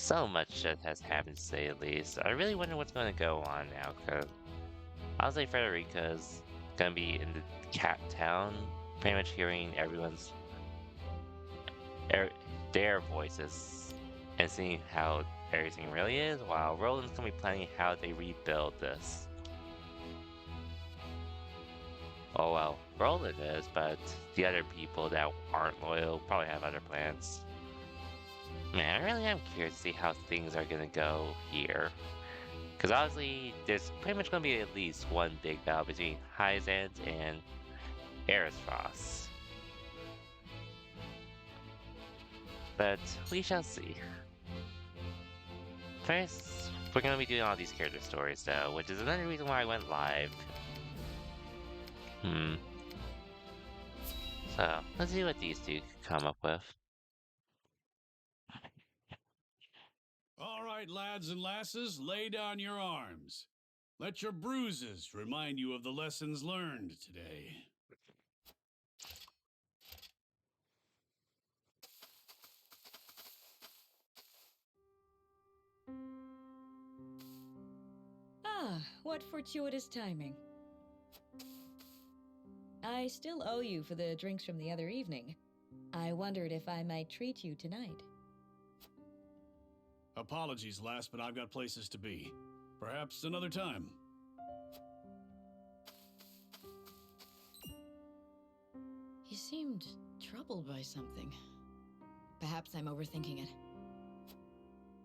So much shit has happened to say the least. I really wonder what's going to go on now, because honestly, Frederica's going to be in the cat town, pretty much hearing er, their voices and seeing how everything really is, while Roland's going to be planning how they rebuild this. Oh well, Roland is, but the other people that aren't loyal probably have other plans. Man, I really am curious to see how things are gonna go here. Because obviously, there's pretty much gonna be at least one big battle between Hyzant and Erisfrost. But we shall see. First, we're gonna be doing all these character stories though, which is another reason why I went live. Hmm. So, let's see what these two come up with. All right, lads and lasses, lay down your arms. Let your bruises remind you of the lessons learned today. Ah, what fortuitous timing. I still owe you for the drinks from the other evening. I wondered if I might treat you tonight. Apologies, lass, but I've got places to be. Perhaps another time. He seemed troubled by something. Perhaps I'm overthinking it.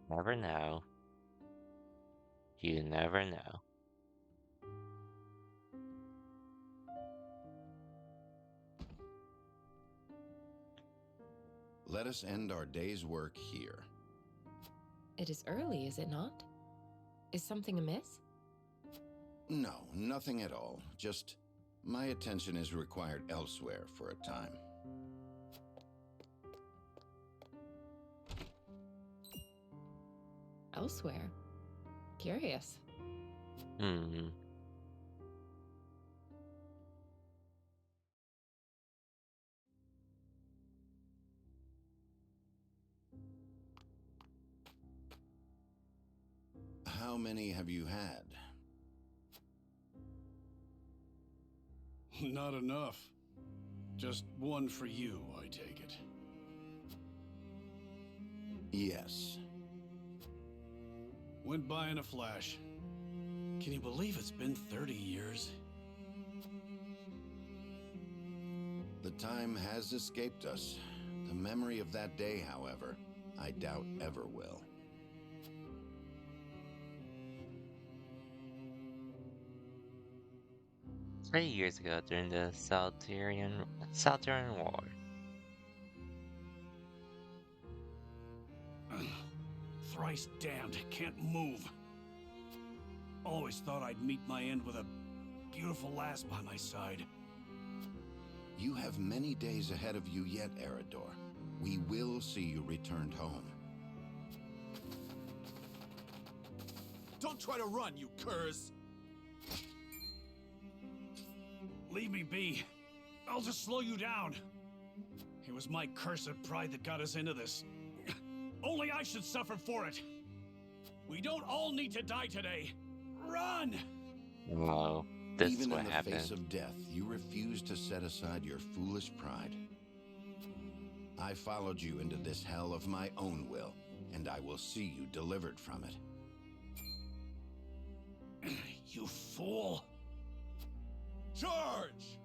Never know. You never know. Let us end our day's work here. It is early, is it not? Is something amiss? No, nothing at all. Just my attention is required elsewhere for a time. Elsewhere? Curious. Hmm. How many have you had? Not enough. Just one for you, I take it. Yes. Went by in a flash. Can you believe it's been 30 years? The time has escaped us. The memory of that day, however, I doubt ever will. 3 years ago during the Saltarian War. Thrice damned, can't move. Always thought I'd meet my end with a beautiful lass by my side. You have many days ahead of you yet, Eredor. We will see you returned home. Don't try to run, you curs! Leave me be. I'll just slow you down. It was my cursed pride that got us into this. Only I should suffer for it. We don't all need to die today. Run! Whoa, this is Even what in the happened. face of death, you refuse to set aside your foolish pride. I followed you into this hell of my own will, and I will see you delivered from it. You fool! Charge!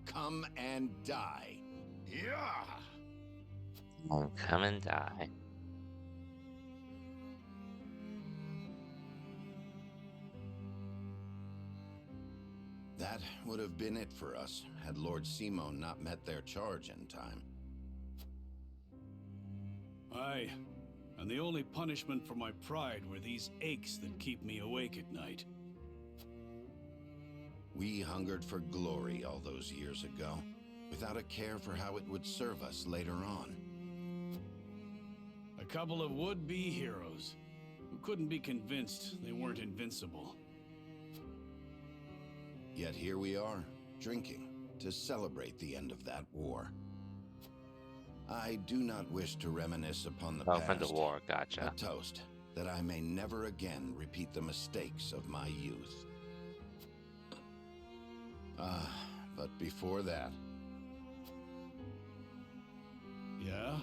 Come and die. Yeah! Oh, come and die. That would have been it for us, had Lord Simon not met their charge in time. Aye. And the only punishment for my pride were these aches that keep me awake at night. We hungered for glory all those years ago, without a care for how it would serve us later on. A couple of would-be heroes who couldn't be convinced they weren't invincible. Yet here we are, drinking, to celebrate the end of that war. I do not wish to reminisce upon the Oh, past. from the war, A gotcha. toast that I may never again repeat the mistakes of my youth. But before that, Yeah?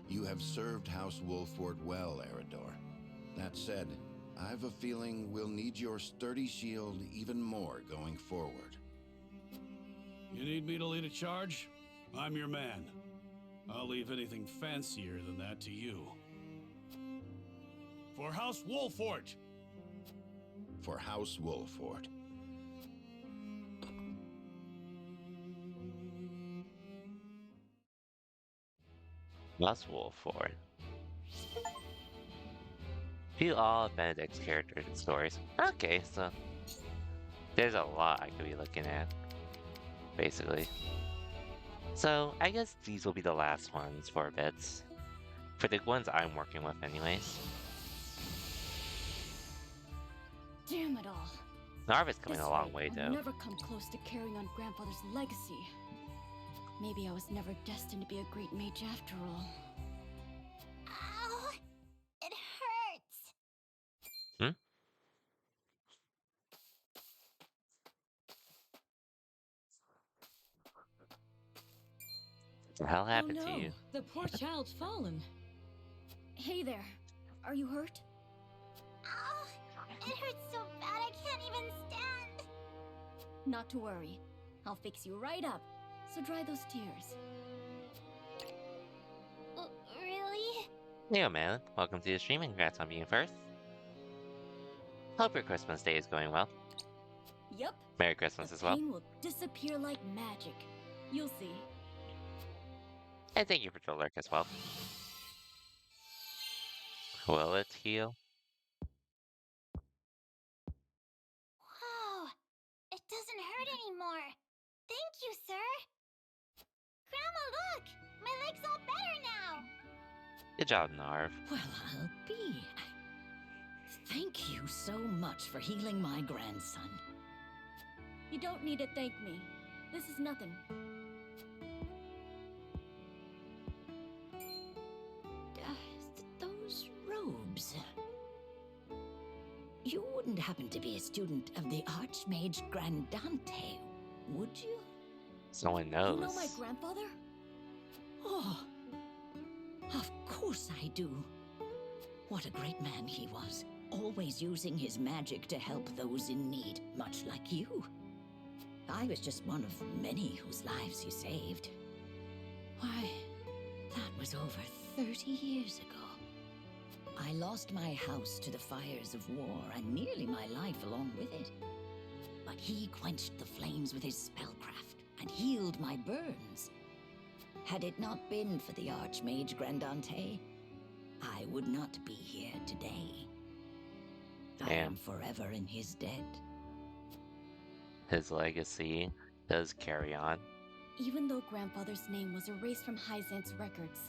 you have served House Wolford well, Eridor. That said, I've a feeling we'll need your sturdy shield even more going forward. You need me to lead a charge? I'm your man. I'll leave anything fancier than that to you. For House Wolford! For House Wolford. Lost Wolford. View all of Benedict's characters and stories. Okay, so there's a lot I could be looking at, basically. So I guess these will be the last ones for a bit. For the ones I'm working with anyways. Damn it all. Narva's coming This a long way, way I'll though. never come close to carrying on Grandfather's legacy. Maybe I was never destined to be a great mage after all. Ow! It hurts! What the hell happened oh no, to you? the poor child's fallen. Hey there. Are you hurt? Ow! It hurts so bad I can't even stand! Not to worry. I'll fix you right up. So dry those tears. Really? Yo man, welcome to the stream and congrats on being first. Hope your Christmas day is going well. Yup. Merry Christmas The as well. pain will disappear like magic. You'll see. And thank you for the lurk as well. Will it heal? Wow! It doesn't hurt anymore! Thank you, sir! Grandma, look! My leg's all better now! Good job, Narv. Well, I'll be. Thank you so much for healing my grandson. You don't need to thank me. This is nothing. Those robes. You wouldn't happen to be a student of the Archmage Grandante, would you? Someone knows. You know my grandfather? Oh, of course I do. What a great man he was, always using his magic to help those in need, much like you. I was just one of many whose lives he saved. Why, that was over 30 years ago. I lost my house to the fires of war and nearly my life along with it. But he quenched the flames with his spellcraft and healed my burns. Had it not been for the Archmage Grandante, I would not be here today. I am forever in his debt. His legacy does carry on. Even though Grandfather's name was erased from Hyzant's records,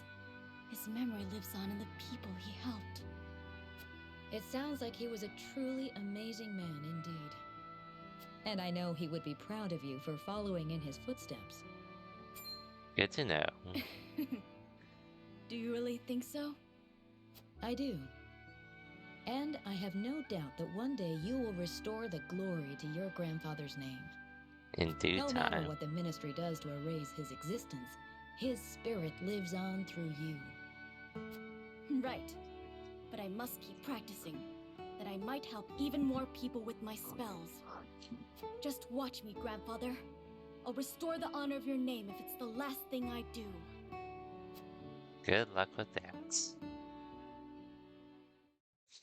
his memory lives on in the people he helped. It sounds like he was a truly amazing man indeed. And I know he would be proud of you for following in his footsteps. Good to know. Do you really think so? I do. And I have no doubt that one day you will restore the glory to your grandfather's name. In due No matter time. what the Ministry does to erase his existence, his spirit lives on through you. Right. But I must keep practicing, that I might help even more people with my spells. Just watch me, Grandfather. I'll restore the honor of your name if it's the last thing I do. Good luck with that.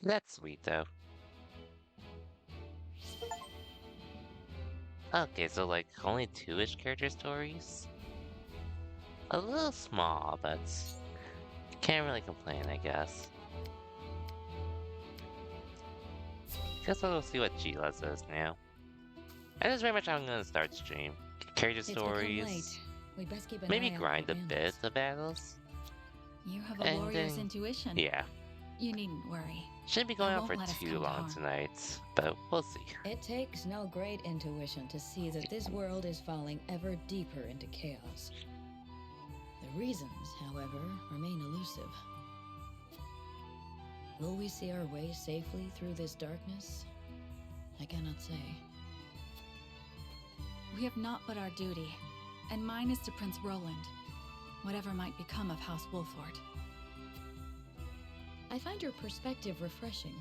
That's sweet though. Okay, so like only 2-ish character stories? A little small, but can't really complain, I guess. Guess we'll see what Gila says now. And that's very much how I'm gonna start stream. Character It's become late. stories, We best keep an maybe eye out grind for a bit bandits. of battles. You have a And warrior's then- intuition. Yeah, You needn't worry. Shouldn't be going on won't for let us too come to long harm. tonight, but we'll see. It takes no great intuition to see that this world is falling ever deeper into chaos. The reasons, however, remain elusive. Will we see our way safely through this darkness? I cannot say. We have not but our duty, and mine is to Prince Roland, whatever might become of House Wolford. I find your perspective refreshing.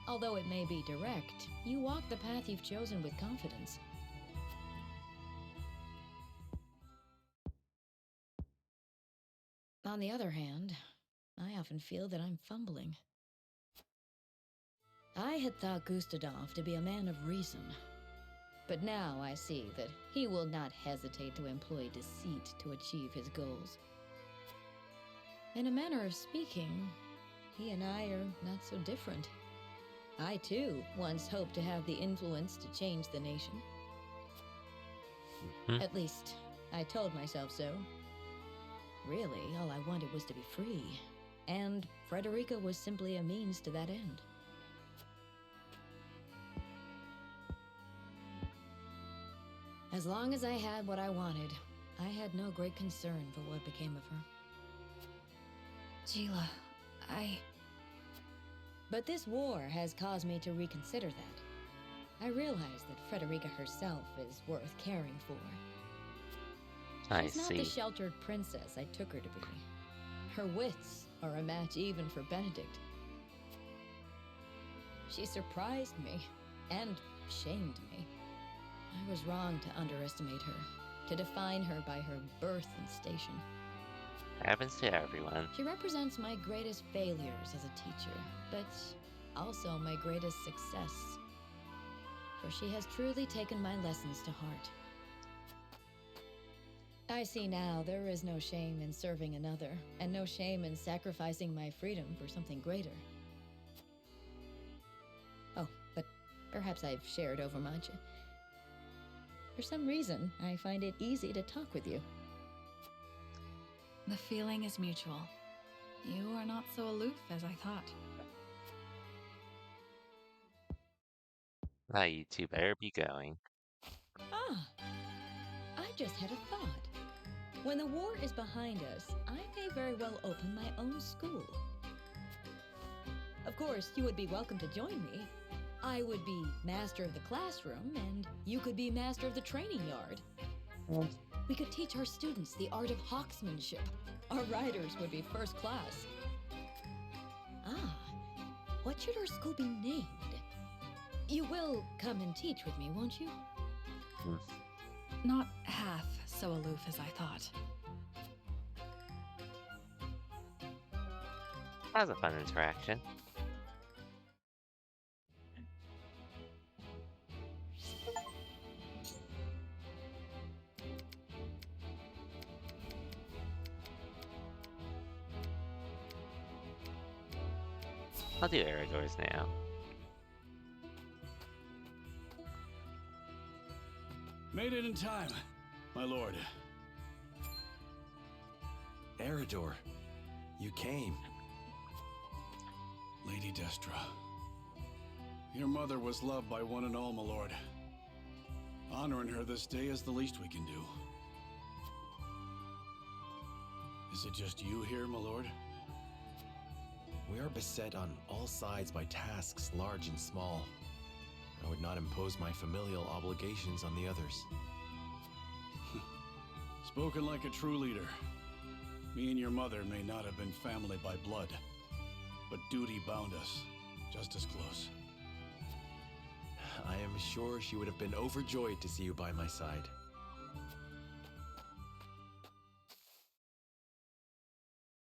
Although it may be direct, you walk the path you've chosen with confidence. On the other hand, I often feel that I'm fumbling. I had thought Gustadov to be a man of reason, but now I see that he will not hesitate to employ deceit to achieve his goals. In a manner of speaking, he and I are not so different. I, too, once hoped to have the influence to change the nation. At least, I told myself so. Really, all I wanted was to be free, and Frederica was simply a means to that end. As long as I had what I wanted, I had no great concern for what became of her. Gila, But this war has caused me to reconsider that. I realize that Frederica herself is worth caring for. She's not the sheltered princess I took her to be. Her wits are a match even for Benedict. She surprised me and shamed me. I was wrong to underestimate her, to define her by her birth and station. Happens to everyone. She represents my greatest failures as a teacher, but also my greatest success. For she has truly taken my lessons to heart. I see now there is no shame in serving another, and no shame in sacrificing my freedom for something greater. Oh, but perhaps I've shared overmuch. For some reason, I find it easy to talk with you. the feeling is mutual. You are not so aloof as I thought. Ah, you two better be going. Ah, I just had a thought. When the war is behind us, I may very well open my own school. Of course, you would be welcome to join me. I would be master of the classroom, and you could be master of the training yard. We could teach our students the art of hawksmanship. Our riders would be first class. Ah, what should our school be named? You will come and teach with me, won't you? Not half so aloof as I thought. That was a fun interaction. I'll do Aragorn's now. Made it in time, my lord. Eredor, you came. Lady Destra. Your mother was loved by one and all, my lord. Honoring her this day is the least we can do. Is it just you here, my lord? We are beset on all sides by tasks large and small. I would not impose my familial obligations on the others. Spoken like a true leader. Me and your mother may not have been family by blood, but duty bound us just as close. I am sure she would have been overjoyed to see you by my side.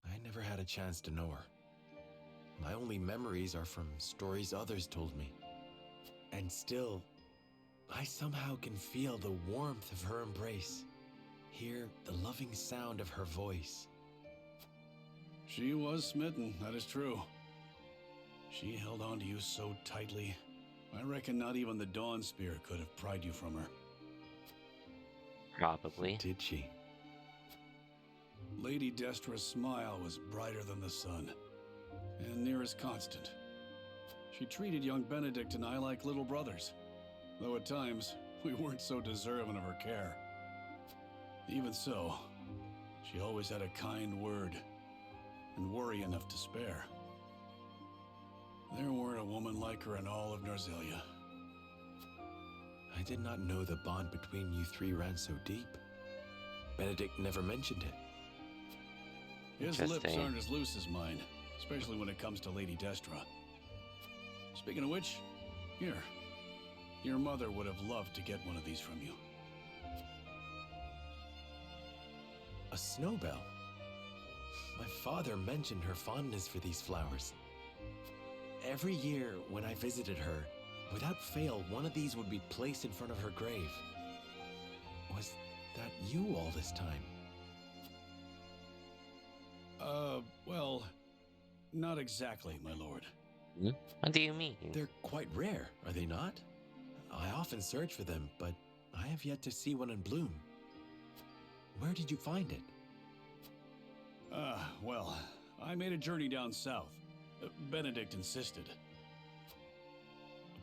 I never had a chance to know her. My only memories are from stories others told me. And still, I somehow can feel the warmth of her embrace, hear the loving sound of her voice. She was smitten, that is true. She held on to you so tightly, I reckon not even the Dawn Spear could have pried you from her. Probably. Did she? Lady Destra's smile was brighter than the sun, and near as constant. She treated young Benedict and I like little brothers, though at times we weren't so deserving of her care. Even so, she always had a kind word and worry enough to spare. There weren't a woman like her in all of Narzelia. I did not know the bond between you three ran so deep. Benedict never mentioned it. His lips aren't as loose as mine, especially when it comes to Lady Destra. Speaking of which, here. Your mother would have loved to get one of these from you. A snowbell? My father mentioned her fondness for these flowers. Every year when I visited her, without fail, one of these would be placed in front of her grave. Was that you all this time? Well, not exactly, my lord. What do you mean? They're quite rare, are they not? I often search for them, but I have yet to see one in bloom. Where did you find it? Well, I made a journey down south. Benedict insisted.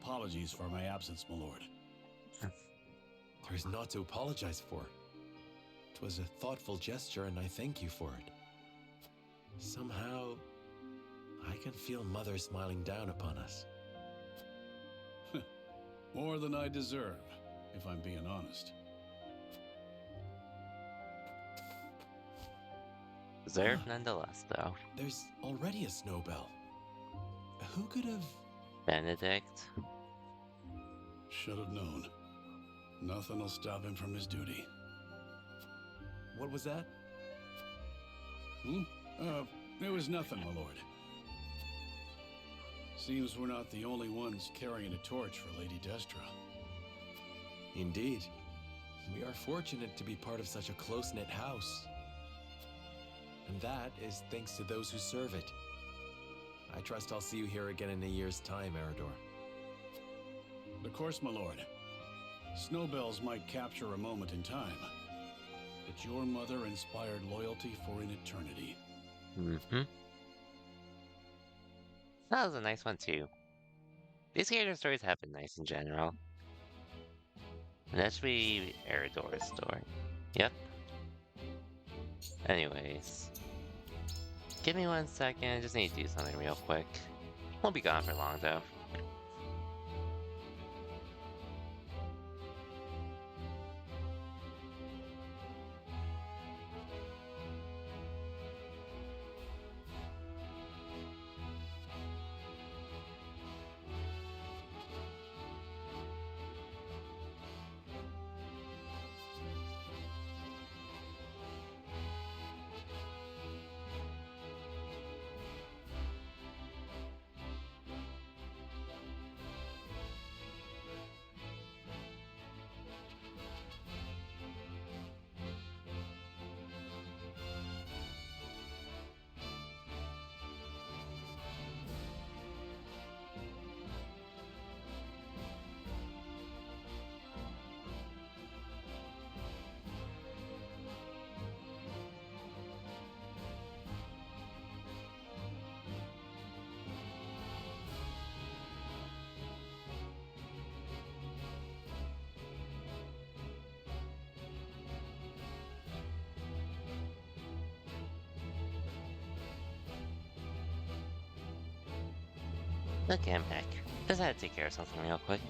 Apologies for my absence, my lord. There is naught to apologize for. It was a thoughtful gesture, and I thank you for it. Somehow, I can feel Mother smiling down upon us. More than I deserve, if I'm being honest. Deserved nonetheless, though. There's already a snowbell. Who could have... Benedict? Should have known. Nothing will stop him from his duty. What was that? It was nothing, my lord. Seems we're not the only ones carrying a torch for Lady Destra. Indeed. We are fortunate to be part of such a close-knit house. And that is thanks to those who serve it. I trust I'll see you here again in a year's time, Eredor. Of course, my lord. Snowbells might capture a moment in time, but your mother inspired loyalty for an eternity. That was a nice one, too. These character stories have been nice in general. And that should be Eredor's story. Yep. Anyways. Give me 1 second, I just need to do something real quick. Won't be gone for long, though. Okay, I'm back. Just had to take care of something real quick.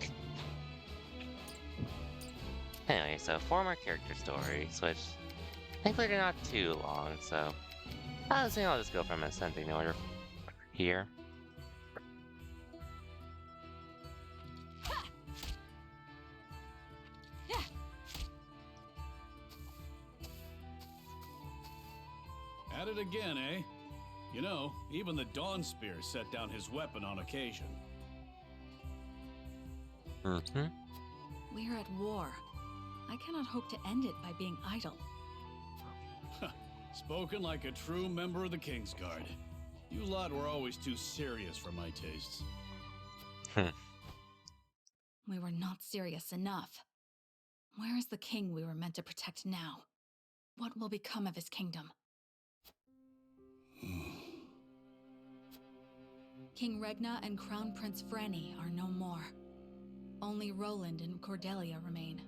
Anyway, so 4 more character stories, which thankfully they're not too long, so I was thinking I'll just go from ascending order here. At it again, eh? You know, even the Dawnspear set down his weapon on occasion. We are at war. I cannot hope to end it by being idle. Spoken like a true member of the Kingsguard. You lot were always too serious for my tastes. We were not serious enough. Where is the king we were meant to protect now? What will become of his kingdom? King Regna and Crown Prince Franny are no more. Only Roland and Cordelia remain.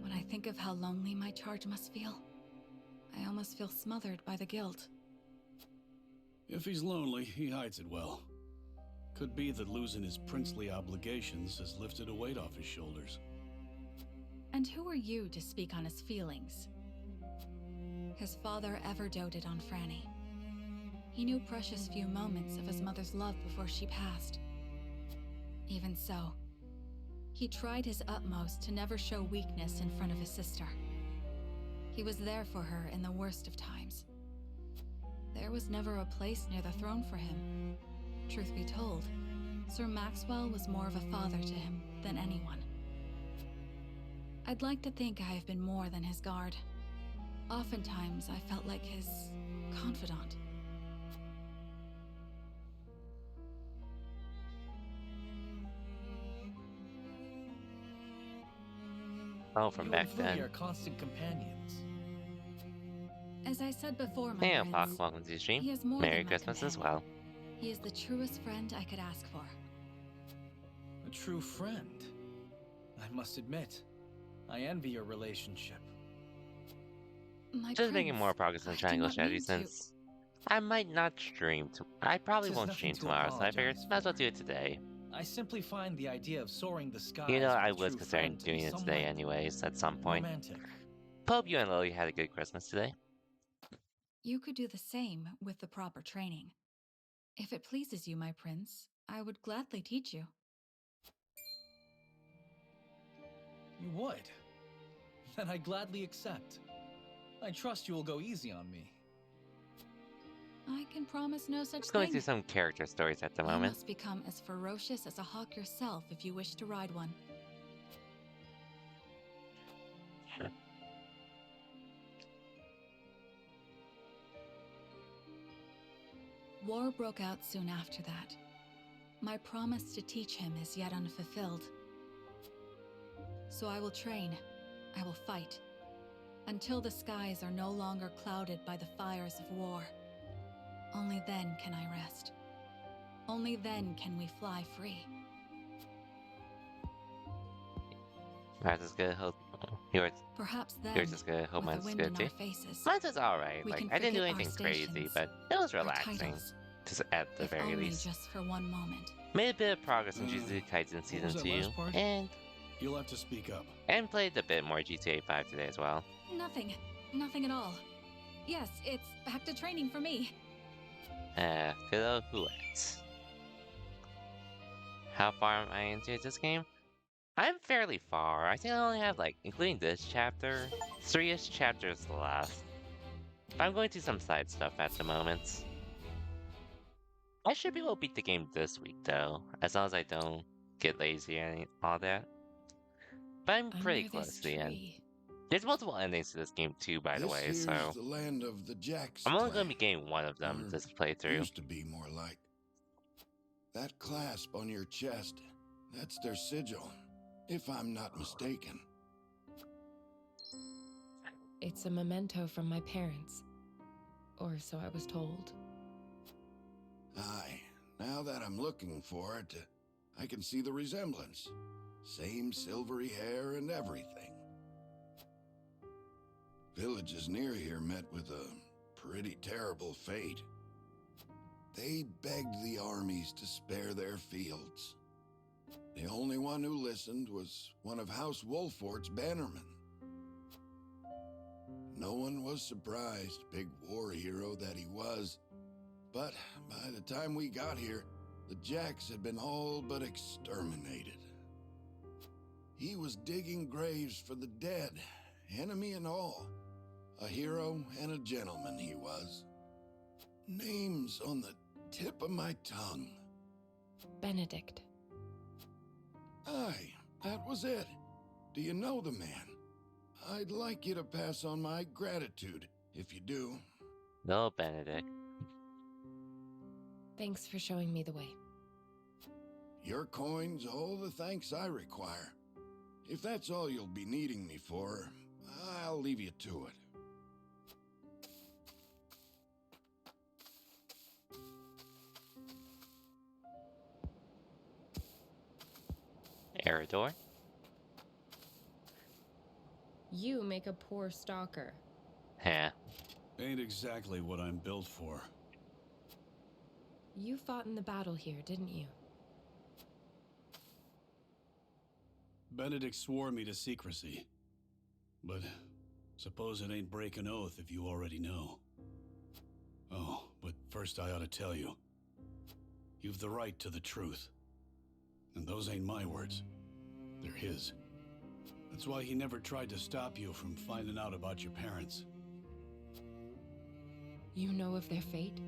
When I think of how lonely my charge must feel, I almost feel smothered by the guilt. If he's lonely, he hides it well. Could be that losing his princely obligations has lifted a weight off his shoulders. And who are you to speak on his feelings? His father ever doted on Franny. He knew precious few moments of his mother's love before she passed. Even so, he tried his utmost to never show weakness in front of his sister. He was there for her in the worst of times. There was never a place near the throne for him. Truth be told, Sir Maxwell was more of a father to him than anyone. I'd like to think I have been more than his guard. Oftentimes, I felt like his confidant. Oh, from back You and Fuli then. are constant companions. As I said before, my Hey, friends, Fox, welcome to the stream. he is more Merry than my Christmas as companion. well. He is the truest friend I could ask for. A true friend. I must admit, I envy your relationship. My Just making prince, more progress I in do Triangle not Strategy mean to- since I might not stream. I probably Tis won't nothing stream to tomorrow, so I figured apologize might as well for. do it today. I simply find the idea of soaring the skies You know, with I a was true considering friend to be doing it today somewhat anyways, at some point. romantic. Hope you and Lily had a good Christmas today. You could do the same with the proper training. If it pleases you, my prince, I would gladly teach you. You would? Then I gladly accept. I trust you will go easy on me. I can promise no such Just going thing. through some character stories at the You moment. must become as ferocious as a hawk yourself if you wish to ride one. Sure. War broke out soon after that. My promise to teach him is yet unfulfilled. So I will train, I will fight, until the skies are no longer clouded by the fires of war. Only then can I rest. Only then can we fly free. Mine's is good. Hope yours Perhaps then, is good. Hope with the mine's wind good in too. our faces, Mine's is alright. we Like can I didn't do forget our anything crazy, stations, but it was our relaxing. titles, Just at the if very only least. just for one moment. Made a bit of progress in Jujutsu Kaisen what Season was that 2, last part? You'll have to speak up. and played a bit more GTA 5 today as well. Nothing at all. Yes, it's back to training for me. Good old Huet. How far am I into this game? I'm fairly far. I think I only have, like, including this chapter, 3-ish chapters left. I'm going through some side stuff at the moment. I should be able to beat the game this week, though, as long as I don't get lazy and all that. But I'm pretty Under close this to the end. tree. There's multiple endings to this game, too, by the This way, here's so the land of the Jacks. I'm only going to clan. be getting one of them Or this playthrough. Used to be more like. That clasp on your chest, that's their sigil, if I'm not mistaken. It's a memento from my parents. Or so I was told. Aye, now that I'm looking for it, I can see the resemblance. Same silvery hair and everything. Villages near here met with a pretty terrible fate. They begged the armies to spare their fields. The only one who listened was one of House Wolfort's bannermen. No one was surprised, big war hero that he was. But by the time we got here, the Jacks had been all but exterminated. He was digging graves for the dead, enemy and all. A hero and a gentleman he was. Names on the tip of my tongue. Benedict. Aye, that was it. Do you know the man? I'd like you to pass on my gratitude, if you do. No, Benedict. Thanks for showing me the way. Your coin's all the thanks I require. If that's all you'll be needing me for, I'll leave you to it. Eridor? You make a poor stalker. Heh. Ain't exactly what I'm built for. You fought in the battle here, didn't you? Benedict swore me to secrecy. But suppose it ain't break an oath if you already know. Oh, but first I ought to tell you. You've the right to the truth. And those ain't my words. They're his. That's why he never tried to stop you from finding out about your parents. You know of their fate?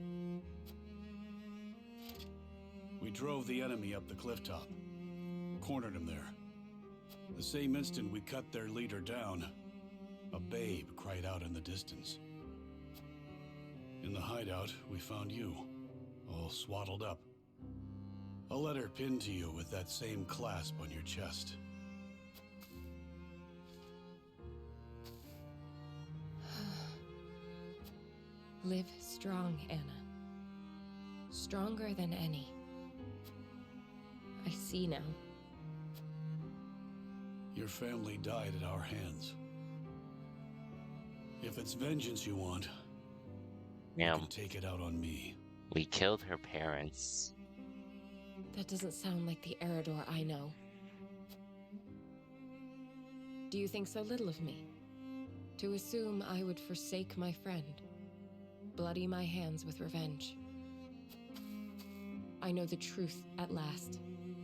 We drove the enemy up the cliff top. Cornered him there. The same instant we cut their leader down, a babe cried out in the distance. In the hideout, we found you, all swaddled up. A letter pinned to you with that same clasp on your chest. Live strong, Anna. Stronger than any. I see now. Your family died at our hands. If it's vengeance you want, you can take it out on me. We killed her parents. That doesn't sound like the Eridor I know. Do you think so little of me? To assume I would forsake my friend, bloody my hands with revenge. I know the truth at last.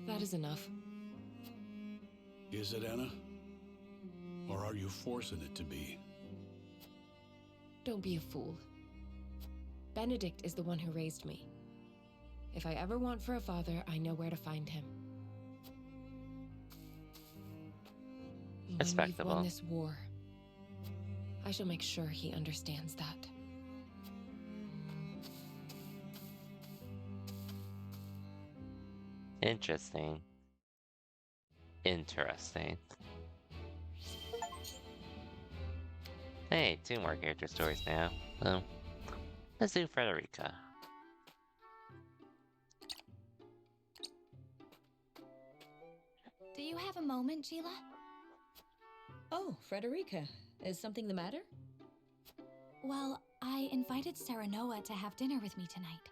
That is enough. Is it, Anna? Or are you forcing it to be? Don't be a fool. Benedict is the one who raised me. If I ever want for a father, I know where to find him. When we've won this war, I shall make sure he understands that. Interesting. Interesting. Hey, 2 more character stories now. Let's do Frederica. Do you have a moment, Sheila? Oh, Frederica. Is something the matter? Well, I invited Serenoa to have dinner with me tonight.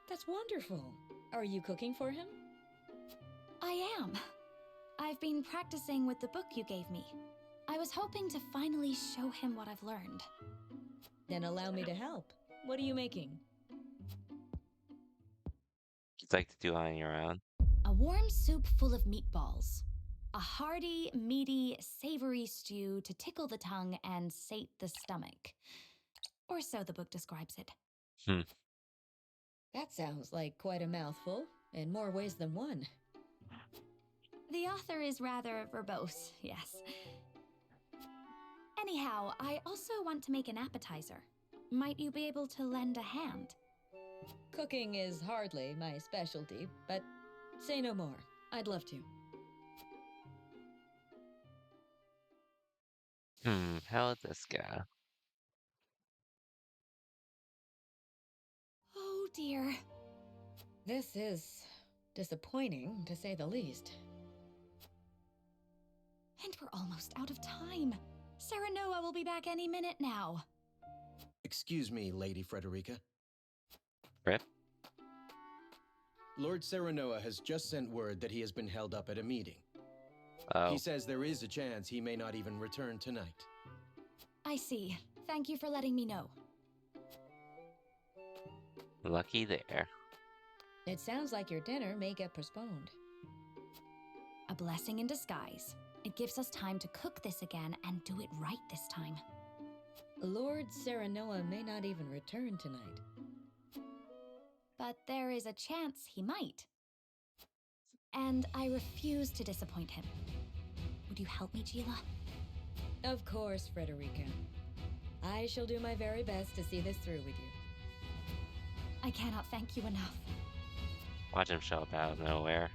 That's wonderful. Are you cooking for him? I am. I've been practicing with the book you gave me. I was hoping to finally show him what I've learned. Then allow me to help. What are you making? You'd like to do on your own? A warm soup full of meatballs. A hearty, meaty, savory stew to tickle the tongue and sate the stomach. Or so the book describes it. That sounds like quite a mouthful, in more ways than one. The author is rather verbose, yes. Anyhow, I also want to make an appetizer. Might you be able to lend a hand? Cooking is hardly my specialty, but say no more. I'd love to. How'd this go? Oh dear. This is disappointing, to say the least. And we're almost out of time. Serenoa will be back any minute now. Excuse me, Lady Frederica. Rip? Lord Serenoa has just sent word that he has been held up at a meeting. Oh. He says there is a chance he may not even return tonight. I see. Thank you for letting me know. Lucky there. It sounds like your dinner may get postponed. A blessing in disguise. It gives us time to cook this again and do it right this time. Lord Serenoa may not even return tonight. But there is a chance he might. And I refuse to disappoint him. Would you help me, Gila? Of course, Frederica. I shall do my very best to see this through with you. I cannot thank you enough. Watch him show up out of nowhere.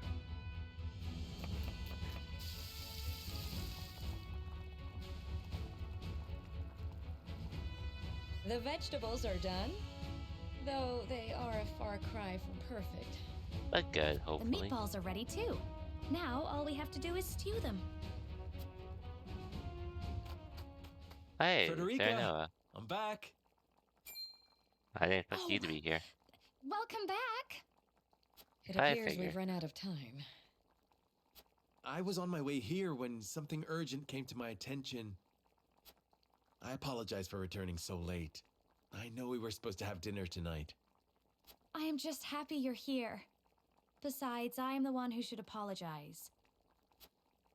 The vegetables are done, though they are a far cry from perfect. But good, hopefully. The meatballs are ready too. Now all we have to do is stew them. Hey, Frederica, Terranova. I'm back. I didn't expect you Oh. to be here. Welcome back. It I appears figured. we've run out of time. I was on my way here when something urgent came to my attention. I apologize for returning so late. I know we were supposed to have dinner tonight. I am just happy you're here. Besides, I am the one who should apologize.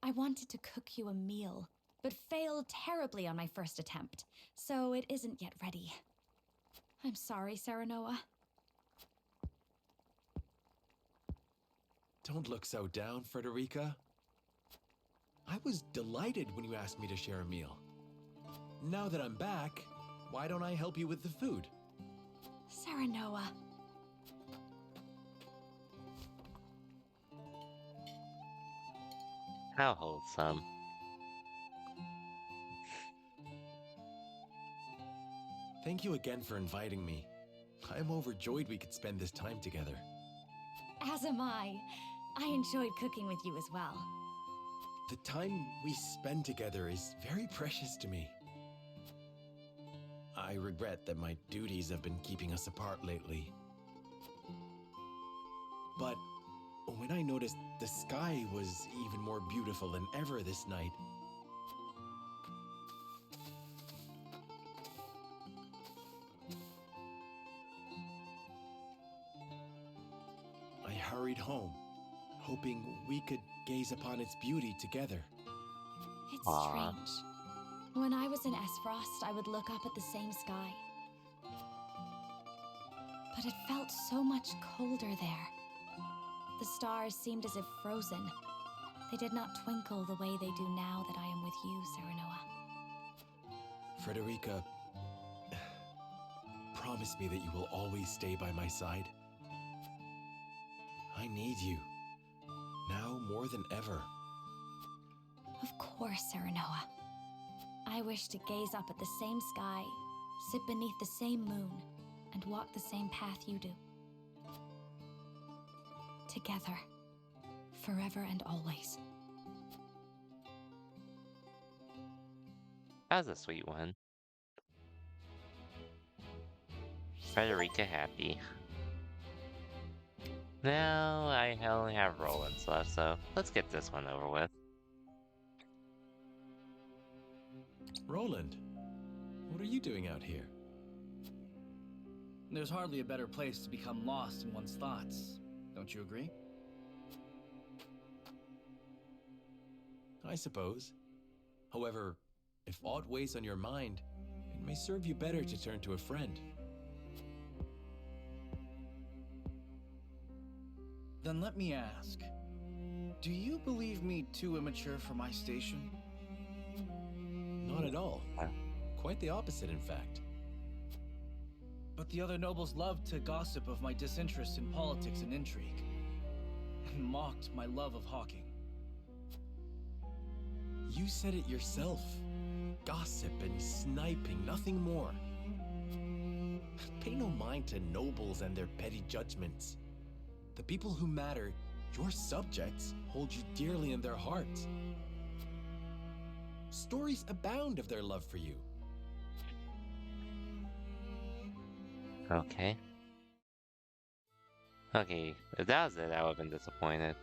I wanted to cook you a meal, but failed terribly on my first attempt, so it isn't yet ready. I'm sorry, Serenoa. Don't look so down, Frederica. I was delighted when you asked me to share a meal. Now that I'm back, why don't I help you with the food? Serenoa. How wholesome. Thank you again for inviting me. I'm overjoyed we could spend this time together. As am I. I enjoyed cooking with you as well. The time we spend together is very precious to me. I regret that my duties have been keeping us apart lately. But when I noticed the sky was even more beautiful than ever this night, I hurried home, hoping we could gaze upon its beauty together. It's Aw. strange. When I was in Esfrost, I would look up at the same sky. But it felt so much colder there. The stars seemed as if frozen. They did not twinkle the way they do now that I am with you, Serenoa. Frederica, promise me that you will always stay by my side. I need you, now more than ever. Of course, Serenoa. I wish to gaze up at the same sky, sit beneath the same moon, and walk the same path you do. Together, forever and always. That was a sweet one. Frederica happy. Now I only have Roland's left, so let's get this one over with. Roland, what are you doing out here? There's hardly a better place to become lost in one's thoughts. Don't you agree? I suppose. However, if aught weighs on your mind, it may serve you better to turn to a friend. Then let me ask, do you believe me too immature for my station? Not at all. Quite the opposite, in fact. But the other nobles loved to gossip of my disinterest in politics and intrigue, and mocked my love of hawking. You said it yourself. Gossip and sniping, nothing more. Pay no mind to nobles and their petty judgments. The people who matter, your subjects, hold you dearly in their hearts. Stories abound of their love for you. Okay. Okay, if that was it, I would have been disappointed.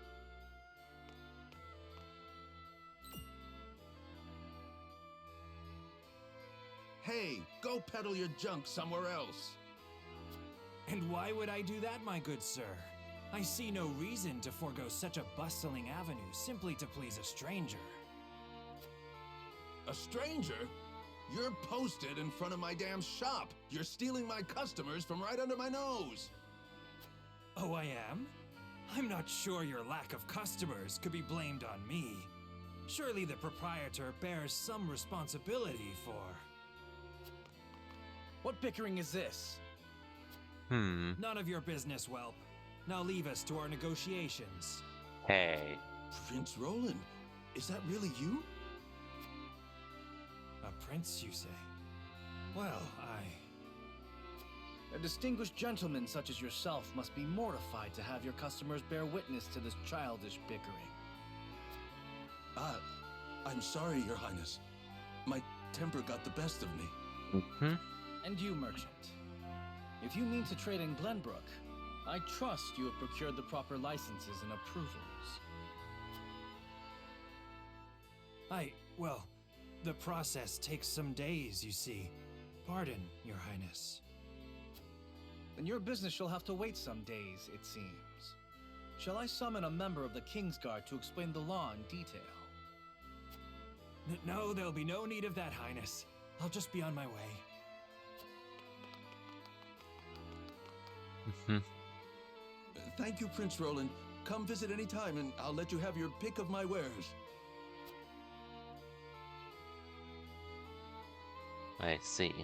Hey, go peddle your junk somewhere else. And why would I do that, my good sir? I see no reason to forego such a bustling avenue simply to please a stranger. A stranger? You're posted in front of my damn shop. You're stealing my customers from right under my nose. Oh, I am? I'm not sure your lack of customers could be blamed on me. Surely the proprietor bears some responsibility for... What bickering is this? None of your business, whelp. Now leave us to our negotiations. Hey. Prince Roland, is that really you? A prince, you say? Well, A distinguished gentleman such as yourself must be mortified to have your customers bear witness to this childish bickering. I'm sorry, Your Highness. My temper got the best of me. And you, merchant. If you mean to trade in Glenbrook, I trust you have procured the proper licenses and approvals. Well, the process takes some days, you see. Pardon, Your Highness. Then your business shall have to wait some days, it seems. Shall I summon a member of the Kingsguard to explain the law in detail? No, there'll be no need of that, Highness. I'll just be on my way. Thank you, Prince Roland. Come visit any time, and I'll let you have your pick of my wares. I see.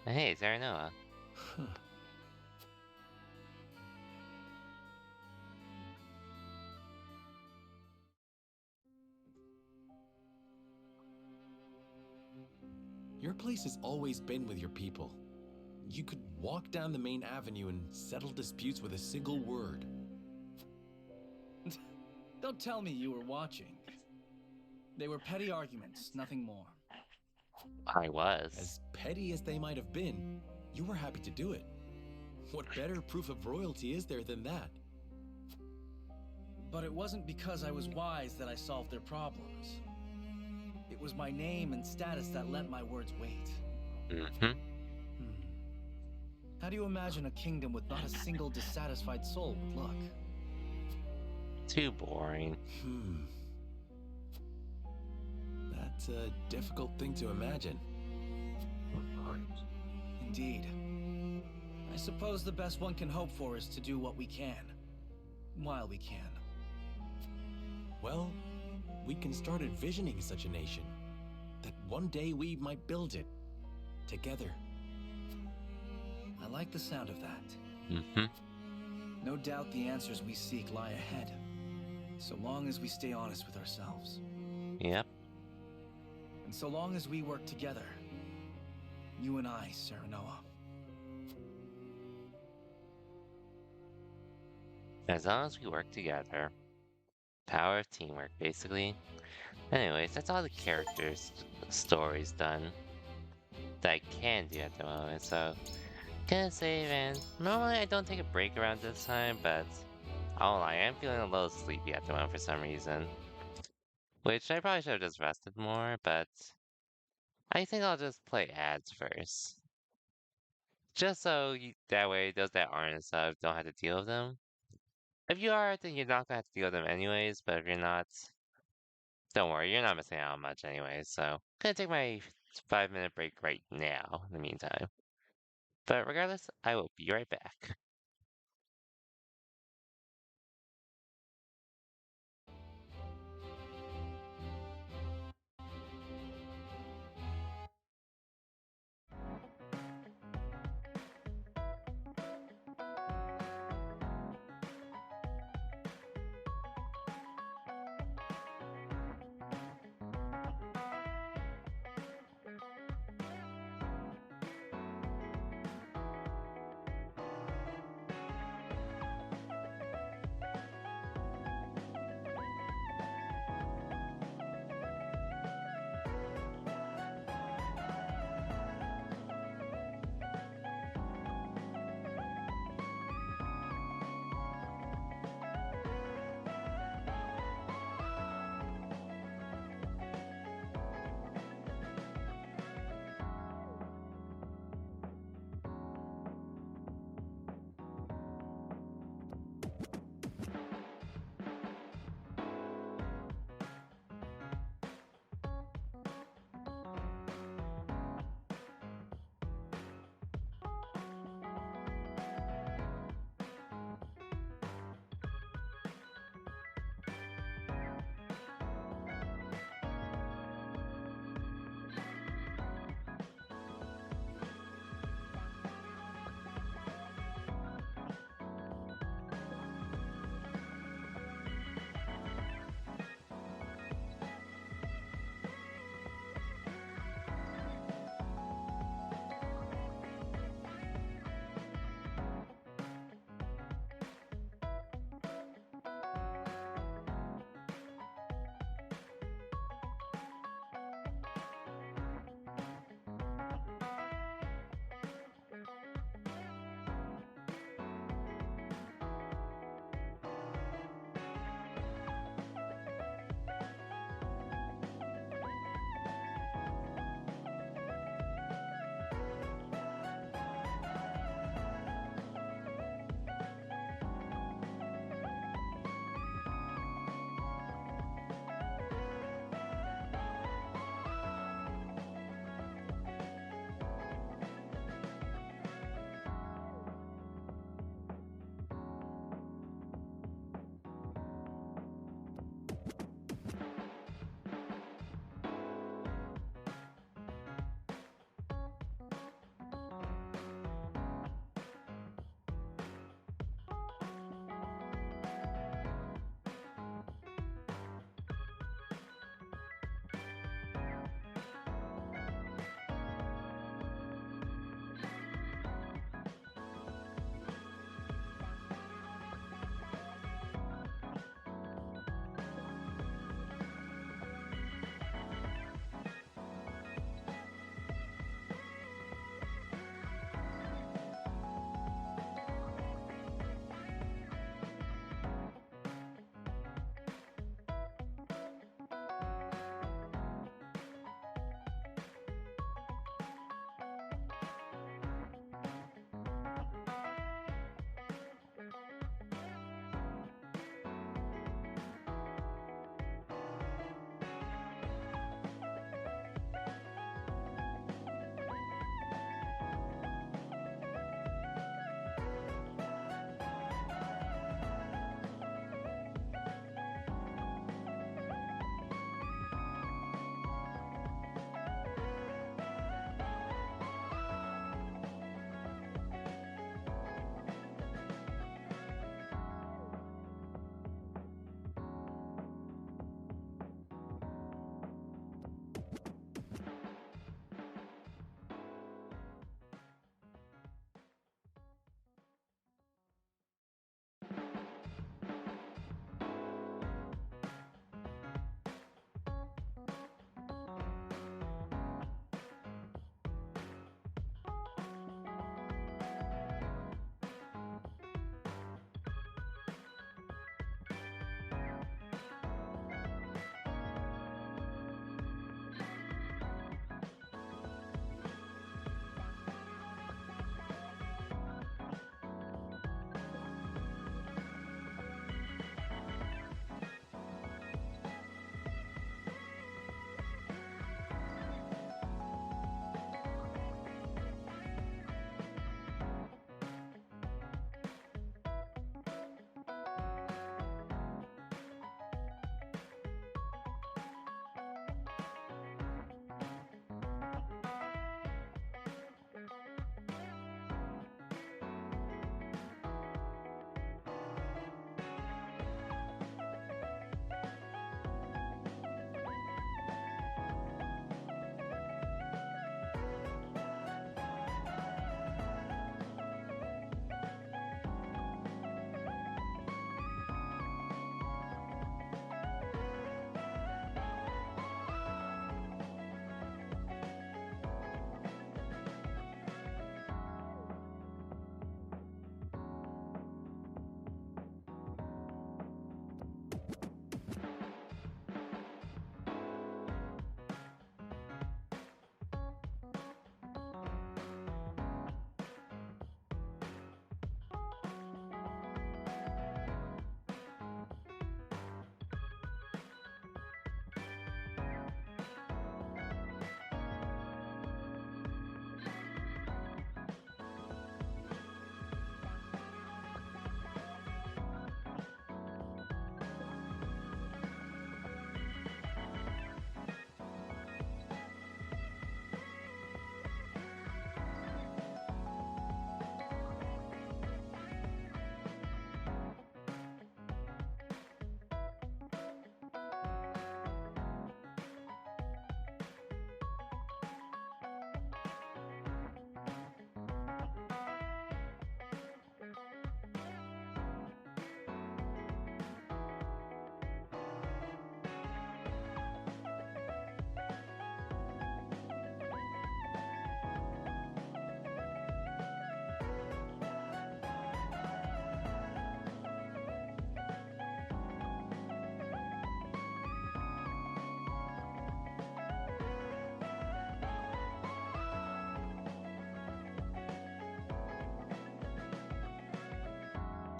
Hey, Terranova. Your place has always been with your people. You could walk down the main avenue and settle disputes with a single word. Don't tell me you were watching. They were petty arguments, nothing more. I was. As petty as they might have been, you were happy to do it. What better proof of royalty is there than that? But it wasn't because I was wise that I solved their problems. It was my name and status that lent my words weight. How do you imagine a kingdom with not a single dissatisfied soul would look? Too boring. That's a difficult thing to imagine. Indeed. I suppose the best one can hope for is to do what we can, while we can. Well, we can start envisioning such a nation. That one day we might build it. Together. I like the sound of that. No doubt the answers we seek lie ahead. So long as we stay honest with ourselves. Yep. And so long as we work together. You and I, Serenoa. As long as we work together. Power of teamwork, basically. Anyways, that's all the characters' stories done that I can do at the moment, so gonna save. And normally I don't take a break around this time, but I won't lie, I'm feeling a little sleepy at the moment for some reason. Which I probably should have just rested more, but I think I'll just play ads first. Just so that way those that aren't and stuff don't have to deal with them. If you are, then you're not gonna have to deal with them anyways, but if you're not, don't worry, you're not missing out on much anyways, so I'm gonna take my 5-minute break right now in the meantime. But regardless, I will be right back.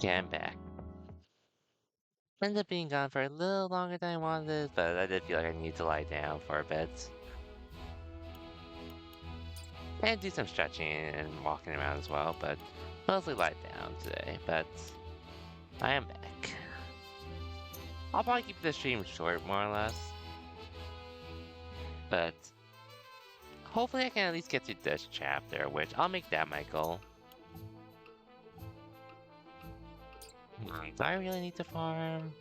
Yeah, I'm back. Ended up being gone for a little longer than I wanted, but I did feel like I needed to lie down for a bit. And do some stretching and walking around as well, but mostly lie down today, but I am back. I'll probably keep this stream short, more or less. But hopefully I can at least get through this chapter, which I'll make that my goal. Do I really need to farm?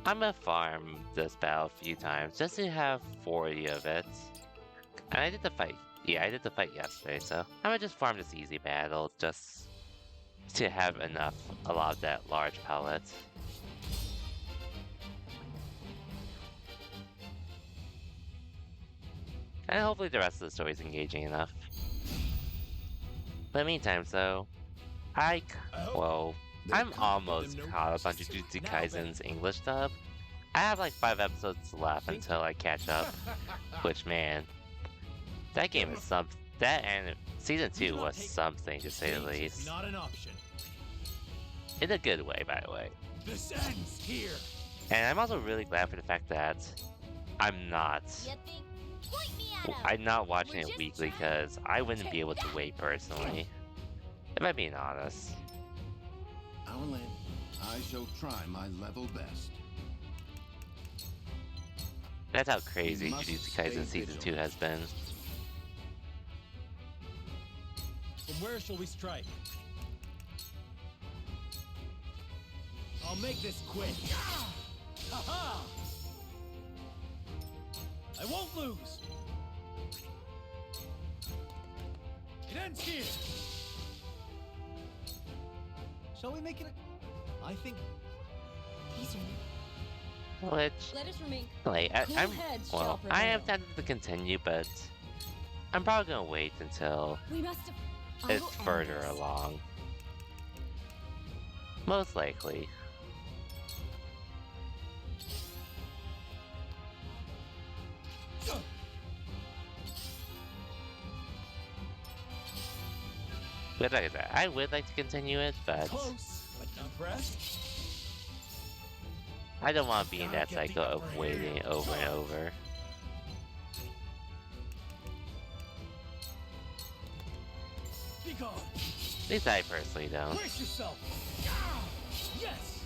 I'm gonna farm this battle a few times just to have 40 of it. And I did the fight. Yeah, I did the fight yesterday, so I'm gonna just farm this easy battle just to have enough, a lot of that large pellet. And hopefully the rest of the story is engaging enough. But in the meantime, so I'm almost caught up on Jujutsu Kaisen's English dub. I have like 5 episodes left until I catch up. Which, man, that game is something. Season 2 was something, to say the least. Not an option. In a good way, by the way. This ends here. And I'm also really glad for the fact that I'm not watching it weekly, because I wouldn't be able to wait personally. If I'm being honest. Alan, I shall try my level best. That's how crazy Jujutsu Kaisen Season 2 has been. From where shall we strike? I'll make this quick. Ha-ha! I won't lose. It ends here. Shall we make it I think these are... Which... Let us remain Like, cool heads shall I prevail. am tempted to continue, but I'm probably gonna wait until We must have... it's further along. Most likely. But like I said, I would like to continue it, but Close, but not pressed. I don't want to be in that cycle of waiting over and over. Be gone. At least I personally don't. Brace yourself. Yes.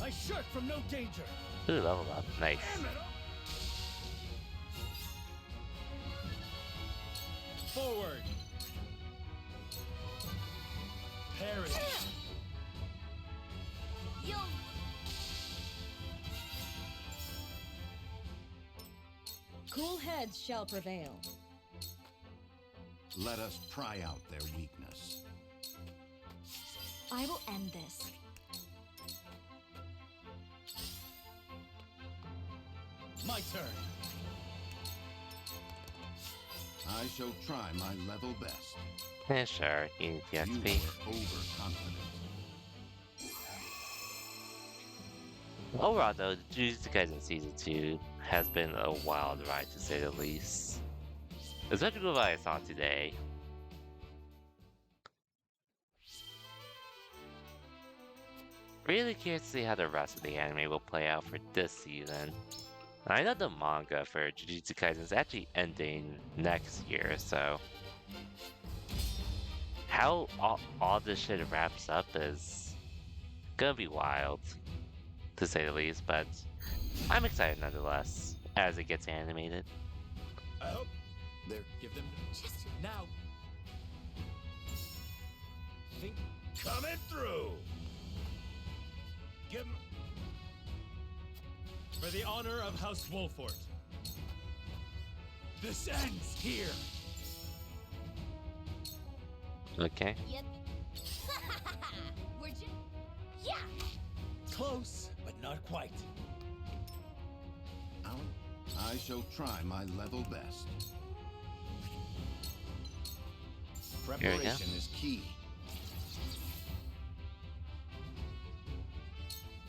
I shirk from no danger. Ooh, level up. Nice. Forward. Parry. Cool heads shall prevail. Let us pry out their weakness. I will end this. My turn. I shall try my level best. Yeah, sure. You need the You XP. were overconfident. Overall, though, Jujutsu Kaisen Season 2 has been a wild ride, to say the least. Especially with what I saw today. Really curious to see how the rest of the anime will play out for this season. I know the manga for Jujutsu Kaisen is actually ending next year, so... how all this shit wraps up is gonna be wild, to say the least, but I'm excited nonetheless, as it gets animated. I hope There. give them just now. Think coming through. Give 'em for the honor of House Wolfort. This ends here. Okay. Yep. We're just... Yeah! Close, but not quite. Alan, I shall try my level best. Here we go. Preparation is key.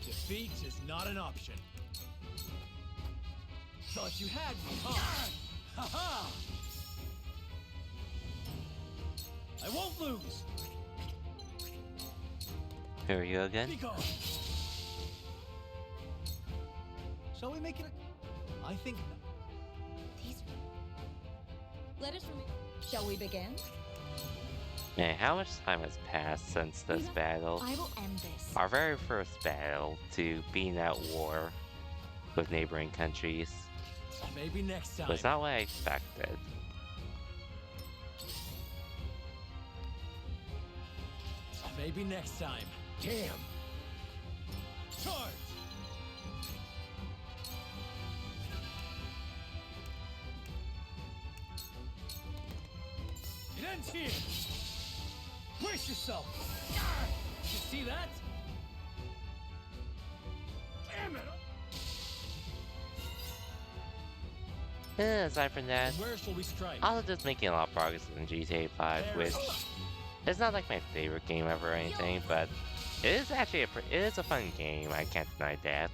Defeat is not an option. Thought you had me, huh? Ha-ha! I won't lose. Here you again. Be gone. Shall we make it I think... Let us Shall we begin? Man, how much time has passed since this battle? I will end this. Our very first battle to being at war with neighboring countries. Maybe next time. Was not what I expected. Maybe next time. Damn. Charge. It ends here. Brace yourself. You see that? Damn it. Aside from that, Where shall we strike? also just making a lot of progress in GTA 5, which it's not like my favorite game ever or anything, but it is actually it is a fun game. I can't deny that.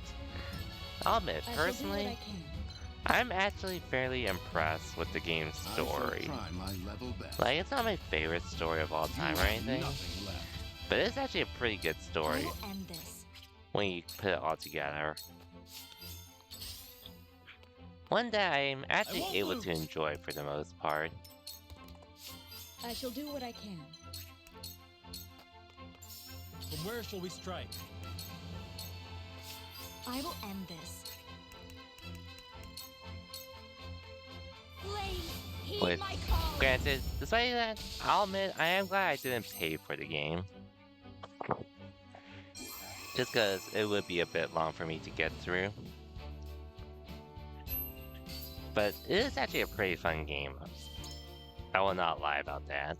I'll admit, personally, I'm actually fairly impressed with the game's story. Like, it's not my favorite story of all time or anything, but it's actually a pretty good story when you put it all together. One that I'm actually able to enjoy for the most part. I shall do what I can. From where shall we strike? I will end this. Please heed With, my call. granted, despite that, I'll admit I am glad I didn't pay for the game. Just because it would be a bit long for me to get through. But it is actually a pretty fun game. I will not lie about that.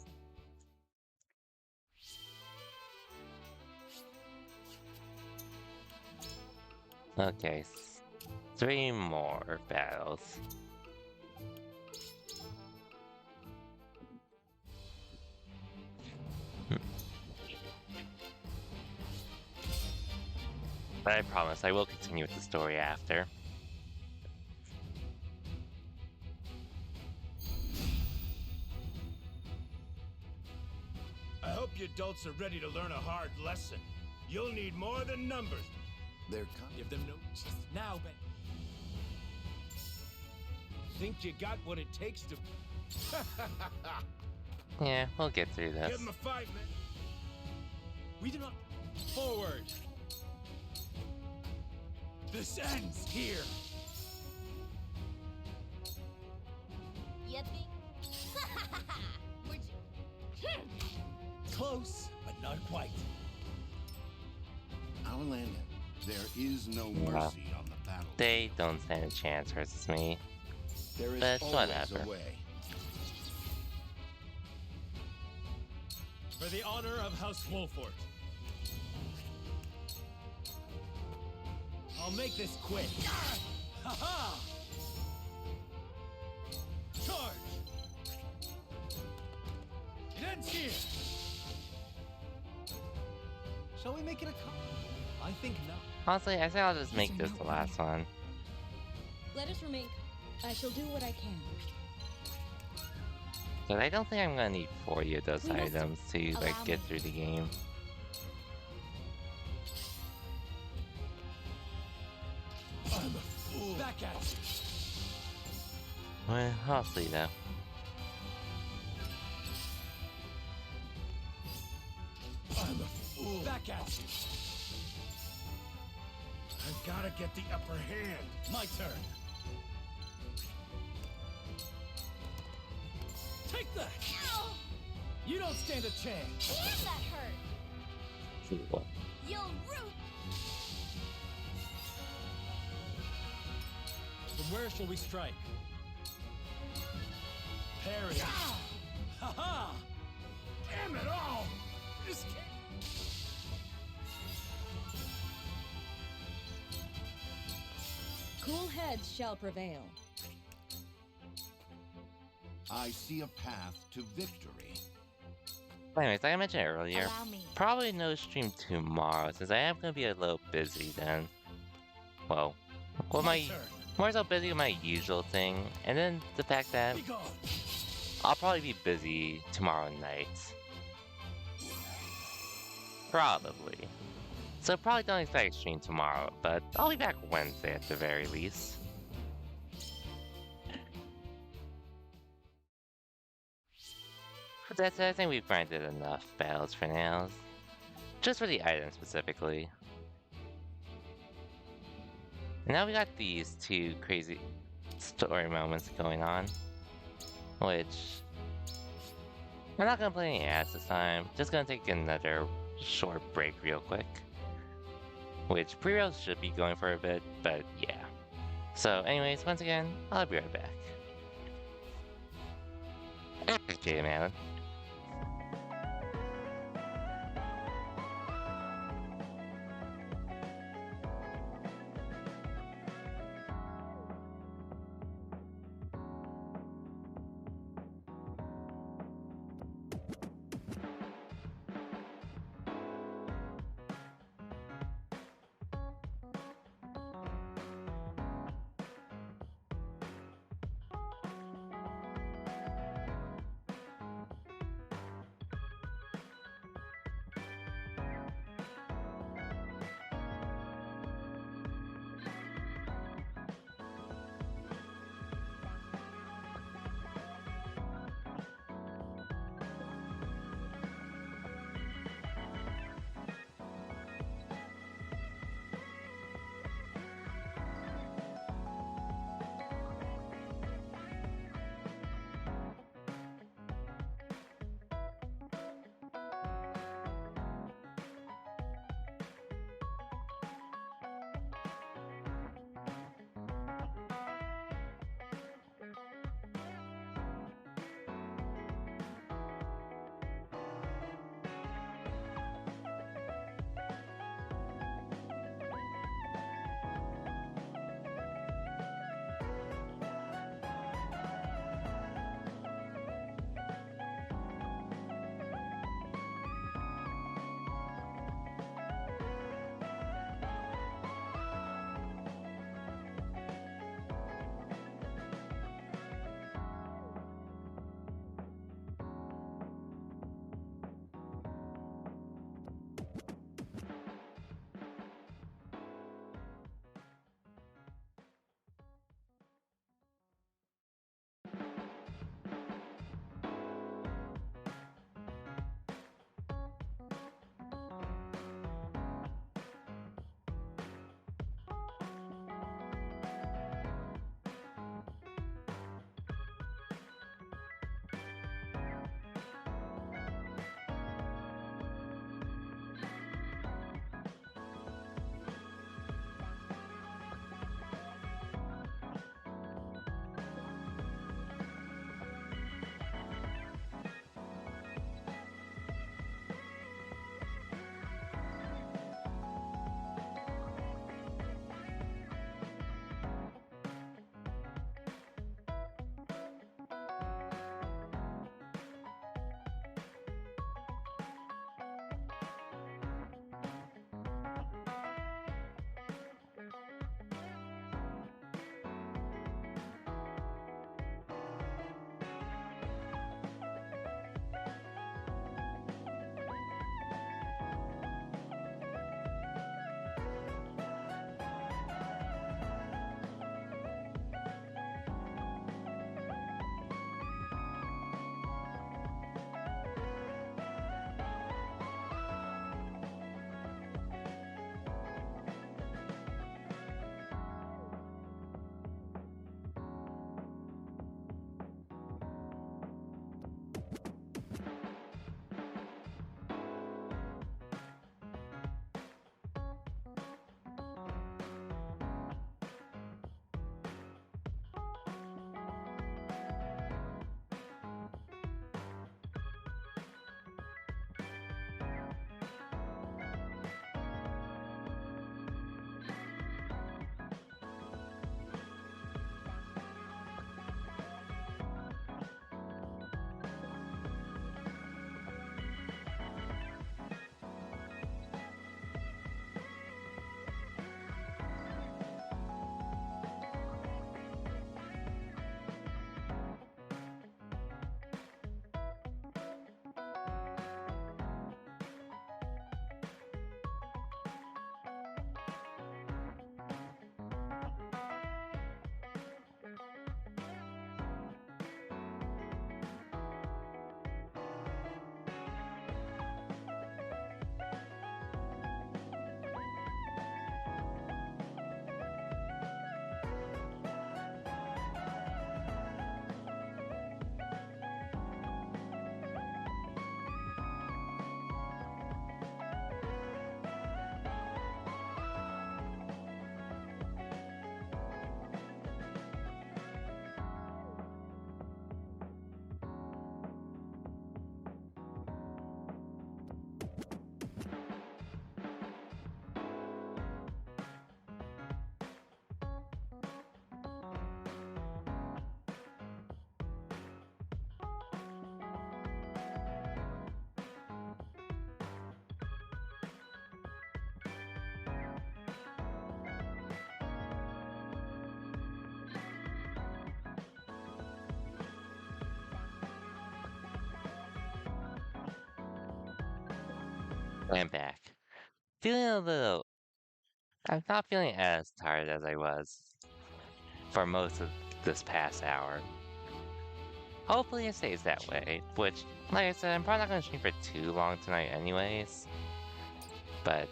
Okay, 3 more battles. But I promise I will continue with the story after. I hope you adults are ready to learn a hard lesson. You'll need more than numbers. They're Give them no just now, Ben. Think you got what it takes to... Yeah, we'll get through this. Give him a fight, man. We do not forward. This ends here. You think? Would you? Close, but not quite. Outlander, there is no mercy on the battle. They don't stand a chance versus me. There is But always whatever. a way. For the honor of House Wolford. I'll make this quick. Ha-ha! Charge! It ends here. Shall we make it a I think not. Honestly, I think I'll just make this the last one. Let us remain. I shall do what I can. But I don't think I'm gonna need 40 of those We must items to like allow get me. through the game. I'm a fool. Back at you. Well, I'll see though. I'm a fool. Back at you. I've got to get the upper hand. My turn. Take that! Ow! You don't stand a chance. Damn, that hurt. Cool. You'll root. From where shall we strike? Parry. Ha-ha! Damn it all! This can't... Cool heads shall prevail. I see a path to victory. Anyways, like I mentioned earlier, Allow me. probably no stream tomorrow since I am gonna be a little busy then. Well, with my more so busy with my usual thing, and then the fact that Be gone. I'll probably be busy tomorrow night. Probably. So probably don't expect a stream tomorrow, but I'll be back Wednesday at the very least. But that said, I think we've grinded enough battles for now. Just for the items specifically. And now we got these two crazy story moments going on. Which... I'm not gonna play any ads this time. Just gonna take another short break real quick. Which pre-rolls should be going for a bit, but yeah. So anyways, once again, I'll be right back. Okay, man. I'm back. Feeling a little. I'm not feeling as tired as I was for most of this past hour. Hopefully it stays that way, which, like I said, I'm probably not going to stream for too long tonight anyways. But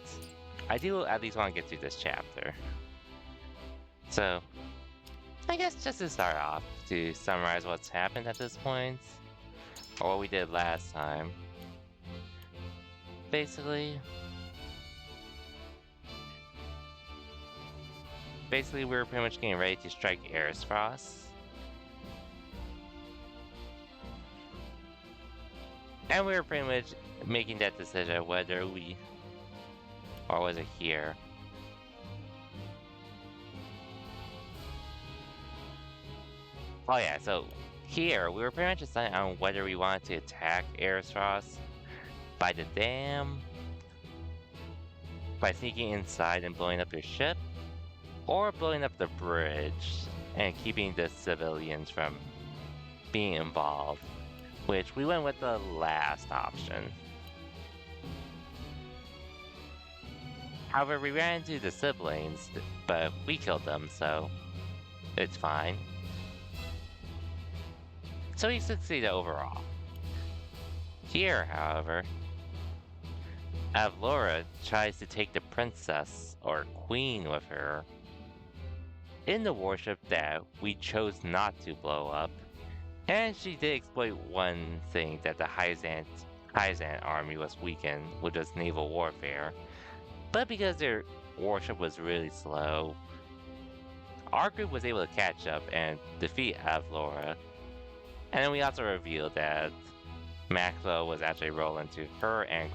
I do at least want to get through this chapter. So, I guess just to start off, to summarize what's happened at this point, or what we did last time. Basically, we were pretty much getting ready to strike Erisfrost. And we were pretty much making that decision whether we, or was it here? Oh yeah, so here, we were pretty much deciding on whether we wanted to attack Erisfrost by the dam, by sneaking inside and blowing up your ship, or blowing up the bridge and keeping the civilians from being involved, which we went with the last option. However, we ran into the siblings, but we killed them, so it's fine. So we succeeded overall. Here, however, Avlora tries to take the princess, or queen, with her in the warship that we chose not to blow up, and she did exploit one thing that the Hyzant army was weakened, which was naval warfare. But because their warship was really slow, our group was able to catch up and defeat Avlora. And then we also revealed that Maxwell was actually Roland to her and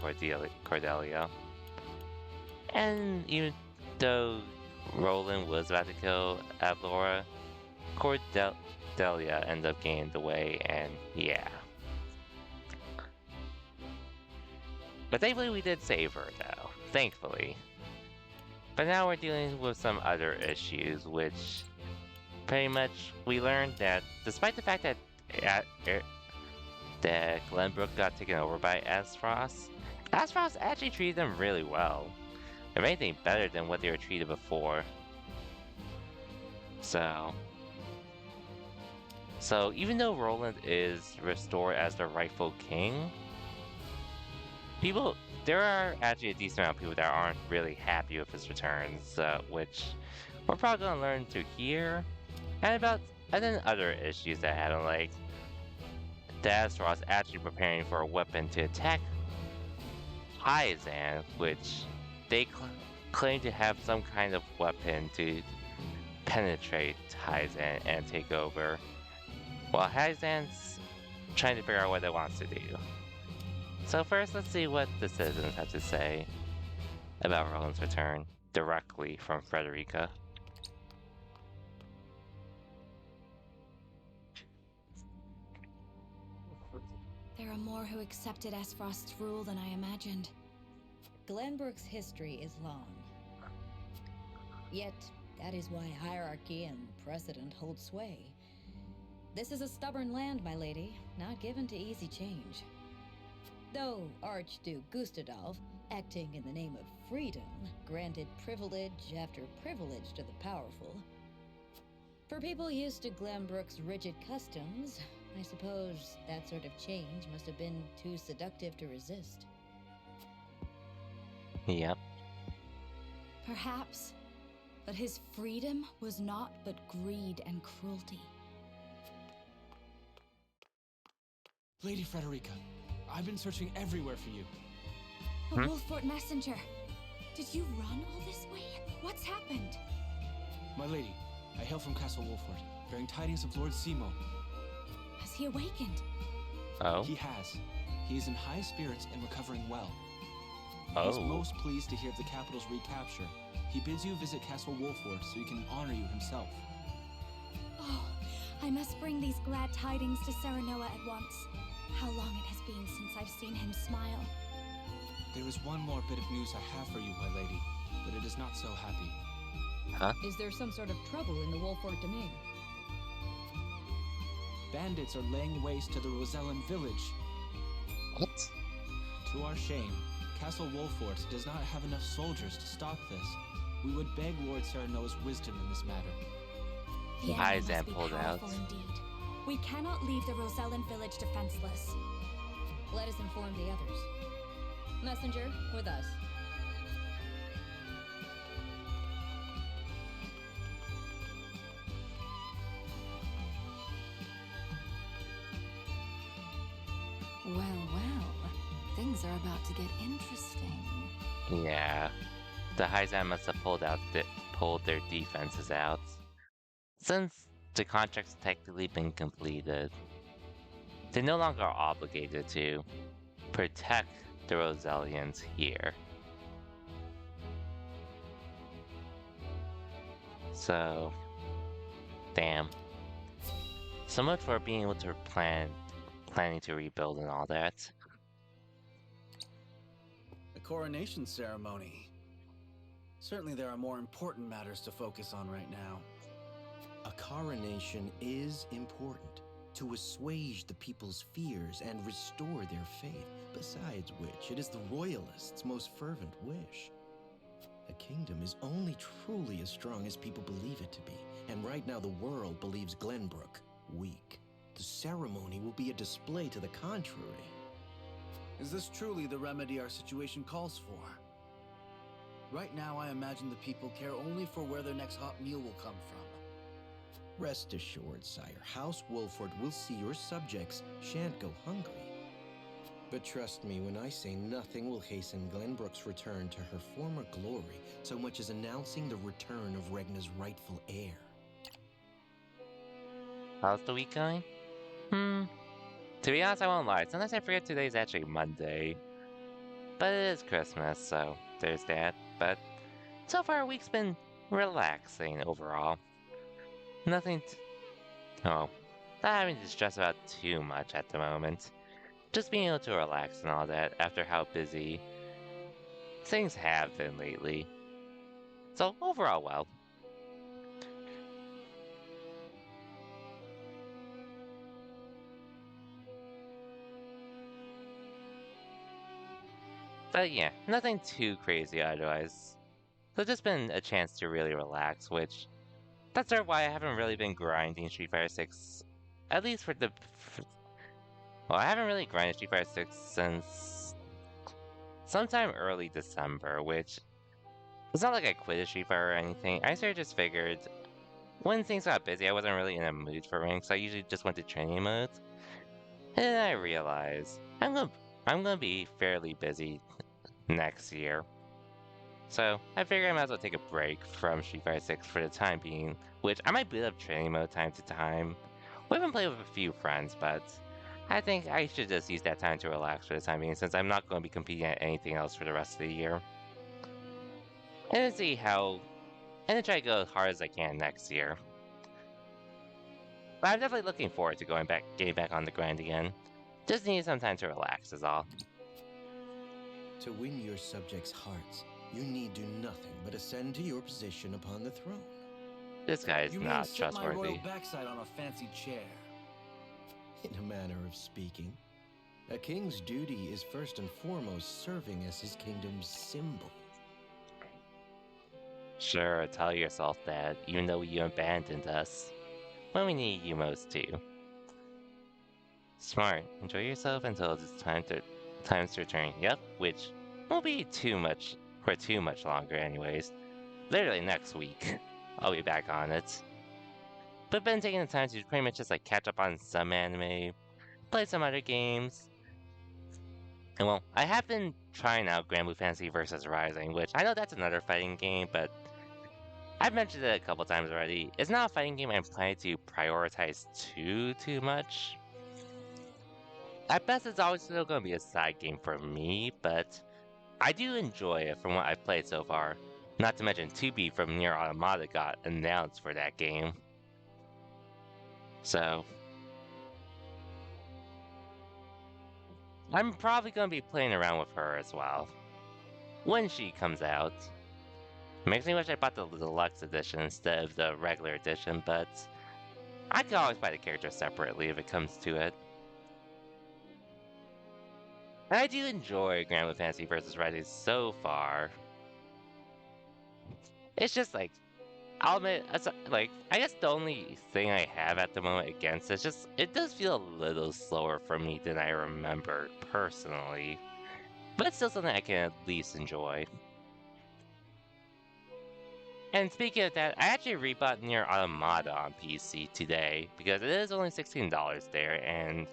Cordelia. And even though Roland was about to kill Avlora, Cordelia ended up getting the way, and yeah. But thankfully we did save her, though. Thankfully. But now we're dealing with some other issues, which pretty much we learned that despite the fact that Glenbrook got taken over by Aesfrost actually treated them really well. If anything, better than what they were treated before. So even though Roland is restored as the rightful king, there are actually a decent amount of people that aren't really happy with his returns, which we're probably going to learn through here, and then other issues that happen, like Aesfrost actually preparing for a weapon to attack Hyzant, which they claim to have some kind of weapon to penetrate Hyzant and take over, while Hyzant's trying to figure out what it wants to do. So first, let's see what the citizens have to say about Roland's return, directly from Frederica. There are more who accepted Aesfrost's rule than I imagined. Glenbrook's history is long. Yet, that is why hierarchy and precedent hold sway. This is a stubborn land, my lady, not given to easy change. Though Archduke Gustadolf, acting in the name of freedom, granted privilege after privilege to the powerful. For people used to Glenbrook's rigid customs, I suppose that sort of change must have been too seductive to resist. Yep. Perhaps. But his freedom was naught but greed and cruelty. Lady Frederica, I've been searching everywhere for you. A Wolffort messenger. Did you run all this way? What's happened? My lady, I hail from Castle Wolffort, bearing tidings of Lord Simo. Has he awakened? Oh? He has. He is in high spirits and recovering well. Oh. He is most pleased to hear of the capital's recapture. He bids you visit Castle Wolffort so he can honor you himself. Oh, I must bring these glad tidings to Serenoa at once. How long it has been since I've seen him smile. There is one more bit of news I have for you, my lady, but it is not so happy. Huh? Is there some sort of trouble in the Wolffort domain? Bandits are laying waste to the Rosellan village. What? To our shame, Castle Wolfort does not have enough soldiers to stop this. We would beg Lord Serenoa's wisdom in this matter. The Why enemy is must that be pulled powerful out? indeed. We cannot leave the Rosellan village defenseless. Let us inform the others. Messenger, with us. Well, well. Things are about to get interesting. Yeah. The Heizan must have pulled their defenses out. Since the contract's technically been completed, they're no longer obligated to protect the Rosellians here. So, damn. So much for being able to planning to rebuild and all that. The coronation ceremony. Certainly there are more important matters to focus on right now. A coronation is important to assuage the people's fears and restore their faith, besides which it is the royalists' most fervent wish. A kingdom is only truly as strong as people believe it to be, and right now the world believes Glenbrook weak. The ceremony will be a display to the contrary. Is this truly the remedy our situation calls for? Right now, I imagine the people care only for where their next hot meal will come from. Rest assured, sire, House Wolford will see your subjects shan't go hungry. But trust me when I say nothing will hasten Glenbrook's return to her former glory so much as announcing the return of Regna's rightful heir. How's the week going? To be honest, I won't lie. Sometimes I forget today's actually Monday. But it is Christmas, so there's that. But so far, our week's been relaxing overall. Nothing not having to stress about too much at the moment. Just being able to relax and all that after how busy things have been lately. So overall, well. But yeah, nothing too crazy otherwise. So just been a chance to really relax, which that's sort of why I haven't really been grinding Street Fighter 6. At least for the... Well, I haven't really grinded Street Fighter 6 since sometime early December, which... It's not like I quit Street Fighter or anything. I sort of just figured when things got busy, I wasn't really in a mood for rank, so I usually just went to training mode. And then I realized I'm gonna be fairly busy next year. So I figured I might as well take a break from Street Fighter 6 for the time being, which I might boot up training mode time to time. We haven't played with a few friends, but I think I should just use that time to relax for the time being since I'm not going to be competing at anything else for the rest of the year. And to see how... and to try to go as hard as I can next year. But I'm definitely looking forward to getting back on the grind again. Just need some time to relax is all. To win your subjects' hearts, you need do nothing but ascend to your position upon the throne. This guy is You not mean sit my royal trustworthy. backside on a fancy chair. In a manner of speaking, a king's duty is first and foremost serving as his kingdom's symbol. Sure, tell yourself that, even though you abandoned us. When we need you most too. Smart. Enjoy yourself until it's time's to return. Yep, which won't be too much longer anyways. Literally next week. I'll be back on it. But I've been taking the time to pretty much just like catch up on some anime, play some other games. And well, I have been trying out Granblue Fantasy vs. Rising, which I know that's another fighting game, but I've mentioned it a couple times already. It's not a fighting game I'm planning to prioritize too much. At best, it's always still going to be a side game for me, but I do enjoy it from what I've played so far. Not to mention 2B from Nier Automata got announced for that game. So I'm probably going to be playing around with her as well when she comes out. Makes me wish I bought the deluxe edition instead of the regular edition, but I can always buy the character separately if it comes to it. I do enjoy Granblue Fantasy Versus Rising so far. It's just like, I'll admit, like, I guess the only thing I have at the moment against it is just, it does feel a little slower for me than I remember personally. But it's still something I can at least enjoy. And speaking of that, I actually rebought Nier Automata on PC today because it is only $16 there, and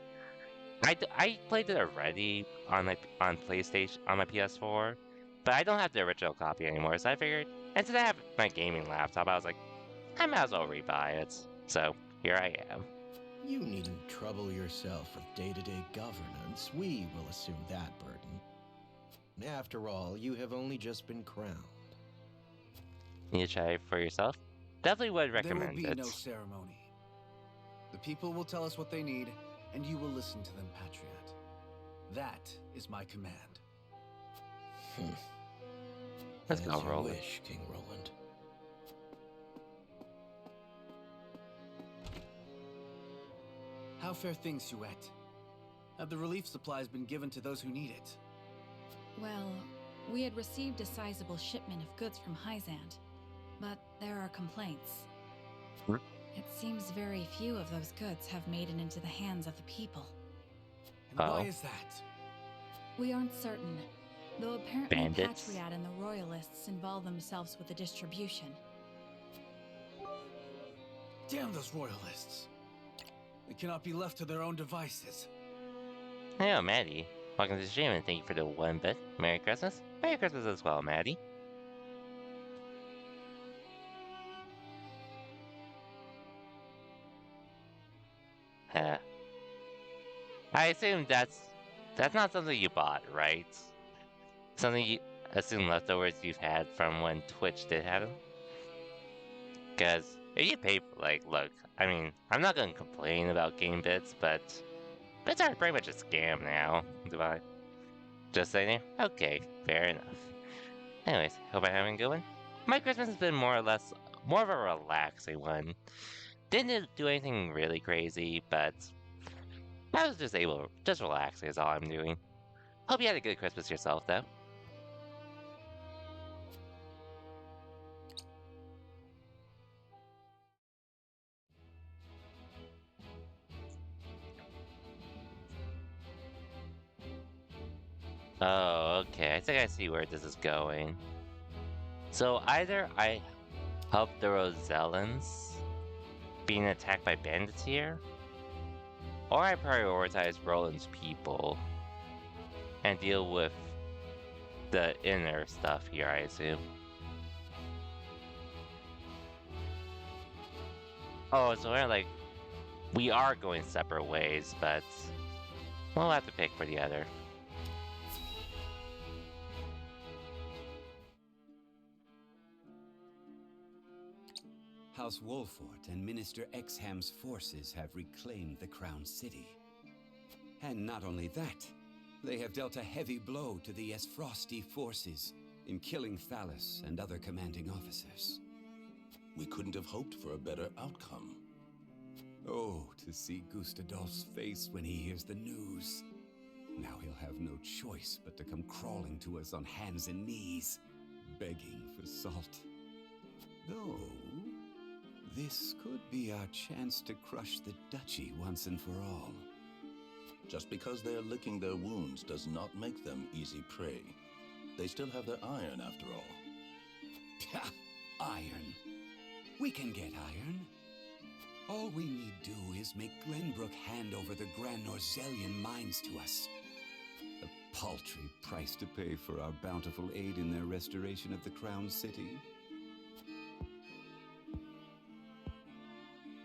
I played it already on PlayStation on my PS4, but I don't have the original copy anymore. So I figured, and since I have my gaming laptop, I was like, I might as well rebuy it. So here I am. You needn't trouble yourself with day-to-day governance. We will assume that burden. After all, you have only just been crowned. Need to try it for yourself? Definitely would recommend it. There will be no ceremony. The people will tell us what they need, and you will listen to them, Patriot. That is my command. Let's go, As you Roland. wish, King Roland. How fare things, Huette? Have the relief supplies been given to those who need it? Well, we had received a sizable shipment of goods from Hyzant, but there are complaints. It seems very few of those goods have made it into the hands of the people. And why is that? We aren't certain, though apparently Bandits? Patriot and the Royalists involve themselves with the distribution. Damn those Royalists! They cannot be left to their own devices. Hello, Maddie. Welcome to the stream and thank you for the 1 bit. Merry Christmas. Merry Christmas as well, Maddie. I assume that's not something you bought, right? Something you assume leftovers you've had from when Twitch did have them? Because if you pay for, like, look, I mean, I'm not gonna complain about game bits, but bits are pretty much a scam now. Do I? Just saying? Okay, fair enough. Anyways, hope I'm having a good one. My Christmas has been more of a relaxing one. Didn't do anything really crazy, but I was just relaxing is all I'm doing. Hope you had a good Christmas yourself, though. Oh, okay. I think I see where this is going. So either I help the Rosellans being attacked by bandits here, or I prioritize Roland's people and deal with the inner stuff here, I assume. Oh, so we are going separate ways, but we'll have to pick for the other. House Wolfort and Minister Exham's forces have reclaimed the Crown City. And not only that, they have dealt a heavy blow to the Esfrosti forces in killing Thalys and other commanding officers. We couldn't have hoped for a better outcome. Oh, to see Gustadolf's face when he hears the news. Now he'll have no choice but to come crawling to us on hands and knees, begging for salt. Though, this could be our chance to crush the duchy once and for all. Just because they're licking their wounds does not make them easy prey. They still have their iron, after all. Ha! Iron. We can get iron. All we need do is make Glenbrook hand over the Grand Norzellian mines to us. A paltry price to pay for our bountiful aid in their restoration of the Crown City.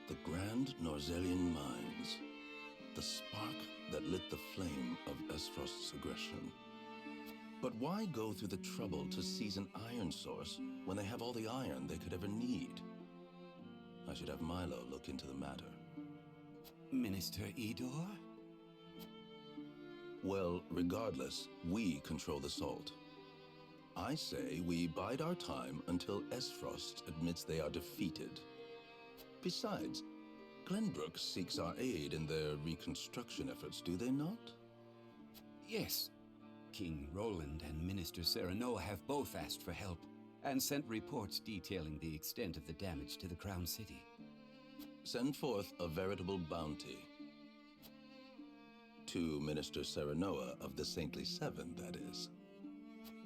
The Grand Norzellian mines. The spark that lit the flame of Esfrost's aggression. But why go through the trouble to seize an iron source when they have all the iron they could ever need? I should have Milo look into the matter. Minister Idor? Well, regardless, we control the salt. I say we bide our time until Esfrost admits they are defeated. Besides, Glenbrook seeks our aid in their reconstruction efforts, do they not? Yes, King Roland and Minister Serenoa have both asked for help and sent reports detailing the extent of the damage to the Crown City. Send forth a veritable bounty. To Minister Serenoa of the Saintly Seven, that is.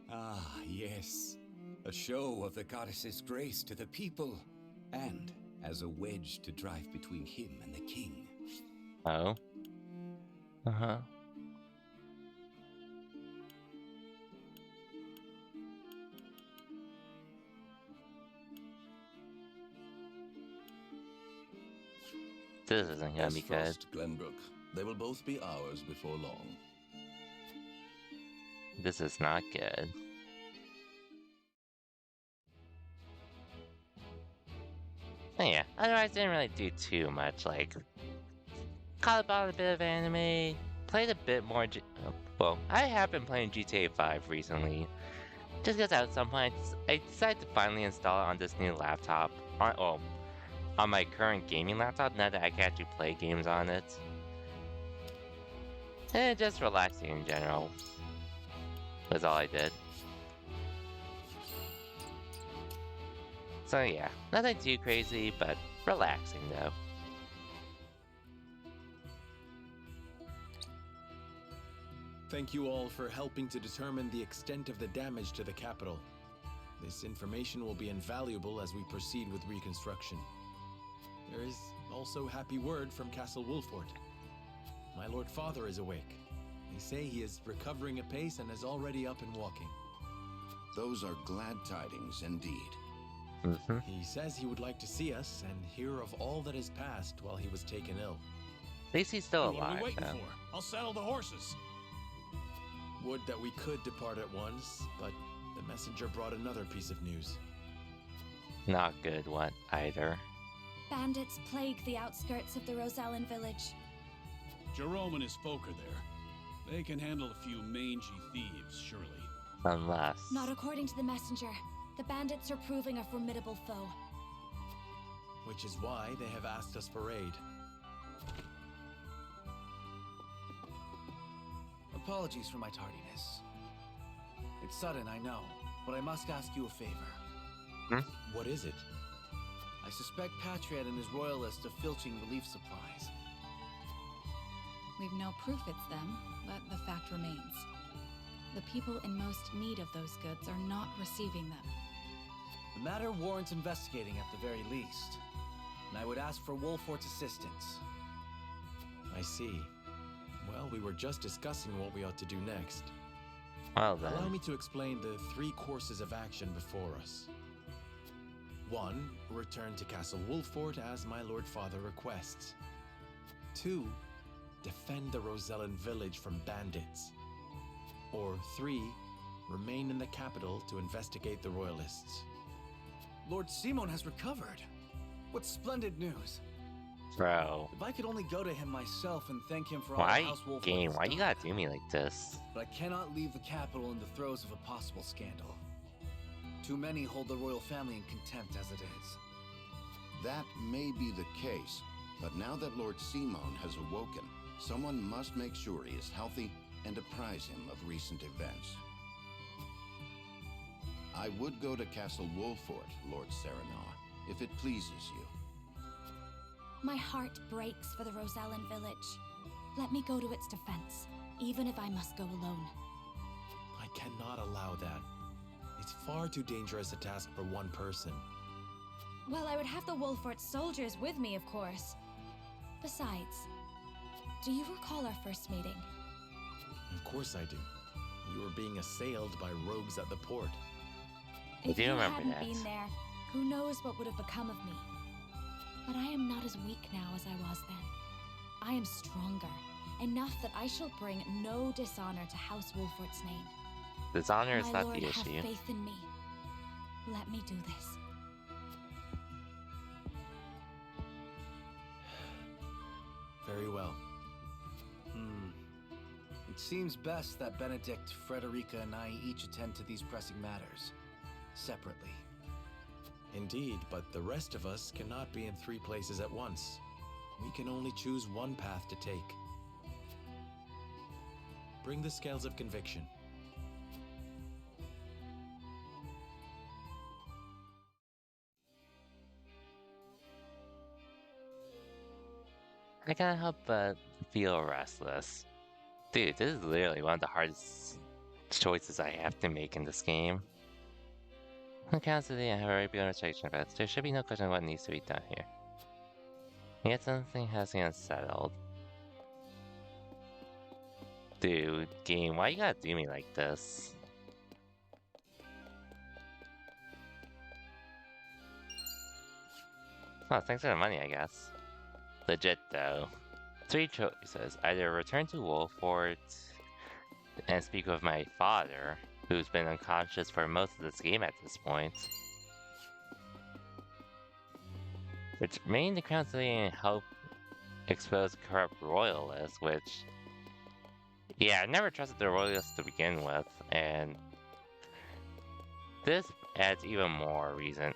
Ah, yes. A show of the goddess's grace to the people, and as a wedge to drive between him and the king. Oh. Uh-huh. This isn't gonna be good. Esfrost, Glenbrook. They will both be ours before long. This is not good. So yeah, otherwise didn't really do too much, like caught about a bit of anime, played a bit more well, I have been playing GTA 5 recently. Just because at some point I decided to finally install it on this new laptop. On my current gaming laptop, now that I can actually play games on it. And just relaxing in general was all I did. So yeah, nothing too crazy, but relaxing though. Thank you all for helping to determine the extent of the damage to the capital. This information will be invaluable as we proceed with reconstruction. There is also happy word from Castle Wolfort. My Lord Father is awake. They say he is recovering apace and is already up and walking. Those are glad tidings indeed. He says he would like to see us and hear of all that has passed while he was taken ill. At least he's still What are alive. we waiting for? I'll saddle the horses. Would that we could depart at once, but the messenger brought another piece of news. Not good one either. Bandits plague the outskirts of the Rosellan village. Jerome and his folk are there. They can handle a few mangy thieves, surely. Unless... Not according to the messenger. The bandits are proving a formidable foe. Which is why they have asked us for aid. Apologies for my tardiness. It's sudden, I know, but I must ask you a favor. What is it? I suspect Patriot and his royalists of filching relief supplies. We've no proof it's them, but the fact remains. The people in most need of those goods are not receiving them. The matter warrants investigating at the very least, and I would ask for Wolfort's assistance. I see. Well, we were just discussing what we ought to do next. Well then. Allow me to explain the 3 courses of action before us. 1. Return to Castle Wolfort as my Lord Father requests. 2. Defend the Rosellan village from bandits. Or 3. Remain in the capital to investigate the royalists. Lord Simon has recovered. What splendid news. Bro. If I could only go to him myself and thank him for all the House Wolfort Game, has why done. you gotta do me like this? But I cannot leave the capital in the throes of a possible scandal. Too many hold the royal family in contempt as it is. That may be the case, but now that Lord Simon has awoken, someone must make sure he is healthy and apprise him of recent events. I would go to Castle Wolfort, Lord Serenoa, if it pleases you. My heart breaks for the Rosellan village. Let me go to its defense, even if I must go alone. I cannot allow that. It's far too dangerous a task for one person. Well, I would have the Wolfort soldiers with me, of course. Besides, do you recall our first meeting? Of course I do. You were being assailed by rogues at the port. If you hadn't been there, who knows what would have become of me. But I am not as weak now as I was then. I am stronger, enough that I shall bring no dishonor to House Wolfort's name. Dishonor is My not Lord, the issue. have faith in me. Let me do this. Very well. It seems best that Benedict, Frederica, and I each attend to these pressing matters, separately. Indeed, but the rest of us cannot be in 3 places at once. We can only choose one path to take. Bring the scales of conviction. I can't help but feel restless. Dude, this is literally one of the hardest choices I have to make in this game. On the count of the I have already begun restriction events. There should be no question of what needs to be done here. Yet something has been unsettled. Dude, game, why you gotta do me like this? Oh, thanks for the money, I guess. Legit, though. 3 choices. Either return to Wolford and speak with my father, who's been unconscious for most of this game at this point. Remain the Crown City and help expose corrupt royalists, which... Yeah, I never trusted the royalists to begin with, and... this adds even more reason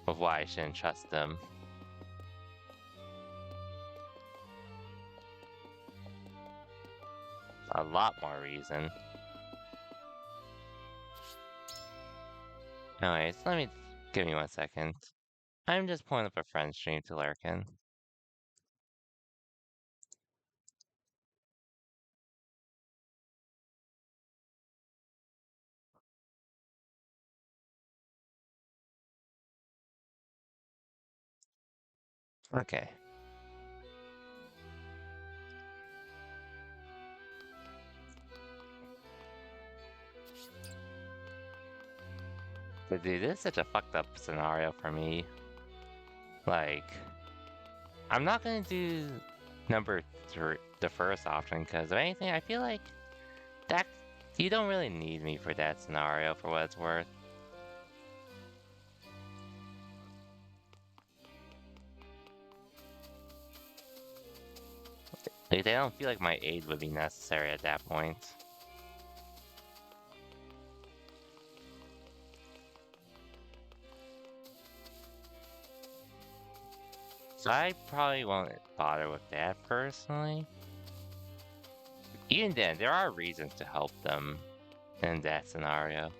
of why I shouldn't trust them. A lot more reason. Anyways, give me 1 second. I'm just pulling up a friend stream to Larkin. Okay. But dude, this is such a fucked up scenario for me. Like, I'm not gonna do number 3, the first option, because if anything, I feel like that you don't really need me for that scenario for what it's worth. Like, I don't feel like my aid would be necessary at that point. So I probably won't bother with that personally. Even then, there are reasons to help them in that scenario.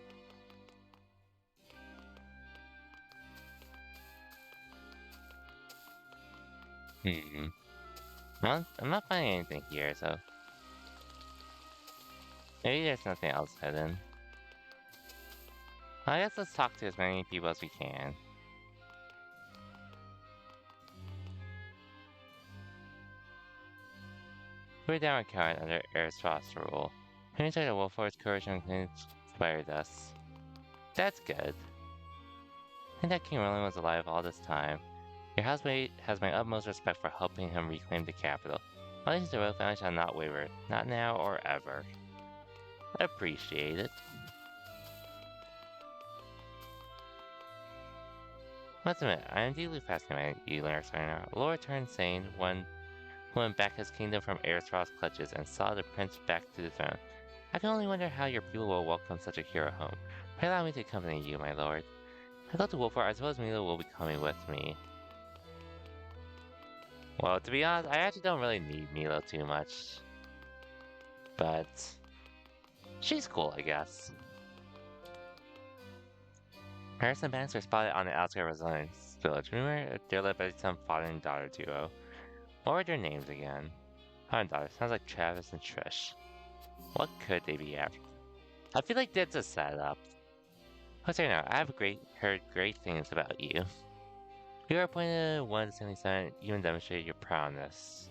Well, I'm not finding anything here, so... maybe there's nothing else hidden. I guess let's talk to as many people as we can. We're down with Karen under Aristos' rule. Things like the Wolford's courage and inspired us. That's good. I think that King Roland was alive all this time. Your housemate has my utmost respect for helping him reclaim the capital. My allegiance to the royal family shall not waver, not now or ever. I appreciate it. Let's admit, I am deeply fascinated by you, Larry Steiner. Lord turned sane when won back his kingdom from Aristos' clutches and saw the prince back to the throne. I can only wonder how your people will welcome such a hero home. Pray allow me to accompany you, my lord. I go to Wolford, I suppose Milo will be coming with me. Well, to be honest, I actually don't really need Milo too much. But... she's cool, I guess. Harrison bands were spotted on the outskirts of Resilience village. Remember, they're led by some father and daughter duo. What were their names again? Father and daughter. Sounds like Travis and Trish. What could they be after? I feel like that's a setup. What's right now? I have heard great things about you. You were appointed 177, even demonstrated your prowess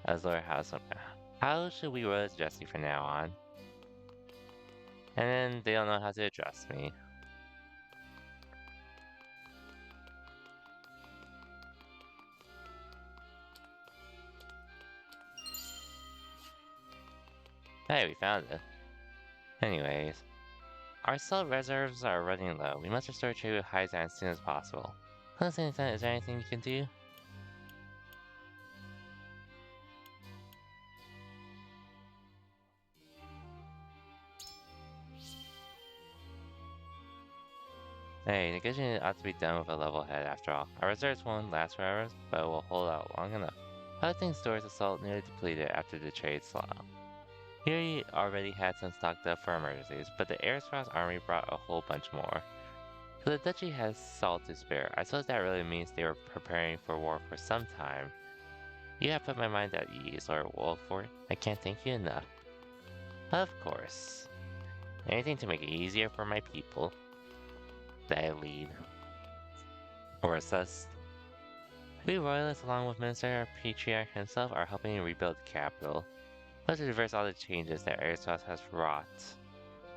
as Lord Household. How should we really address you from now on? And then they don't know how to address me. Hey, we found it. Anyways, our salt reserves are running low. We must restore trade with Hyzan as soon as possible. Is there anything you can do? Hey, negotiating ought to be done with a level head after all. Our reserves won't last forever, but will hold out long enough. Other things stores of salt nearly depleted after the trade slaughter. Here already had some stocked up for emergencies, but the Aristos army brought a whole bunch more. So the duchy has salt to spare. I suppose that really means they were preparing for war for some time. You have put my mind at ease, Lord Wolford. I can't thank you enough. Of course. Anything to make it easier for my people that I lead or assist. We royalists, along with Minister Patriarch himself, are helping rebuild the capital. Let's reverse all the changes that Eristos has wrought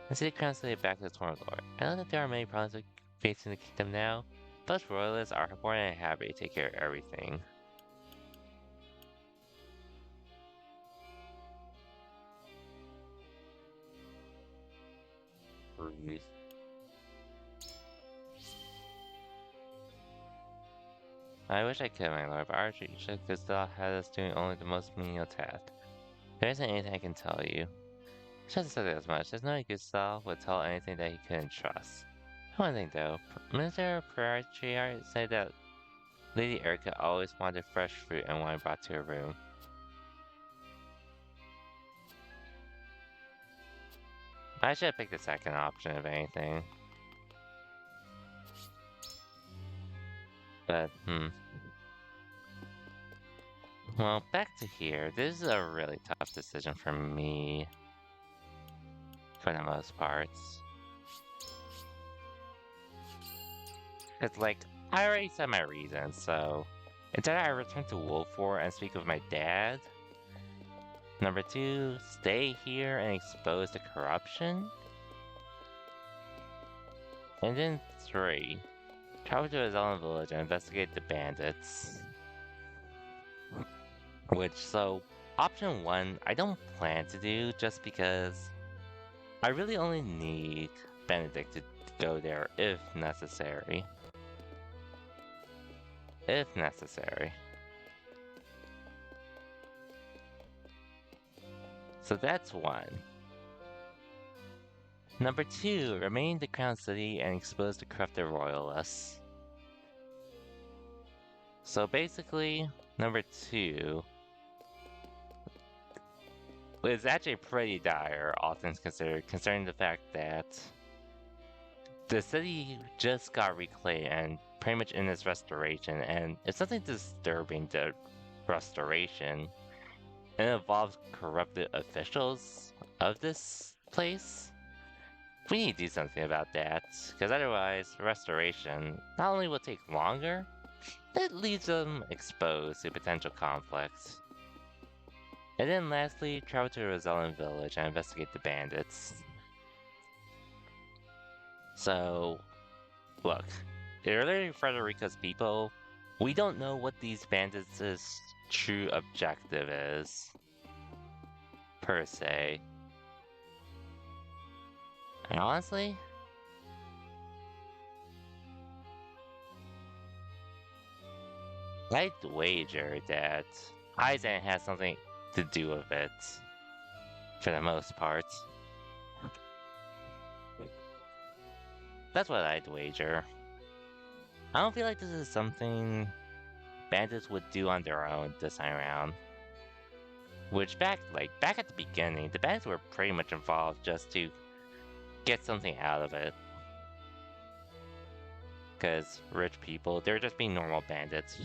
and see the crown city back to the Storm Lord. I know that there are many problems facing the kingdom now, but us royalists are more than happy to take care of everything. Breathe. I wish I could, my lord, but Archbishop Gustav had us doing only the most menial task. There isn't anything I can tell you. Just said as much. There's no way Gustav would tell anything that he couldn't trust. One thing though, Minister Patriarch said that Lady Erica always wanted fresh fruit and wine brought to her room. I should have picked the second option, if anything. But, Well, back to here. This is a really tough decision for me. For the most part. Because, like, I already said my reasons, so... Instead, I return to Wolford and speak with my dad. Number 2, stay here and expose the corruption. And then 3, travel to a Zealand village and investigate the bandits. So, option 1, I don't plan to do just because I really only need Benedict to go there if necessary. If necessary. So that's 1. Number 2, remain in the Crown City and expose the corrupted royalists. So basically, number 2 is actually pretty dire, all things considered, considering the fact that the city just got reclaimed and pretty much in its restoration, and if something disturbing the restoration, it involves corrupted officials of this place, we need to do something about that, because otherwise, restoration not only will take longer, it leaves them exposed to potential conflicts. And then lastly, travel to Rosellan village and investigate the bandits. So, look, earlier Frederica's people, we don't know what these bandits' true objective is, per se. And honestly, I'd wager that Aizen has something to do with it, for the most part. That's what I'd wager. I don't feel like this is something bandits would do on their own this time around. Which back at the beginning, the bandits were pretty much involved just to get something out of it. Because rich people, they're just being normal bandits.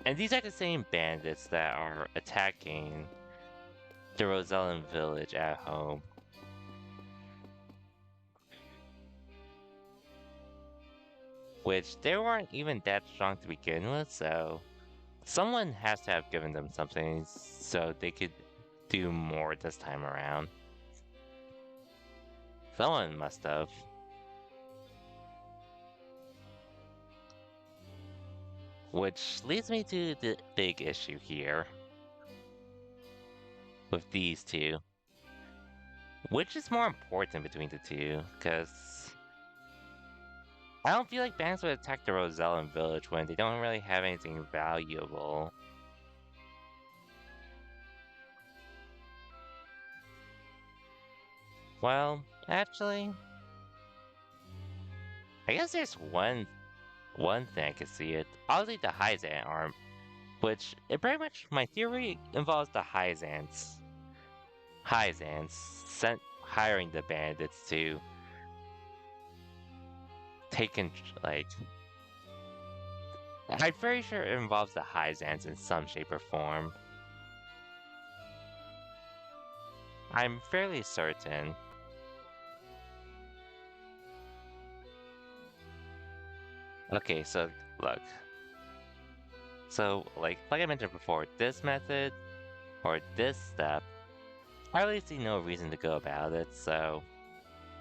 And these are the same bandits that are attacking the Rosellan village at home. Which, they weren't even that strong to begin with, so someone has to have given them something so they could do more this time around. Someone must have. Which leads me to the big issue here with these two. Which is more important between the two? Because I don't feel like bandits would attack the Rosellan village when they don't really have anything valuable. Well, actually, I guess there's one thing I can see it. Obviously the Hyzan arm, which it pretty much, my theory involves the Hyzans hiring the bandits to take I'm very sure it involves the Hyzans in some shape or form. I'm fairly certain. Okay, so look. So, like I mentioned before, this method, or this step, I really see no reason to go about it, so...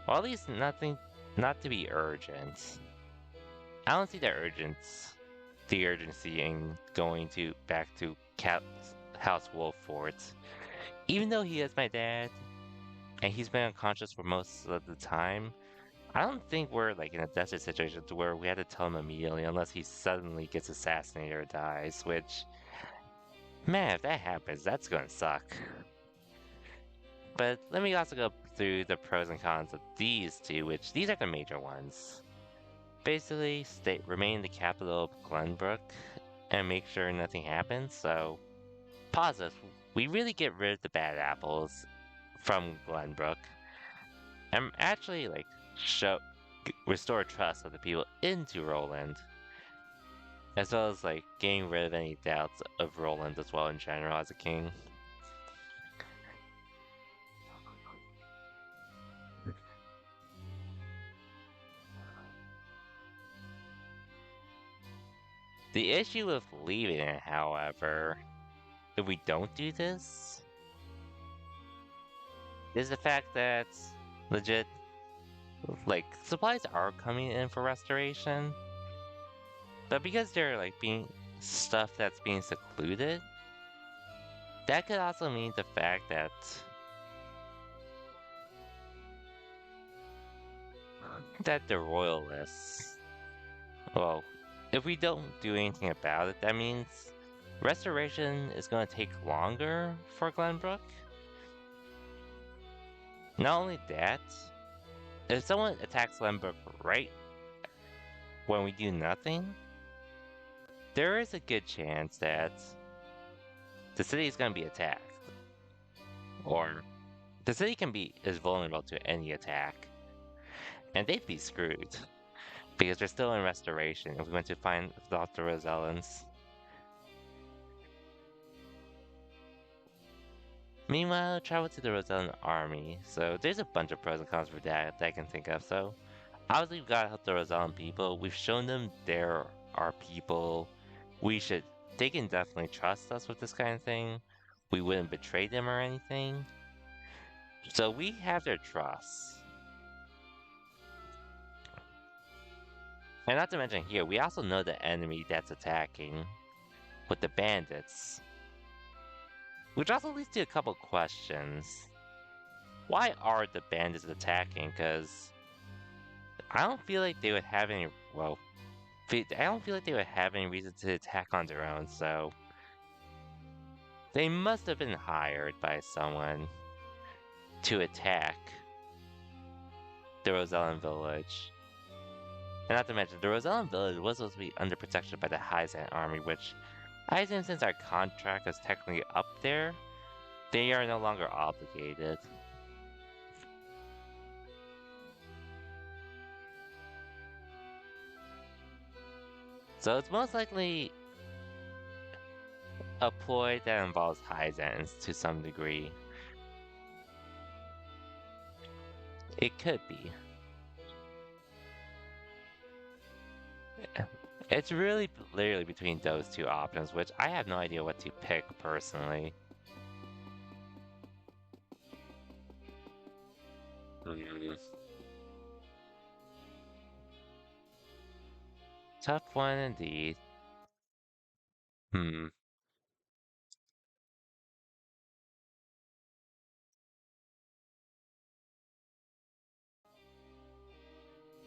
Or at least nothing, not to be urgent. I don't see the urgency in going back to House Wolffort. Even though he is my dad, and he's been unconscious for most of the time, I don't think we're like in a desperate situation to where we had to tell him immediately unless he suddenly gets assassinated or dies, which, man, if that happens, that's gonna suck. But let me also go through the pros and cons of these two, which these are the major ones. Basically, remain in the capital of Glenbrook and make sure nothing happens, so positive, we really get rid of the bad apples from Glenbrook and actually like restore trust of the people into Roland, as well as like getting rid of any doubts of Roland as well in general as a king. The issue with leaving it, however, if we don't do this, is the fact that legit, like, supplies are coming in for restoration, but because they're like being stuff that's being secluded, that could also mean the fact that the royalists, well, if we don't do anything about it, that means restoration is going to take longer for Glenbrook. Not only that, if someone attacks Glenbrook right when we do nothing, there is a good chance that the city is going to be attacked. Or the city is vulnerable to any attack. And they'd be screwed. Because they're still in restoration if we went to find Dr. Rosellans. Meanwhile, travel to the Rosellan army. So there's a bunch of pros and cons for that I can think of. So obviously we've got to help the Rosellan people. We've shown them there are people. They can definitely trust us with this kind of thing. We wouldn't betray them or anything. So we have their trust. And not to mention here, we also know the enemy that's attacking with the bandits. Which also leads to a couple questions. Why are the bandits attacking? Because I don't feel like they would have any, well, I don't feel like they would have any reason to attack on their own, so they must have been hired by someone to attack the Rosellan village. And not to mention, the Rosellan village was supposed to be under protection by the Hyzan army, which I assume since our contract is technically up there, they are no longer obligated. So it's most likely a ploy that involves Hyzans to some degree. It could be. It's really literally between those two options, which I have no idea what to pick personally. Tough one indeed.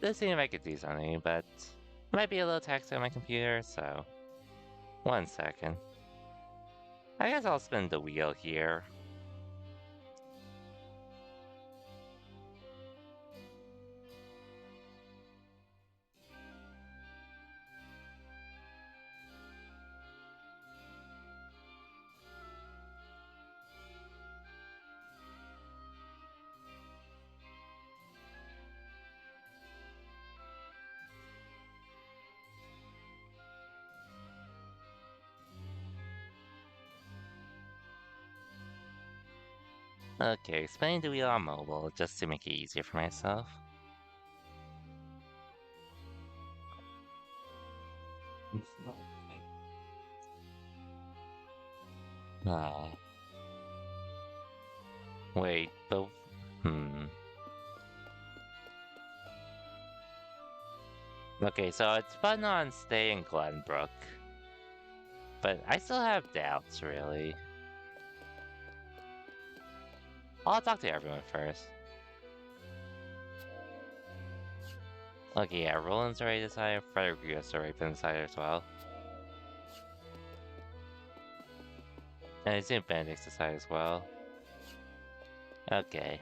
Let's see if I could do something, but it might be a little taxing on my computer, so 1 second. I guess I'll spin the wheel here. Okay, spinning the wheel on mobile just to make it easier for myself. Ah. Wait, but... Okay, so it's fun on stay in Glenbrook. But I still have doubts, really. I'll talk to everyone first. Okay, yeah, Roland's already decided, Frederick's already been decided as well. And I assume Benedict's decided as well. Okay.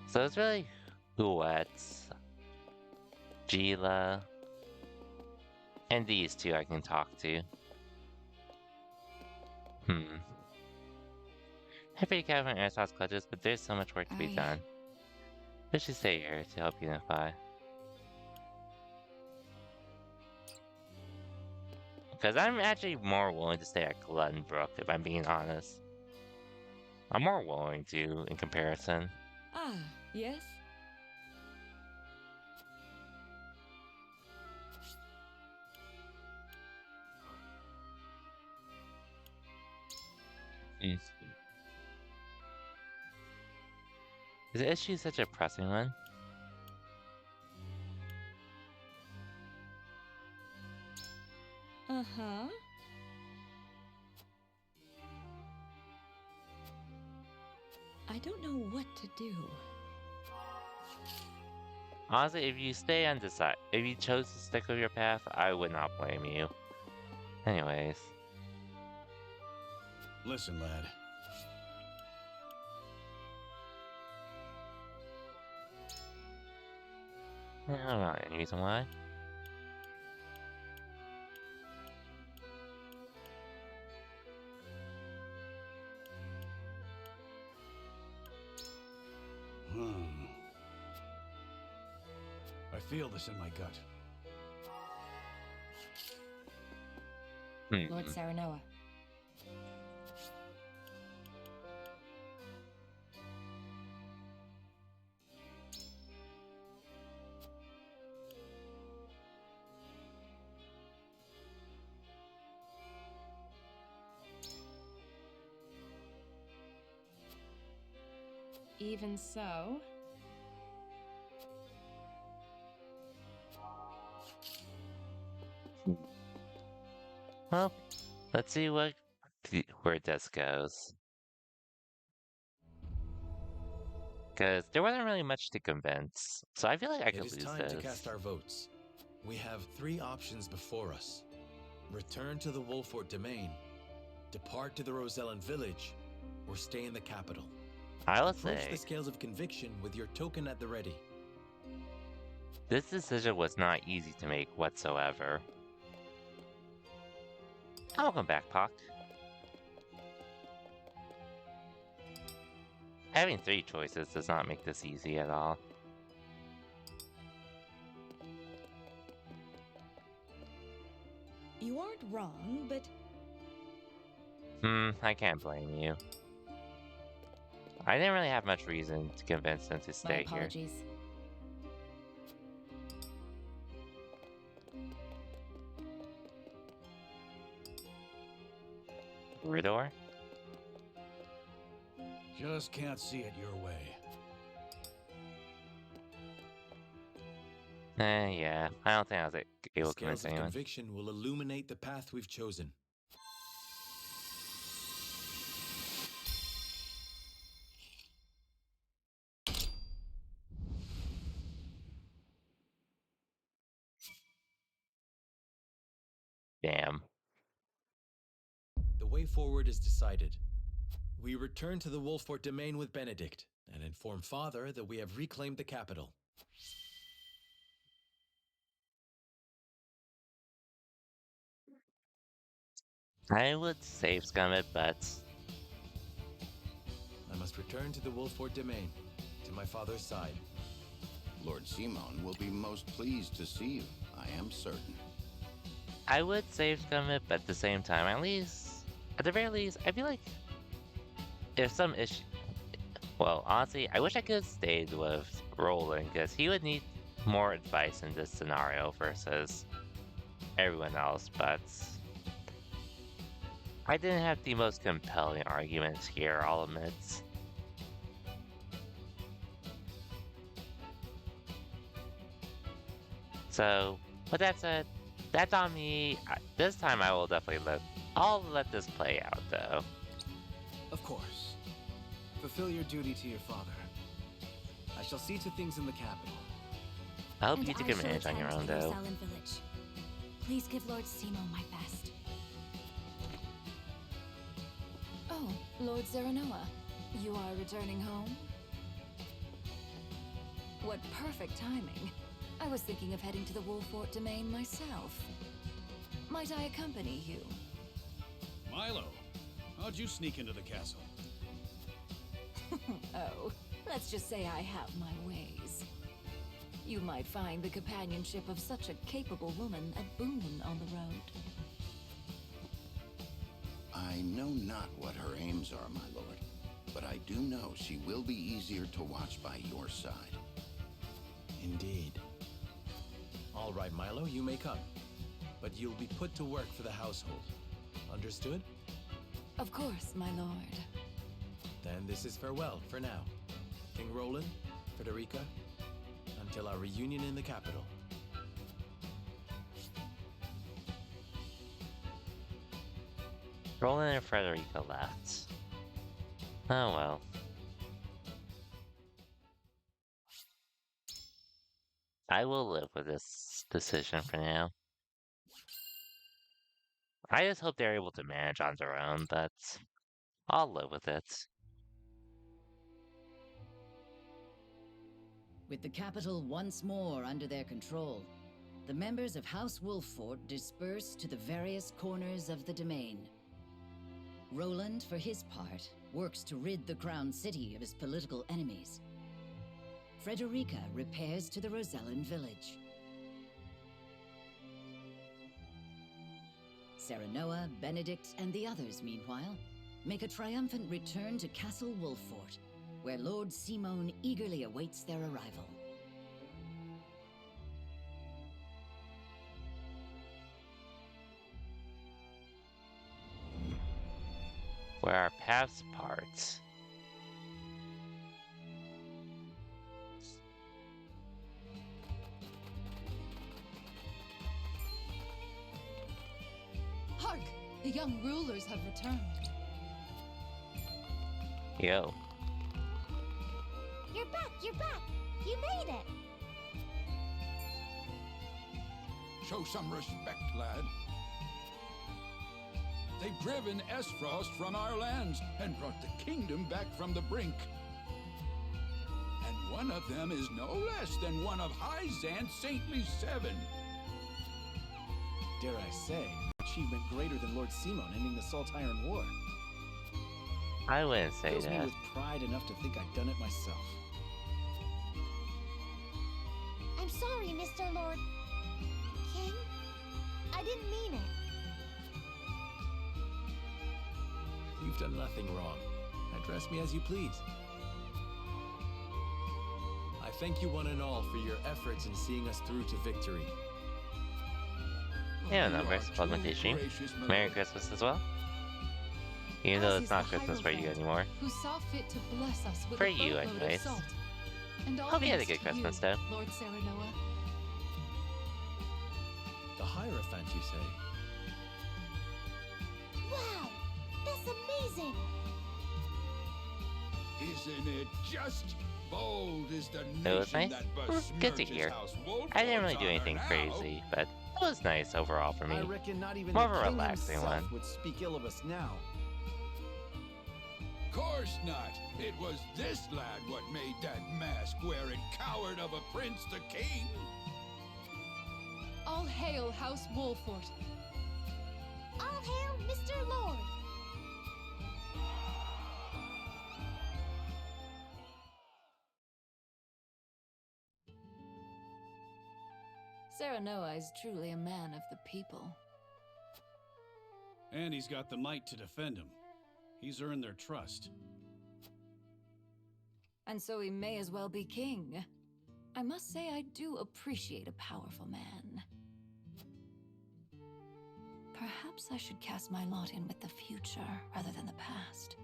So it's really Huets, Gila, and these two I can talk to. Happy to have an Airsoft clutches, but there's so much work to be done. We should stay here to help unify. Because I'm actually more willing to stay at Glenbrook, if I'm being honest. I'm more willing to, in comparison. Ah, yes? Is the issue such a pressing one? Uh-huh. I don't know what to do. Honestly, if you stay undecided, if you chose to stick with your path, I would not blame you. Anyways. Listen, lad. I don't know any reason why. I feel this in my gut. Lord Saranoa. Even so... Well, let's see where this goes. Because there wasn't really much to convince, so I feel like I could lose this. It is time to cast our votes. We have 3 options before us. Return to the Wolfort domain, depart to the Rosellan village, or stay in the capital. I would Approach say the scales of conviction with your token at the ready. this decision was not easy to make whatsoever. Welcome back, Pock. Having 3 choices does not make this easy at all. You aren't wrong, but... I can't blame you. I didn't really have much reason to convince them to stay My apologies. here. Ridor? Just can't see it your way. Yeah. I don't think I was able to Scales convince of anyone. conviction will illuminate the path we've chosen. Damn. The way forward is decided. We return to the Wolfort domain with Benedict, and inform Father that we have reclaimed the capital. I would save scum it, but... I must return to the Wolfort domain, to my father's side. Lord Simon will be most pleased to see you, I am certain. I would save scum it, but at the same time, at the very least, I feel like if some issue, well, honestly, I wish I could have stayed with Roland, because he would need more advice in this scenario versus everyone else, but I didn't have the most compelling arguments here, I'll admit. So, with that said, that's on me. This time I will definitely I'll let this play out, though. Of course. Fulfill your duty to your father. I shall see to things in the capital. I hope you take advantage on your own, though. Village. Please give Lord Simo my best. Oh, Lord Serenoa, you are returning home? What perfect timing. I was thinking of heading to the Wolfort domain myself. Might I accompany you? Milo, how'd you sneak into the castle? Oh, let's just say I have my ways. You might find the companionship of such a capable woman a boon on the road. I know not what her aims are, my lord, but I do know she will be easier to watch by your side. Indeed. All right, Milo, you may come. But you'll be put to work for the household. Understood? Of course, my lord. Then this is farewell for now. King Roland, Frederica, until our reunion in the capital. Roland and Frederica left. Oh well. I will live with this decision for now. I just hope they're able to manage on their own, but I'll live with it. With the capital once more under their control, the members of House Wolffort disperse to the various corners of the domain. Roland, for his part, works to rid the Crown City of his political enemies. Frederica repairs to the Rosellan village. Serenoa, Benedict, and the others, meanwhile, make a triumphant return to Castle Wolffort, where Lord Simon eagerly awaits their arrival. Where our paths part. Hark! The young rulers have returned. Yo. You're back! You're back! You made it! Show some respect, lad. They've driven Esfrost from our lands and brought the kingdom back from the brink. And one of them is no less than one of Hyzan's saintly 7. Dare I say, an achievement greater than Lord Simon ending the Saltiron War. I wouldn't say Fills that. me with pride enough to think I've done it myself. I'm sorry, Mr. Lord King. I didn't mean it. You've done nothing wrong. Address me as you please. I thank you one and all for your efforts in seeing us through to victory. Yeah, no, welcome to the stream. Merry Christmas as well. Even though it's not Christmas for you anymore. Who saw fit to bless us with For a you, boatload of anyways. salt. And all Hope you had a thanks good to you, Christmas, though. Lord Serenoa. The Hierophant, you say? Wow! That's amazing! Isn't it just? Bold is the It was nation nice. that Good to besmirches hear. House Wolfort I didn't really do honor anything now. crazy, but it was nice overall for me. I reckon not even More the of a king relaxing himself one. would speak ill of us now. Course not. It was this lad what made that mask-wearing coward of a prince the king. All hail House Wolffort. All hail Mr. Lord! Serenoa is truly a man of the people. And he's got the might to defend him. He's earned their trust. And so he may as well be king. I must say I do appreciate a powerful man. Perhaps I should cast my lot in with the future rather than the past.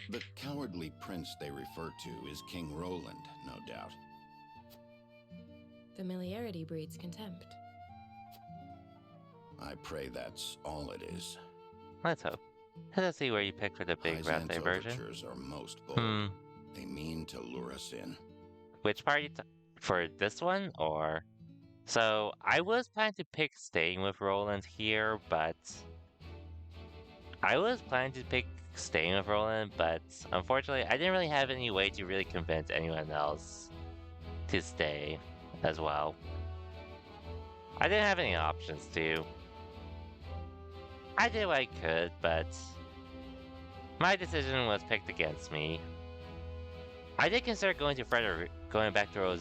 The cowardly prince they refer to is King Roland, no doubt. Familiarity breeds contempt. I pray that's all it is. Let's hope. Let's see where you pick for the big route Hyzant's diversion. overtures are most bold. They mean to lure us in. Which part for this one, or? So, I was planning to pick staying with Roland here, but... unfortunately, I didn't really have any way to really convince anyone else to stay as well. I didn't have any options to. I did what I could, but my decision was picked against me. I did consider going back to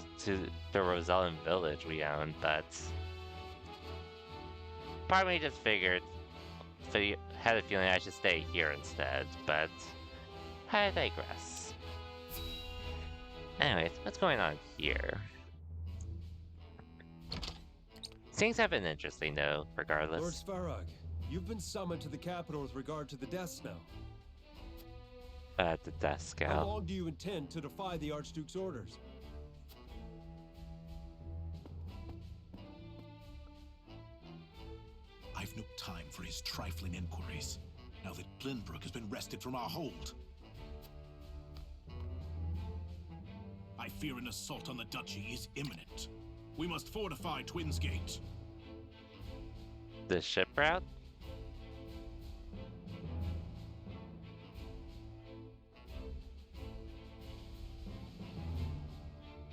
the Rosellan village we owned, but part of me just had a feeling I should stay here instead, but I digress. Anyways, what's going on here? Things have been interesting though, regardless. Lord Svarog, you've been summoned to the capital with regard to the Death Snow. The Death Scout. How long do you intend to defy the Archduke's orders? I've no time for his trifling inquiries, now that Glenbrook has been wrested from our hold. I fear an assault on the duchy is imminent. We must fortify Twins Gate. The ship route?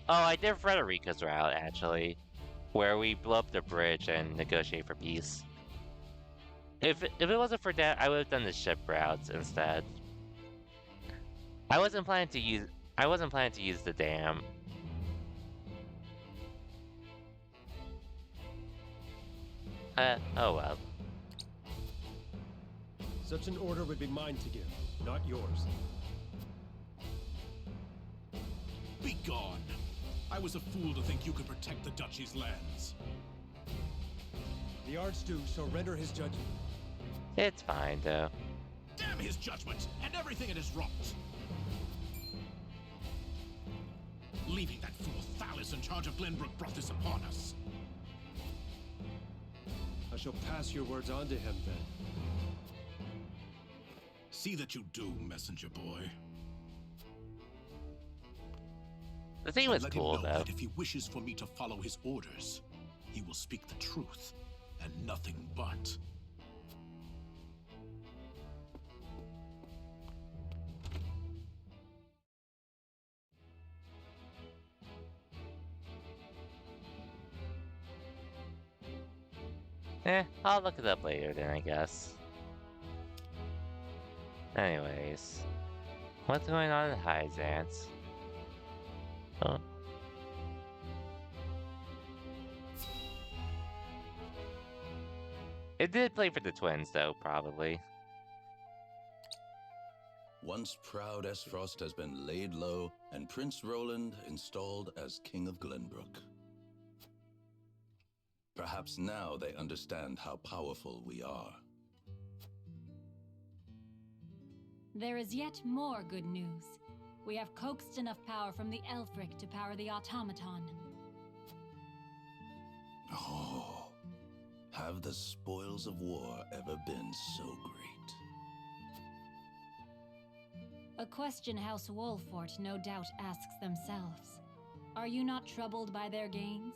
Oh, I did Frederica's route, actually, where we blow up the bridge and negotiate for peace. If it wasn't for that, I would have done the ship routes instead. I wasn't planning to use the dam. Oh well. Such an order would be mine to give, not yours. Be gone! I was a fool to think you could protect the duchy's lands. The Archduke shall render his judgment. It's fine, though. Damn his judgment, and everything it has wrought! Leaving that fool Thalis in charge of Glenbrook brought this upon us. I shall pass your words on to him, then. See that you do, messenger boy. The thing was cool, let him know though. That if he wishes for me to follow his orders, he will speak the truth, and nothing but. I'll look it up later then, I guess. Anyways. What's going on in Hyzant's? Huh? It did play for the twins, though, probably. Once proud Esfrost has been laid low, and Prince Roland installed as King of Glenbrook. Perhaps now they understand how powerful we are. There is yet more good news. We have coaxed enough power from the Elfric to power the automaton. Oh, have the spoils of war ever been so great? A question House Wolfort no doubt asks themselves. Are you not troubled by their gains?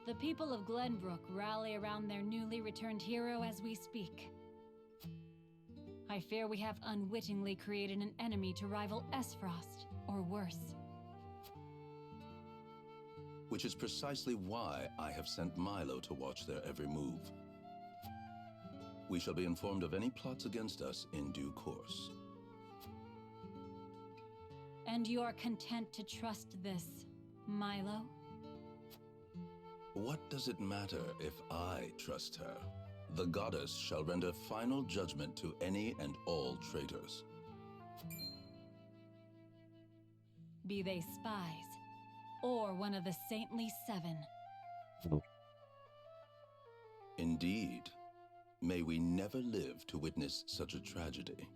The people of Glenbrook rally around their newly returned hero as we speak. I fear we have unwittingly created an enemy to rival Esfrost, or worse. Which is precisely why I have sent Milo to watch their every move. We shall be informed of any plots against us in due course. And you are content to trust this, Milo? What does it matter if I trust her? The goddess shall render final judgment to any and all traitors. Be they spies, or one of the saintly seven. Indeed. May we never live to witness such a tragedy.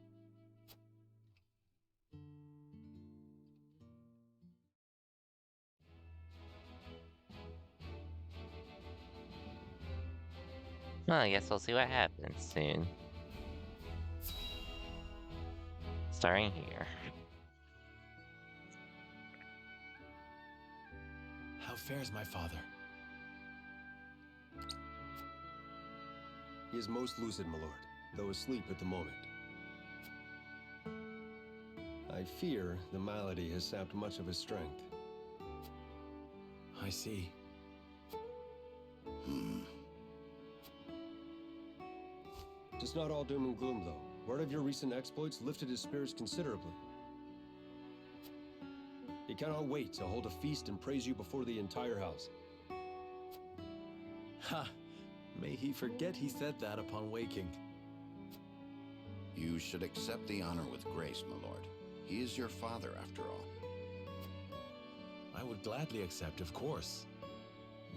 Well, I guess we'll see what happens soon. Starting here. How fares my father? He is most lucid, my lord, though asleep at the moment. I fear the malady has sapped much of his strength. I see. It's not all doom and gloom, though. Word of your recent exploits lifted his spirits considerably. He cannot wait to hold a feast and praise you before the entire house. Ha! May he forget he said that upon waking. You should accept the honor with grace, my lord. He is your father, after all. I would gladly accept, of course.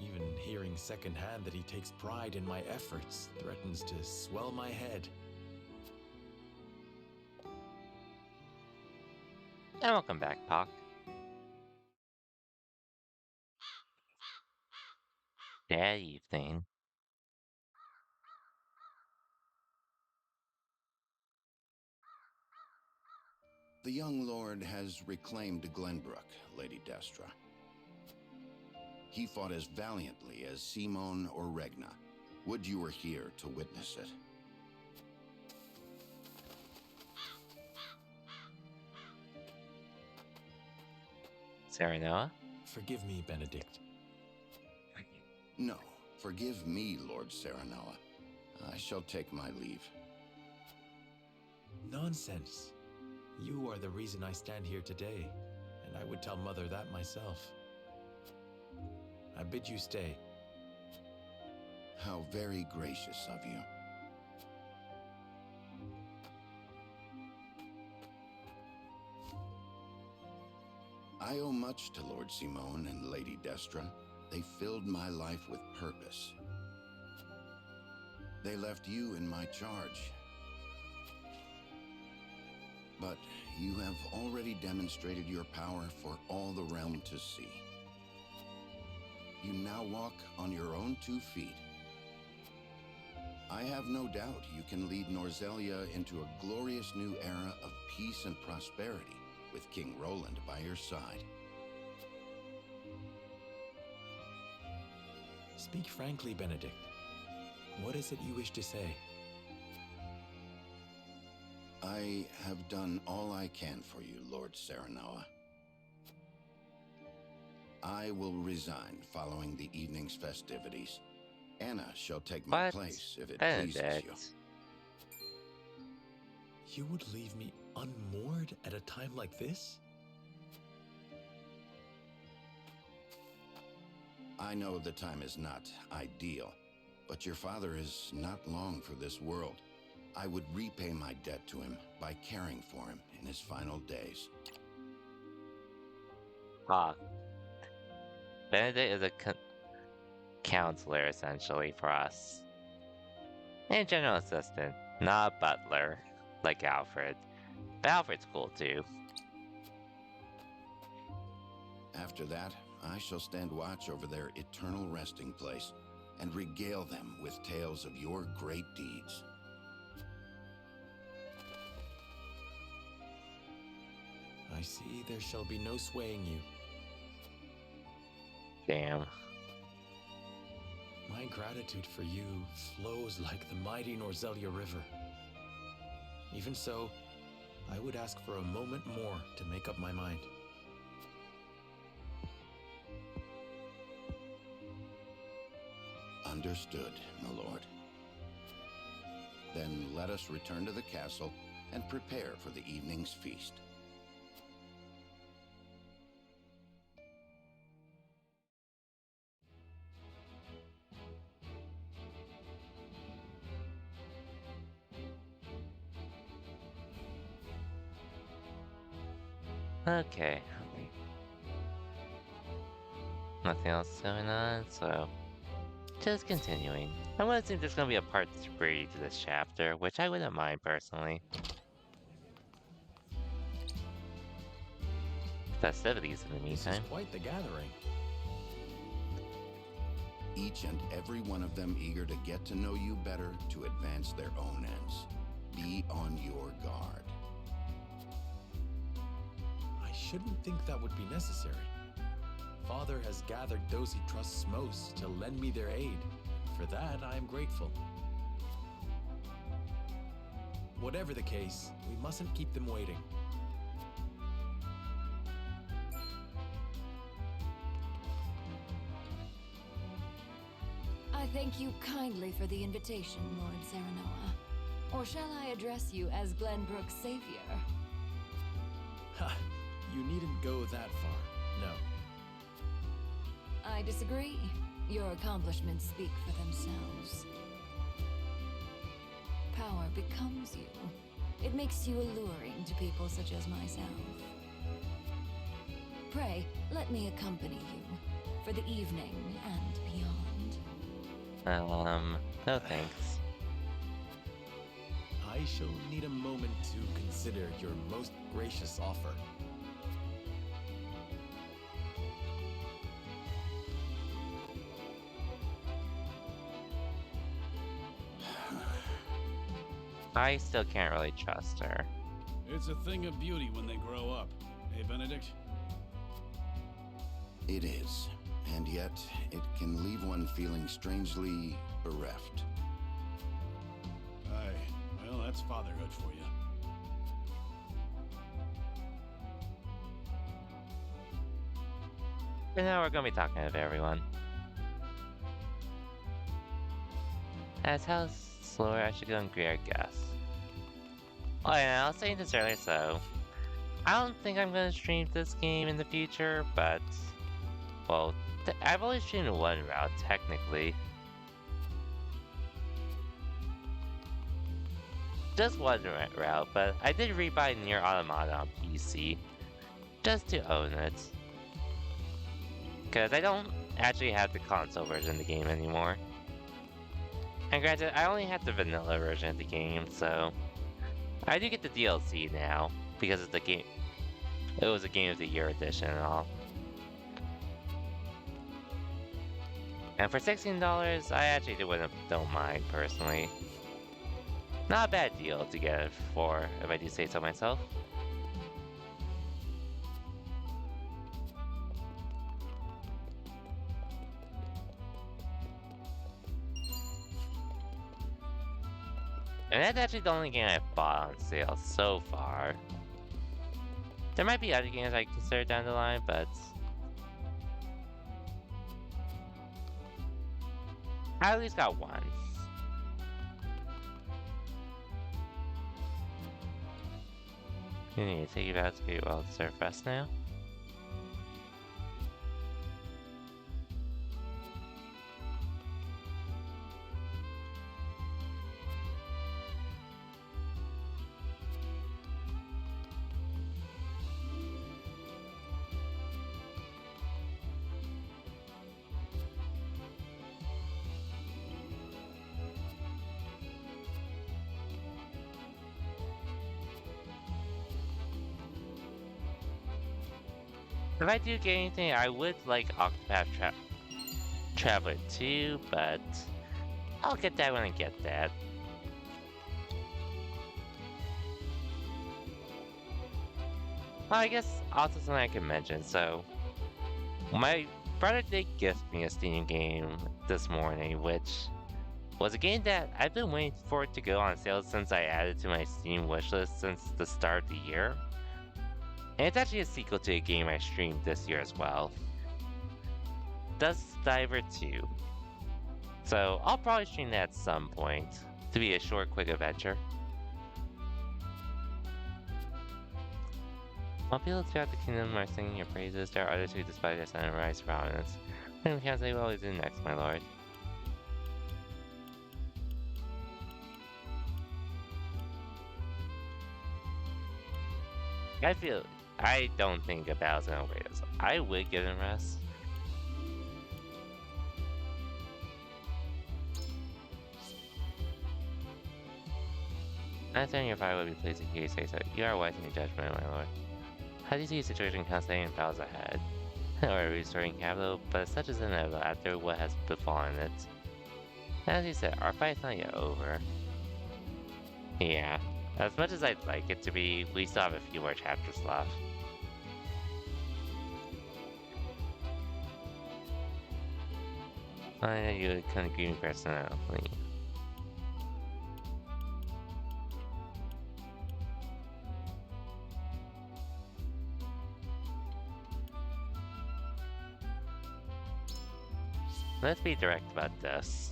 Even hearing secondhand that he takes pride in my efforts threatens to swell my head. And welcome back, Pock. That evening. The young lord has reclaimed Glenbrook, Lady Destra. He fought as valiantly as Simone or Regna. Would you were here to witness it. Serenoa? Forgive me, Benedict. No, forgive me, Lord Serenoa. I shall take my leave. Nonsense. You are the reason I stand here today, and I would tell Mother that myself. I bid you stay. How very gracious of you. I owe much to Lord Simone and Lady Destra. They filled my life with purpose. They left you in my charge. But you have already demonstrated your power for all the realm to see. You now walk on your own 2 feet. I have no doubt you can lead Norzelia into a glorious new era of peace and prosperity, with King Roland by your side. Speak frankly, Benedict. What is it you wish to say? I have done all I can for you, Lord Serenoa. I will resign following the evening's festivities. Anna shall take my place if it pleases you. You would leave me unmoored at a time like this? I know the time is not ideal, but your father is not long for this world. I would repay my debt to him by caring for him in his final days. Benedict is a counselor, essentially, for us. And general assistant, not a butler, like Alfred. But Alfred's cool, too. After that, I shall stand watch over their eternal resting place and regale them with tales of your great deeds. I see there shall be no swaying you. Damn. My gratitude for you flows like the mighty Norzelia River. Even so, I would ask for a moment more to make up my mind. Understood, my lord. Then let us return to the castle and prepare for the evening's feast. Okay. Nothing else going on, so just continuing. I'm gonna assume there's gonna be a part 3 to this chapter, which I wouldn't mind personally. Festivities in the This meantime. is quite the gathering. Each and every one of them eager to get to know you better to advance their own ends. Be on your guard. I shouldn't think that would be necessary. Father has gathered those he trusts most to lend me their aid. For that, I am grateful. Whatever the case, we mustn't keep them waiting. I thank you kindly for the invitation, Lord Serenoa. Or shall I address you as Glenbrook's savior? Ha! You needn't go that far. No. I disagree. Your accomplishments speak for themselves. Power becomes you. It makes you alluring to people such as myself. Pray, let me accompany you for the evening and beyond. No thanks. I shall need a moment to consider your most gracious offer. I still can't really trust her. It's a thing of beauty when they grow up. Hey, Benedict? It is. And yet, it can leave one feeling strangely bereft. Aye. Well, that's fatherhood for you. And now we're gonna be talking to everyone. As how slower I should go and greet our guests. Oh yeah, I was saying this earlier, so I don't think I'm gonna stream this game in the future, but well, I've only streamed one route technically. Just one route, but I did rebuy Nier Automata on PC just to own it. Because I don't actually have the console version of the game anymore. And granted, I only had the vanilla version of the game, so I do get the DLC now because it's the game. It was a Game of the Year edition and all. And for $16, I actually don't mind personally. Not a bad deal to get it for, if I do say so myself. And that's actually the only game I've bought on sale so far. There might be other games I consider down the line, but I at least got one. You need to take you back to get well served rest now. If I do get anything, I would like Octopath Traveler 2, but I'll get that when I get that. Well, I guess also something I can mention, so my brother did gift me a Steam game this morning, which was a game that I've been waiting for it to go on sale since I added to my Steam wishlist since the start of the year. And it's actually a sequel to a game I streamed this year as well. Dust Diver 2. So I'll probably stream that at some point to be a short, quick adventure. While people throughout the kingdom are singing your praises, there are others who despise their son and rise to prominence. And we can't say what we do next, my lord. I feel I don't think about Xenoblade. I would give him rest. I think your father would be pleased to hear you say so. You are wise in your judgment, my lord. How do you see the situation constantly and battles ahead? Or restoring capital, but such is inevitable after what has befallen it. As you said, our fight's not yet over. Yeah, as much as I'd like it to be, we still have a few more chapters left. I know you would kind of agree personally. Let's be direct about this.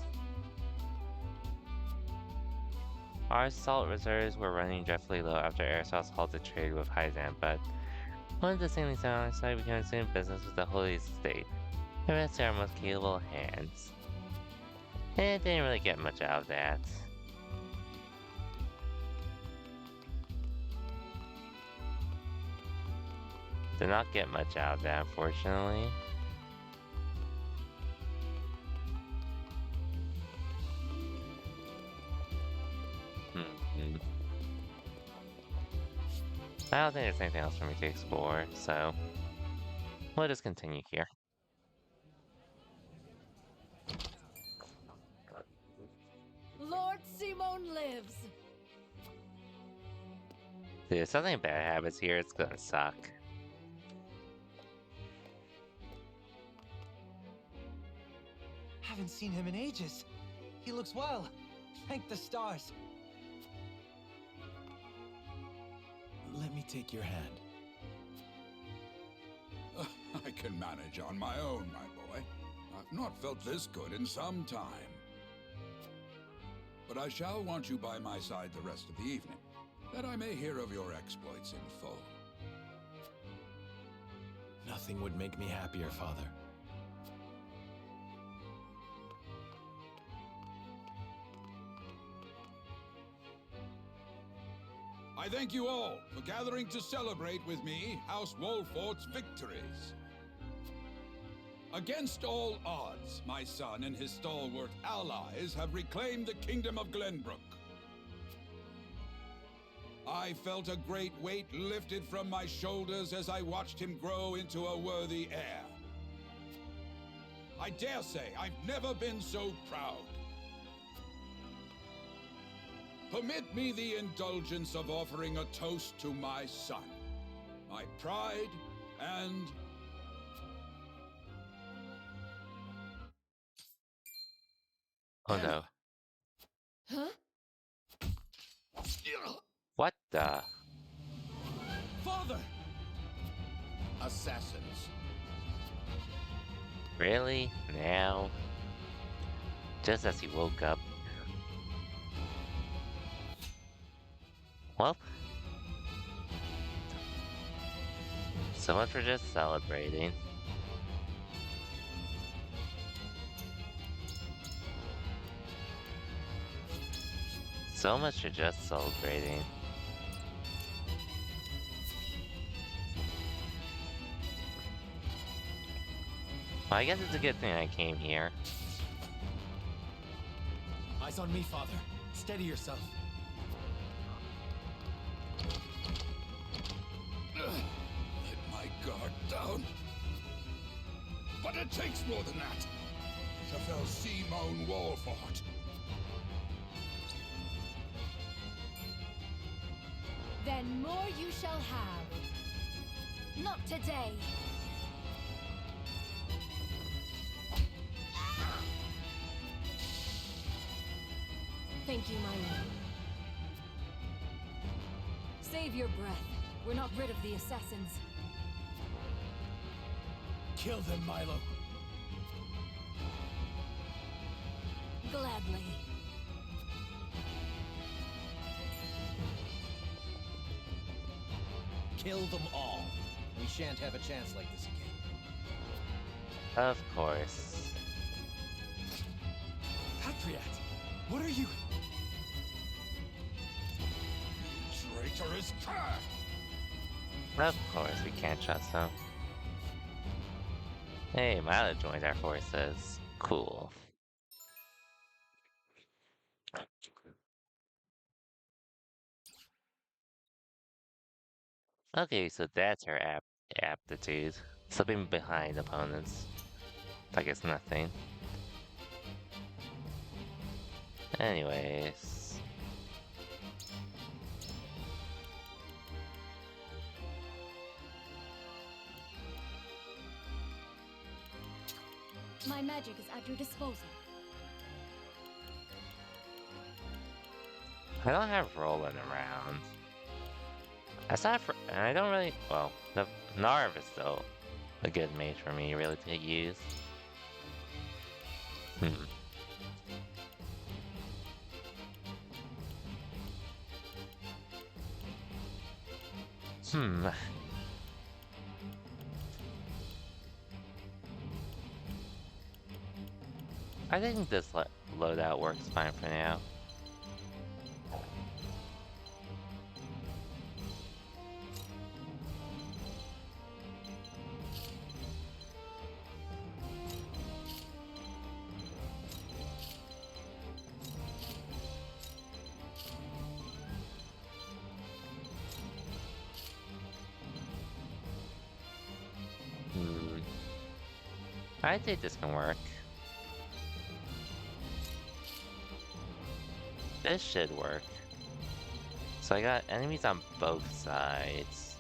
Our salt reserves were running dreadfully low after Aerosols halted trade with Hyzan, but one of the sailings on our side began doing business with the Holy State. The rest are our most capable hands. And it didn't really get much out of that. Did not get much out of that, unfortunately. I don't think there's anything else for me to explore, so we'll just continue here. Lord Simon lives! Dude, if something bad happens here, it's gonna suck. Haven't seen him in ages. He looks well. Thank the stars. Let me take your hand. I can manage on my own, my boy. I've not felt this good in some time. But I shall want you by my side the rest of the evening, that I may hear of your exploits in full. Nothing would make me happier, Father. I thank you all for gathering to celebrate with me House Wolfort's victories. Against all odds, my son and his stalwart allies have reclaimed the Kingdom of Glenbrook. I felt a great weight lifted from my shoulders as I watched him grow into a worthy heir. I dare say I've never been so proud. Permit me the indulgence of offering a toast to my son, my pride and... Oh no. Huh? What the? Father! Assassins. Really? Now? Just as he woke up. Well, so much for just celebrating. So much for just celebrating. Well, I guess it's a good thing I came here. Eyes on me, Father. Steady yourself. Let my guard down. But it takes more than that to fell Simon Wolfort. Then more you shall have. Not today. Thank you, my lord. Save your breath. We're not rid of the assassins. Kill them, Milo. Gladly. Kill them all. We shan't have a chance like this again. Of course. Patriot, what are you? Traitorous cur! Of course, we can't trust them. Hey, Milo joined our forces. Cool. Okay, so that's her aptitude. Slipping behind opponents. Like it's nothing. Anyways. My magic is at your disposal. I don't have Roland around. Aside from, and I don't really, well, the Narv is still a good mage for me really to use. I think this loadout works fine for now. I think this can work. This should work. So I got enemies on both sides.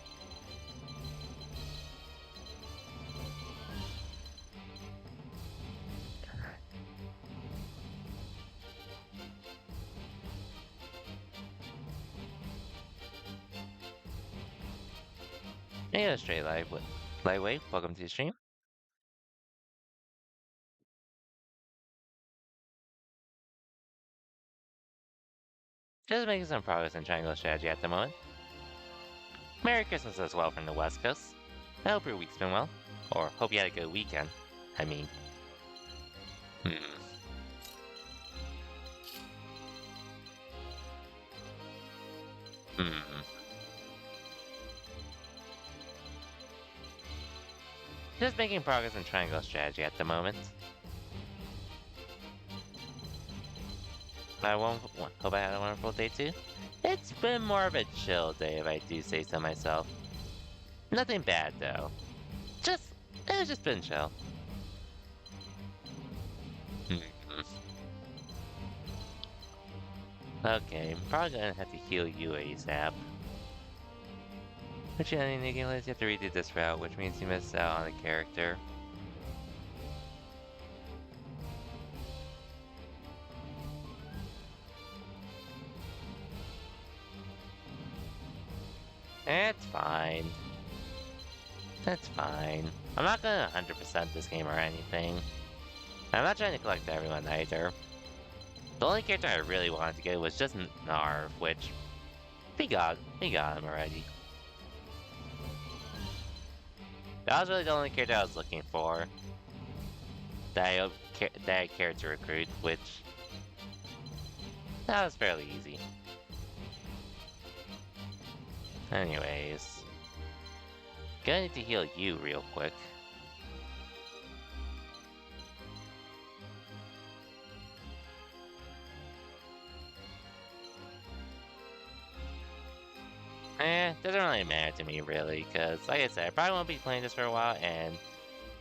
Hey, straight lightweight, welcome to the stream. Just making some progress in triangle strategy at the moment. Merry Christmas as well from the West Coast. I hope your week's been well. Or hope you had a good weekend. I mean. Just making progress in triangle strategy at the moment. Hope I had a wonderful day too. It's been more of a chill day if I do say so myself. Nothing bad though. It's just been chill. Okay, I'm probably gonna have to heal you ASAP. But yeah, you have to redo this route, which means you miss out on a character. It's fine. That's fine. I'm not gonna 100% this game or anything. I'm not trying to collect everyone either. The only character I really wanted to get was just Narv, which we got him already. That was really the only character I was looking for that I cared to recruit, which that was fairly easy. Anyways, gonna need to heal you real quick. Doesn't really matter to me really, because like I said, I probably won't be playing this for a while, and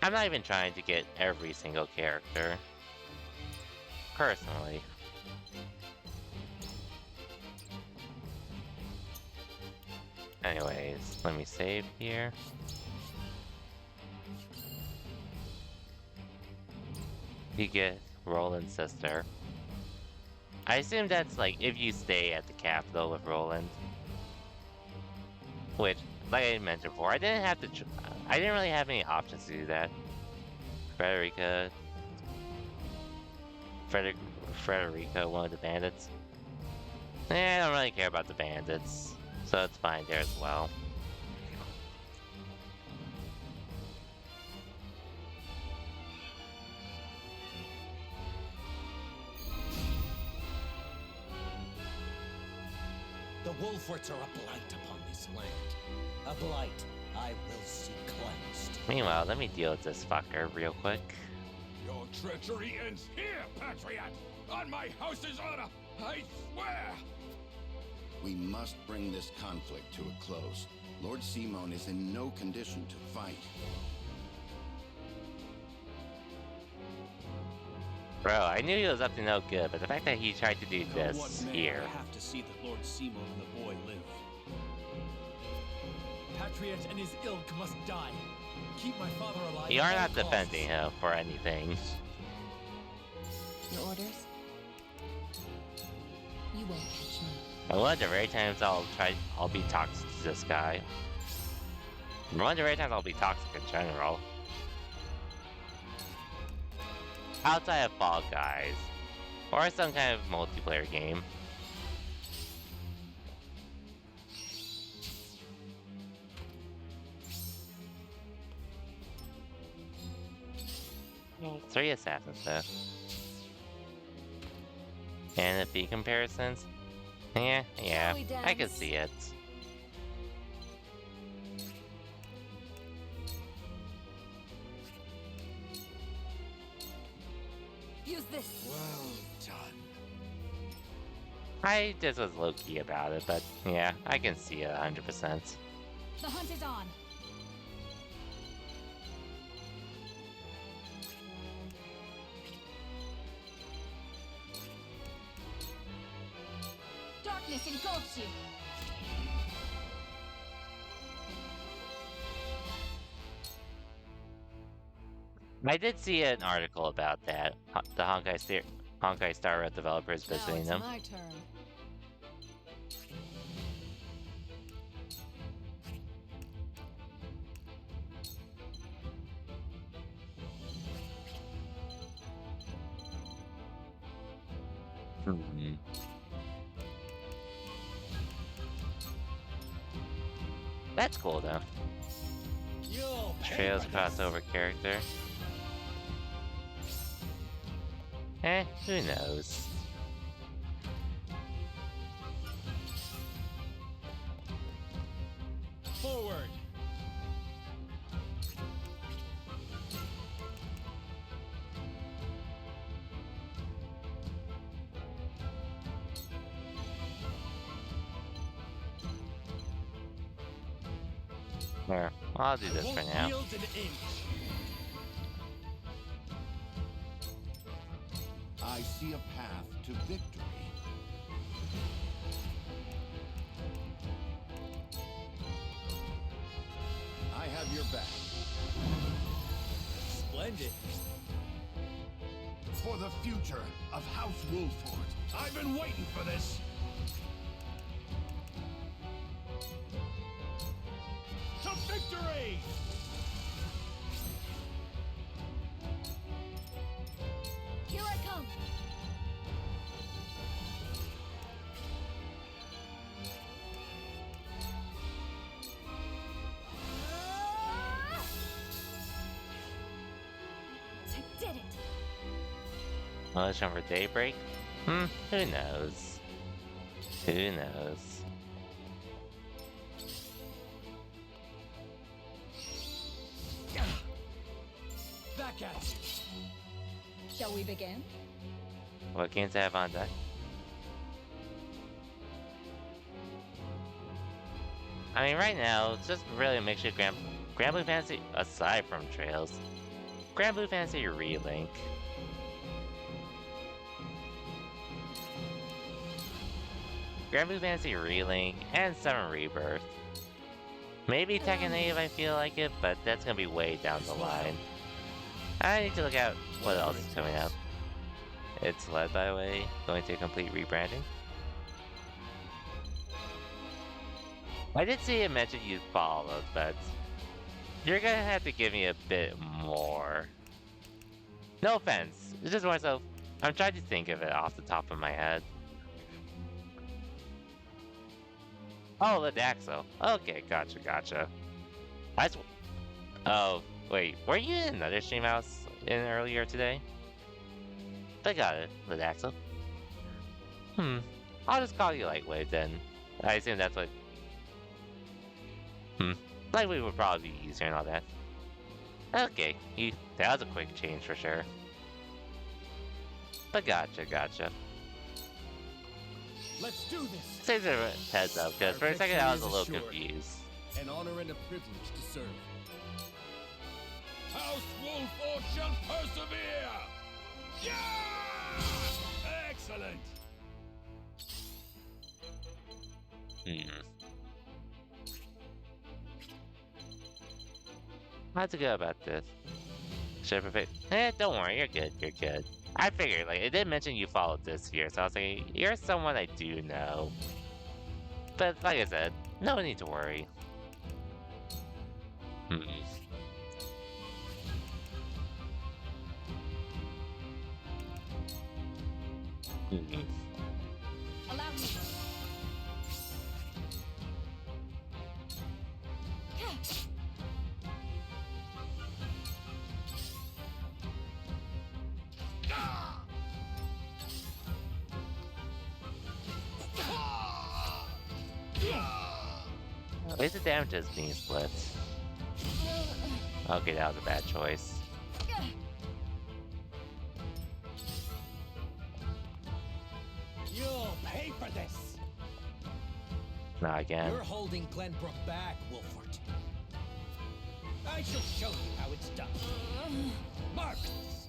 I'm not even trying to get every single character, personally. Anyways, let me save here. You get Roland's sister. I assume that's like if you stay at the capital with Roland. Which, like I mentioned before, I didn't really have any options to do that. Frederica, one of the bandits. I don't really care about the bandits, so it's fine there as well. The Wolforts are a blight upon this land. A blight I will see cleansed. Meanwhile, let me deal with this fucker real quick. Your treachery ends here, Patriot! On my house's honor, I swear! We must bring this conflict to a close. Lord Simon is in no condition to fight. Bro, I knew he was up to no good, but the fact that he tried to do this here. I have to see that Lord Simon and the boy live. Patriot and his ilk must die. Keep my father alive. You are not defending him for anything. Your orders? You won't catch me. One of the rare times I'll be toxic to this guy. One of the rare times I'll be toxic in general. Outside of Fall Guys. Or some kind of multiplayer game. Three assassins though. And the fee comparisons? Yeah, I can see it. Use this. Well done. I just was low-key about it, but yeah, I can see it 100%. The hunt is on. Darkness engulfs you. I did see an article about that. The Honkai Star Rail developers visiting them. My turn. That's cool though. Trails crossover character. Who knows? Forward. There, I'll do this for now. I see a path to victory. I have your back. Splendid. For the future of House Wolford. I've been waiting for this. To victory! Here I come. I did it. Mission for Daybreak? Who knows? Who knows? Back at you. Shall we begin? What games I have on deck? I mean, right now, it's just really a mixture of Grand Blue Fantasy, aside from Trails. Grand Blue Fantasy Relink. Grand Blue Fantasy Relink, and 7 Rebirth. Maybe Tekken 8 if I feel like it, but that's gonna be way down the line. I need to look at what else is coming out. It's led by way, going to complete rebranding. I did see it mention you followed, but you're gonna have to give me a bit more. No offense, it's just more so, I'm trying to think of it off the top of my head. Oh, Ledaxo. Okay, gotcha. Oh, wait, were you in another stream I was in earlier today? I got it, Ledaxo. I'll just call you Lightwave then. I assume that's what... Likely would probably be easier and all that. Okay, that was a quick change for sure. But gotcha. Let's do this. Saves a heads up, because for a second I was a little confused. An honor and a privilege to serve. House Wolford shall persevere! Yeah! Excellent! How's it go about this? Should I prepare? Don't worry, you're good. I figured, like, it did mention you followed this here, so I was like, you're someone I do know. But, like I said, no need to worry. Allow me. At least the damage is being split. Okay, that was a bad choice. You'll pay for this. Not again. You're holding Glenbrook back, Wolford. I shall show you how it's done. Marvelous.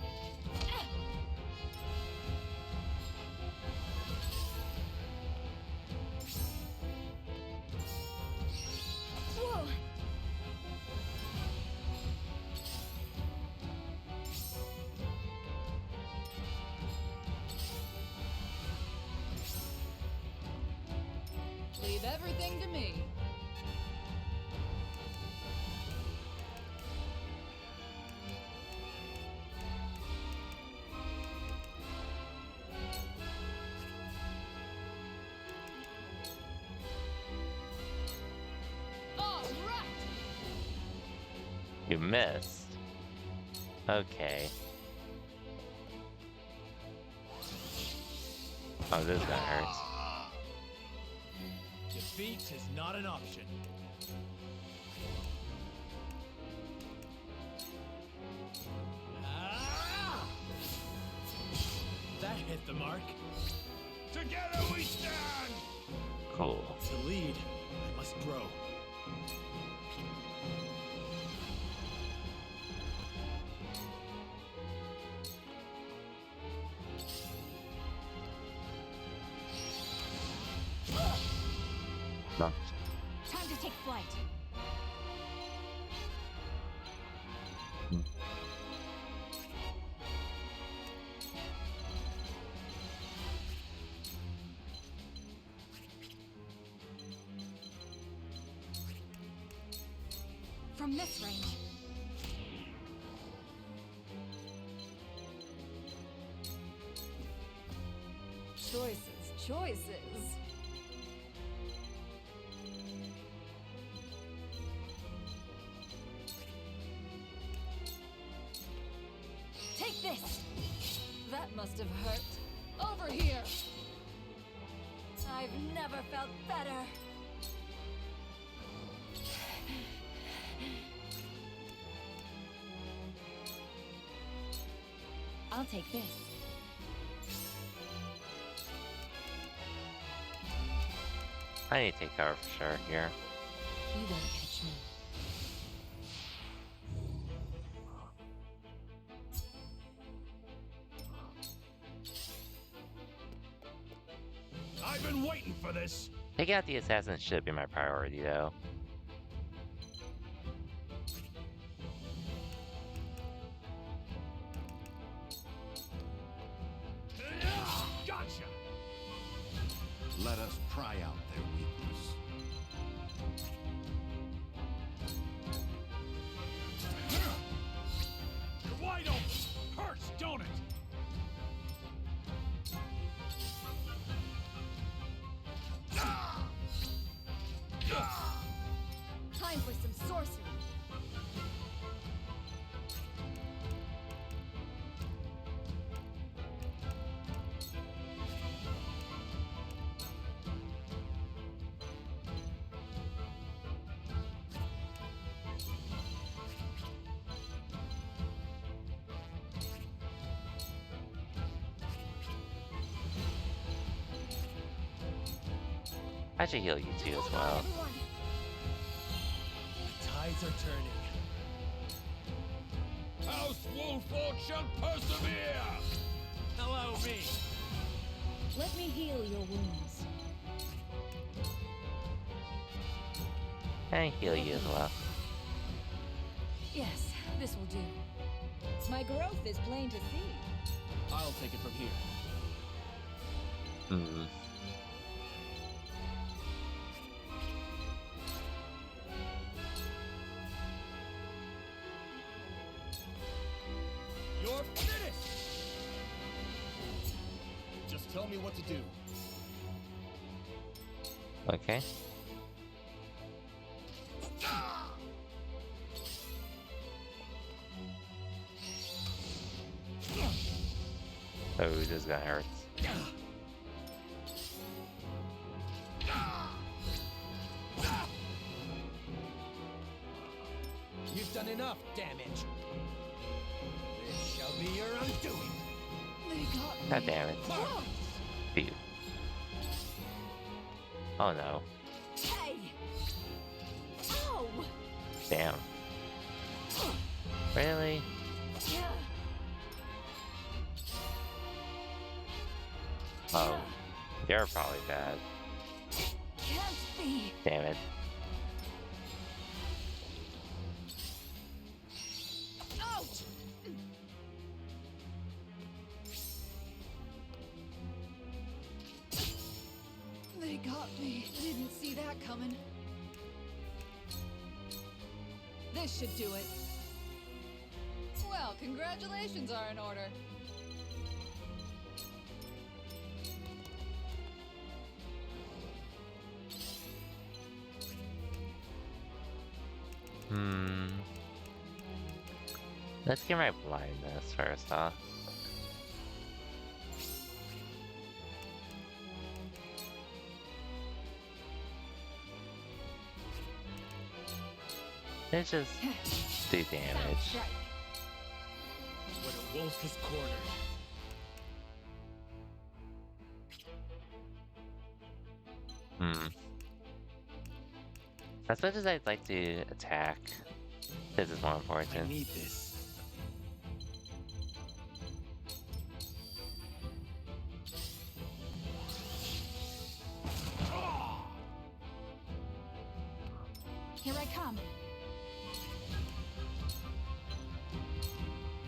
Whoa! Leave everything to me. All right. You missed. Okay. Oh, this guy hurts. Defeat is not an option. Ah! That hit the mark. Together we stand! Cool. To lead, I must grow. No. Time to take flight. From this range. Choices. Take this. That must have hurt. Over here. I've never felt better. I'll take this. I need to take cover for sure here. You won't catch me. I've been waiting for this. Taking out the assassin should be my priority, though. Gotcha. Let us pry out their weakness. You're wide open. Hurts, don't it? Time for some sorcery. I should heal you too as well. The tides are turning. House Wolford shall persevere! Hello, me. Let me heal your wounds. And heal you as well. Yes, this will do. My growth is plain to see. I'll take it from here. Hmm. You're finished! Just tell me what to do. Okay. Oh, this guy hurts. You've done enough damage. This shall be your undoing. They got me. God damn it. Phew. Oh no. Hey! Ow! Damn. Really? Oh. You're probably bad. Can't be. Damn it. Out! They got me. Didn't see that coming. This should do it. Well, congratulations are in order. Let's get my blindness first, huh? Let's just do damage. When a wolf is cornered. As much as I'd like to attack, this is more important. I need this. Here I come.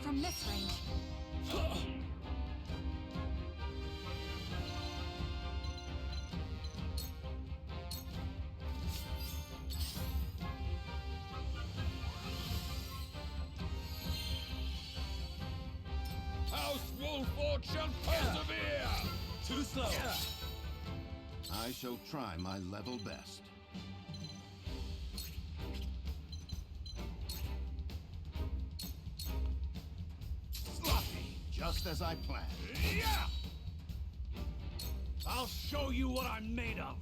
From this range. House Wolford shall persevere! Too slow. I shall try my level best. Sloppy, just as I planned. Yeah! I'll show you what I'm made of.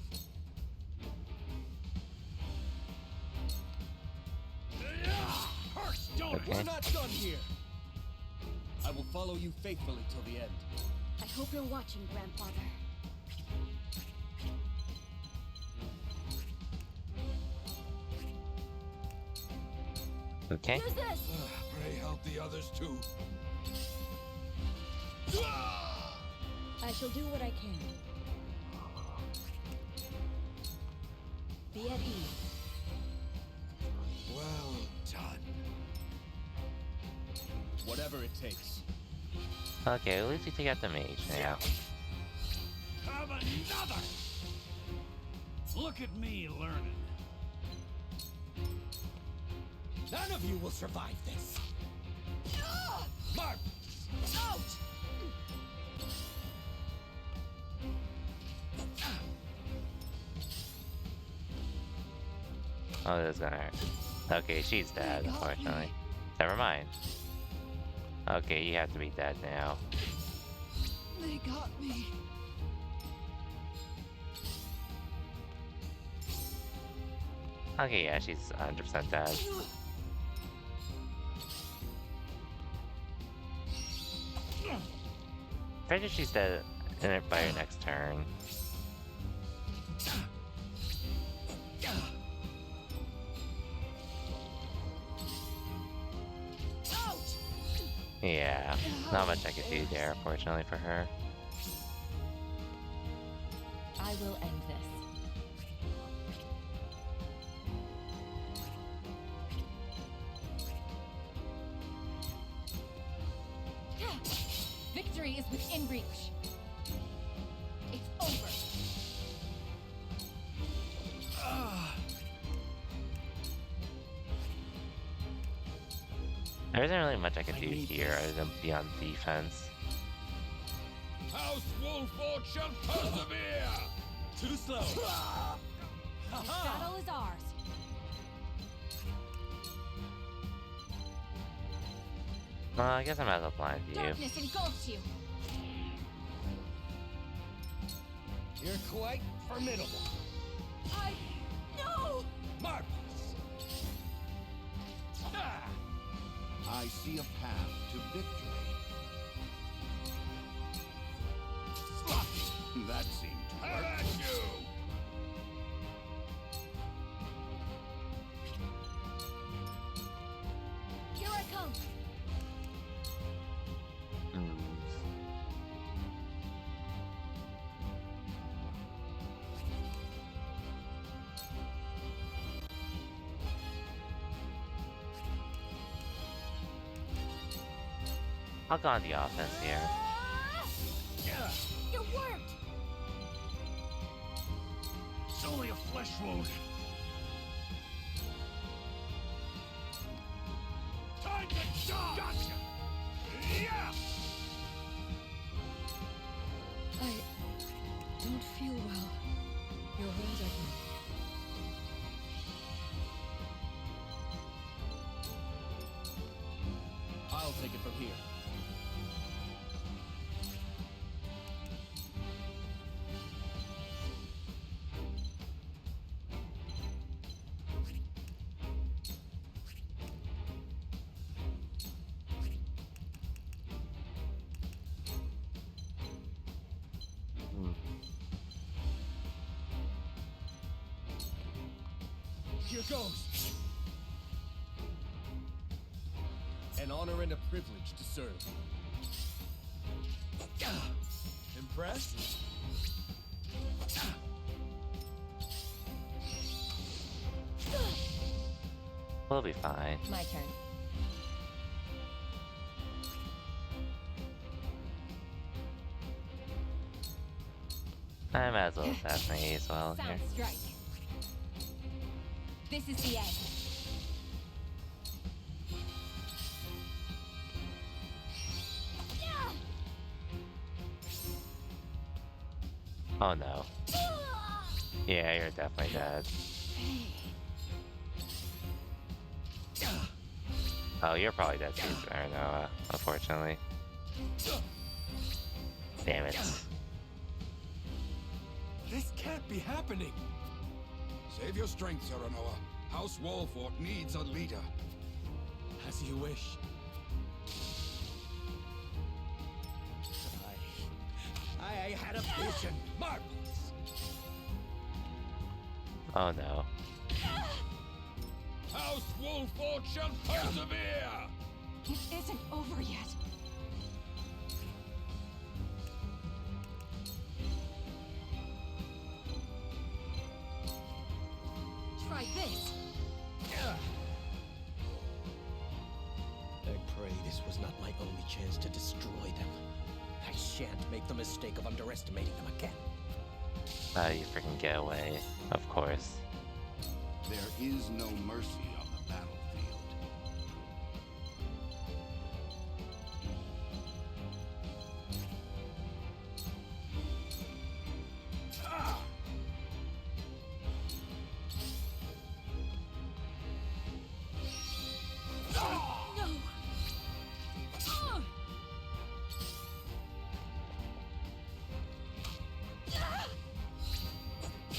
Hurts, don't it? We're not done here. I will follow you faithfully till the end. I hope you're watching, Grandfather. Okay. Use this! Pray help the others too. I shall do what I can. Be at ease. Well done. Whatever it takes. Okay, at least we take out the mage now. Have another! Look at me learning. None of you will survive this. Mark! Out! Oh, this is gonna hurt. Okay, she's dead, unfortunately. Never mind. Okay, you have to be dead now. They got me. Okay, yeah, she's 100% dead. I bet she's dead by her next turn. Yeah, not much I could do there, fortunately for her. I will end this. Victory is within reach. It's over. There isn't really much I can do here other than be on defense. House Wolford shall persevere! Too slow. This battle is ours. Well, I guess I might as well blind you. Darkness engulfs you. You're quite formidable. No! Marvelous. I see a path to victory. Sloppy. That seemed to work. At you! Here I come. I'll go on the offense here. It worked. It's only a flesh wound. Time to charge! Gotcha! Yeah! I don't feel well. Your wounds are healed. I'll take it from here. Here goes. An honor and a privilege to serve. Impressed? We'll be fine. My turn. I might as well assassinate as well here. Sound strike. This is the end. Oh no. Yeah, you're definitely dead. Oh, you're probably dead too, Noah, unfortunately. Damn it. This can't be happening. Save your strength, Serenoa. House Wolford needs a leader. As you wish. I had a vision. Marvelous. Oh no. House Wolford shall persevere! It isn't over yet. Try this. I pray this was not my only chance to destroy them. I shan't make the mistake of underestimating them again. You freaking get away, of course. There is no mercy on the battlefield.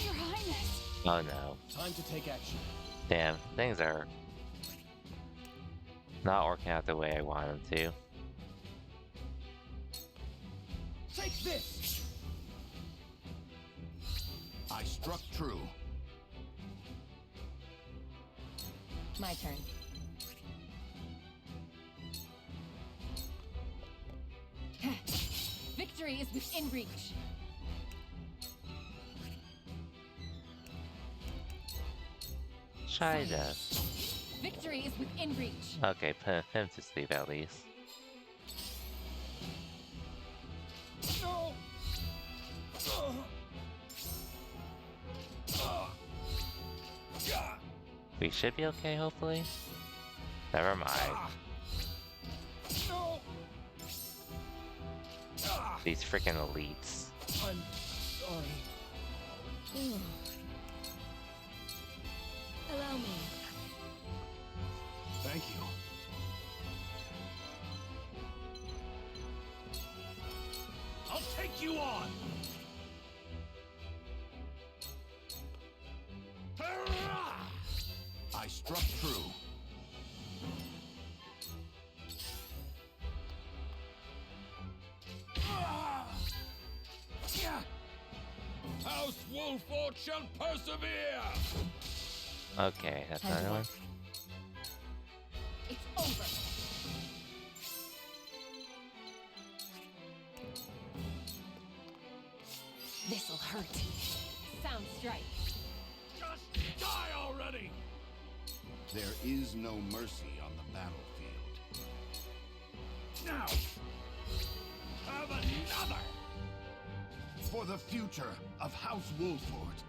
Your Highness. Oh no. Time to take action. Damn, things are not working out the way I want them to. Take this. I struck true. My turn. Victory is within reach. Shy does. Victory is within reach. Okay, put him to sleep at least. No! We should be okay, hopefully. Never mind. No! These freaking elites. I'm sorry. Allow me. Thank you. I'll take you on! I struck true. House Wolford shall persevere! Okay, that's another one. It's over. This'll hurt. Sound strike. Just die already! There is no mercy on the battlefield. Now! Have another! For the future of House Wolford.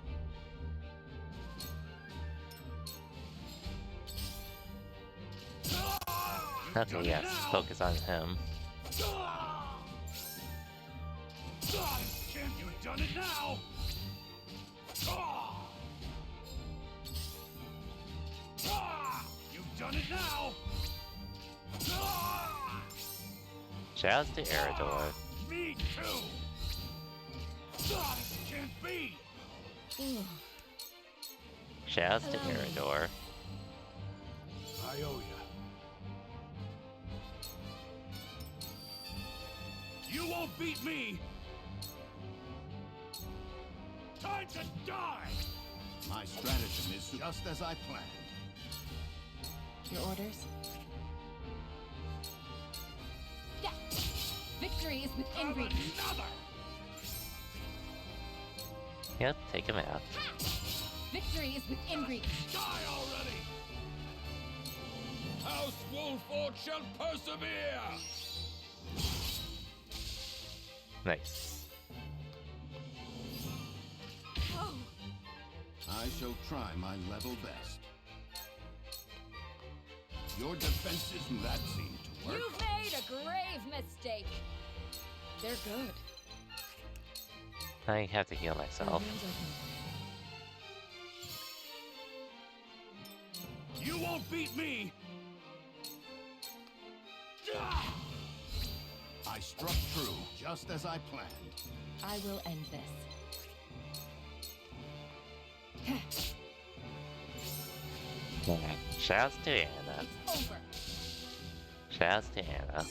Okay, yes, focus on him. Can't you done it now? You've done it now! Shouts to Eridor. Me too! This can't be! Shouts to Eridor. I owe you. You won't beat me! Time to die! My stratagem is just as I planned. Your orders? Yeah. Victory is within reach. Another! Yep, take him out. Victory is within reach. Die already! House Wolford shall persevere! Nice. I shall try my level best. Your defenses that seem to work. You've made a grave mistake. They're good. I have to heal myself. You won't beat me! I struck true, just as I planned. I will end this. Shouts to Anna. It's over. Shouts to Anna.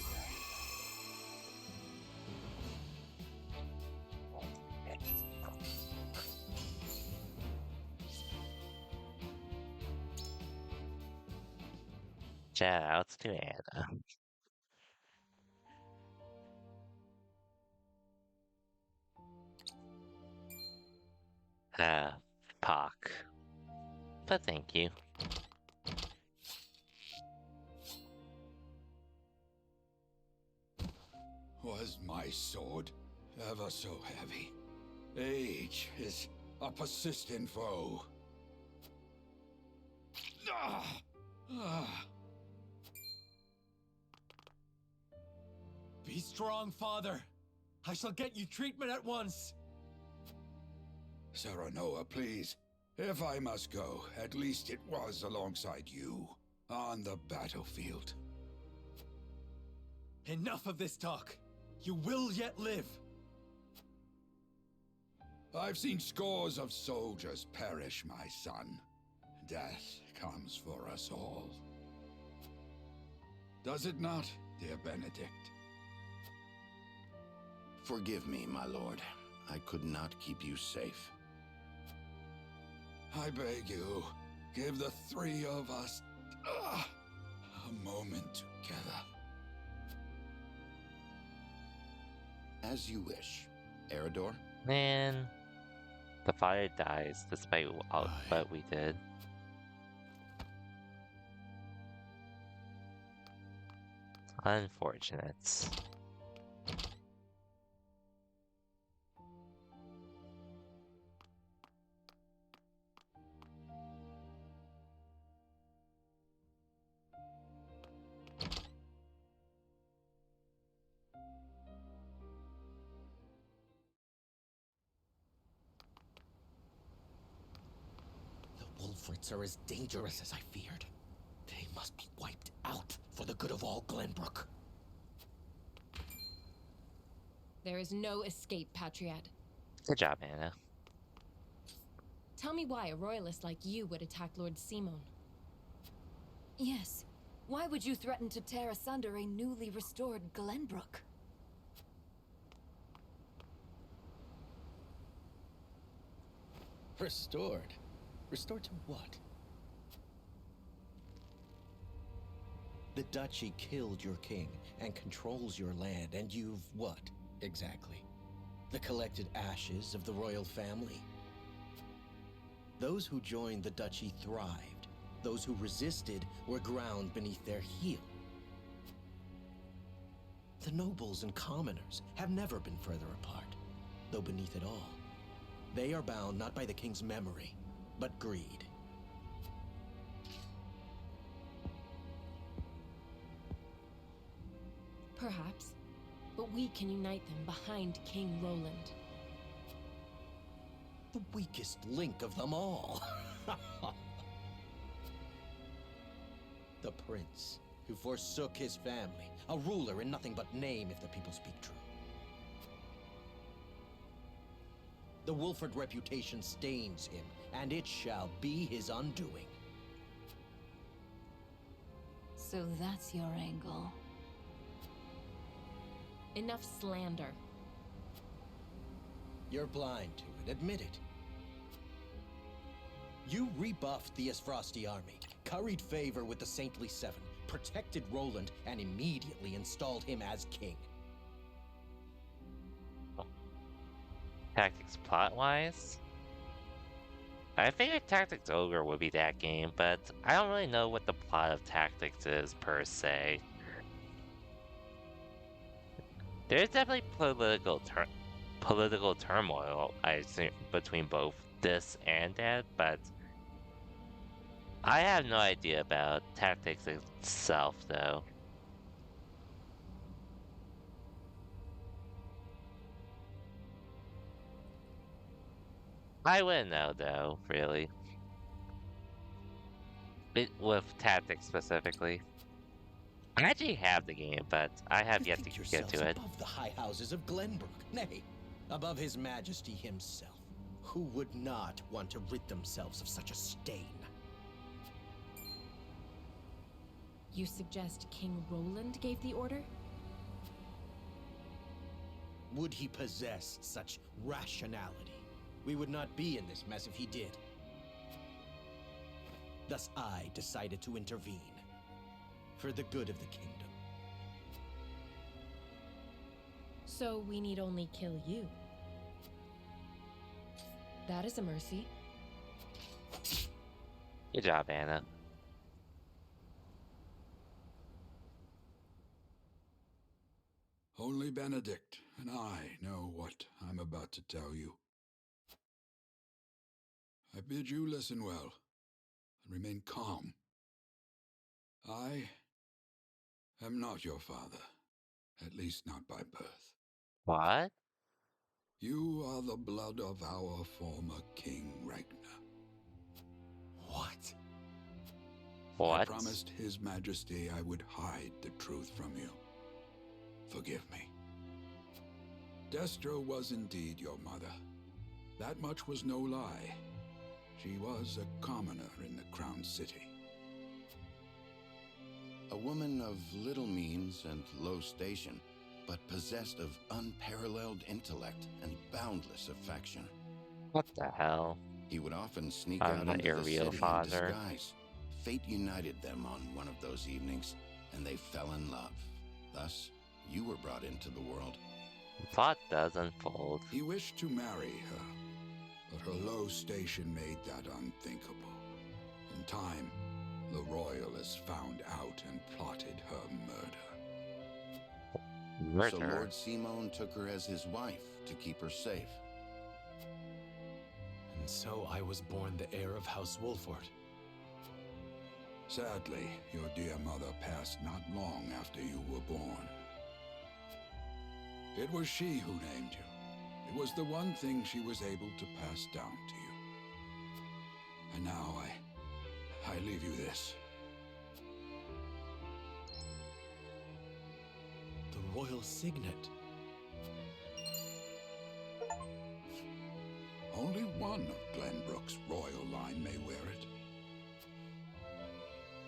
Shouts to Anna. Pock. But thank you. Was my sword ever so heavy? Age is a persistent foe. Be strong, Father. I shall get you treatment at once. Serenoa, please. If I must go, at least it was alongside you, on the battlefield. Enough of this talk. You will yet live. I've seen scores of soldiers perish, my son. Death comes for us all. Does it not, dear Benedict? Forgive me, my lord. I could not keep you safe. I beg you, give the three of us a moment together. As you wish. Eredor? Man, the father dies despite what we did. Unfortunate. The Wolferts are as dangerous as I feared. They must be wiped out for the good of all Glenbrook. There is no escape, Patriad. Good job, Anna. Tell me why a royalist like you would attack Lord Simon. Yes. Why would you threaten to tear asunder a newly restored Glenbrook? Restored? Restored to what? The Duchy killed your king and controls your land, and you've what, exactly? The collected ashes of the royal family? Those who joined the Duchy thrived. Those who resisted were ground beneath their heel. The nobles and commoners have never been further apart, though beneath it all, they are bound not by the king's memory, but greed. Perhaps, but we can unite them behind King Roland. The weakest link of them all. The prince, who forsook his family, a ruler in nothing but name if the people speak true. The Wolford reputation stains him, and it shall be his undoing. So that's your angle. Enough slander. You're blind to it, admit it. You rebuffed the Esfrosti army, curried favor with the Saintly Seven, protected Roland, and immediately installed him as king. Tactics plot-wise? I figured Tactics Ogre would be that game, but I don't really know what the plot of Tactics is, per se. There's definitely political turmoil, I assume, between both this and that, but I have no idea about Tactics itself, though. I wouldn't know, though, really. With Tactics specifically. I actually have the game, but I have yet to get to it. Above the high houses of Glenbrook, nay, above His Majesty himself. Who would not want to rid themselves of such a stain? You suggest King Roland gave the order? Would he possess such rationality? We would not be in this mess if he did. Thus I decided to intervene. For the good of the kingdom. So we need only kill you. That is a mercy. Good job, Anna. Only Benedict and I know what I'm about to tell you. I bid you listen well and remain calm. I am not your father, at least not by birth. What? You are the blood of our former king, Ragnar. What? What? I promised His Majesty I would hide the truth from you. Forgive me. Destra was indeed your mother. That much was no lie. She was a commoner in the Crown City. A woman of little means and low station, but possessed of unparalleled intellect and boundless affection. What the hell? He would often sneak I'm out not into your the real city father. in disguise. Fate united them on one of those evenings, and they fell in love. Thus, you were brought into the world. The plot does unfold. He wished to marry her, but her low station made that unthinkable. In time, the Royalists found out and plotted her murder. So Lord Simon took her as his wife to keep her safe. And so I was born the heir of House Wolford. Sadly, your dear mother passed not long after you were born. It was she who named you. It was the one thing she was able to pass down to you. And now I leave you this. The royal signet. Only one of Glenbrook's royal line may wear it.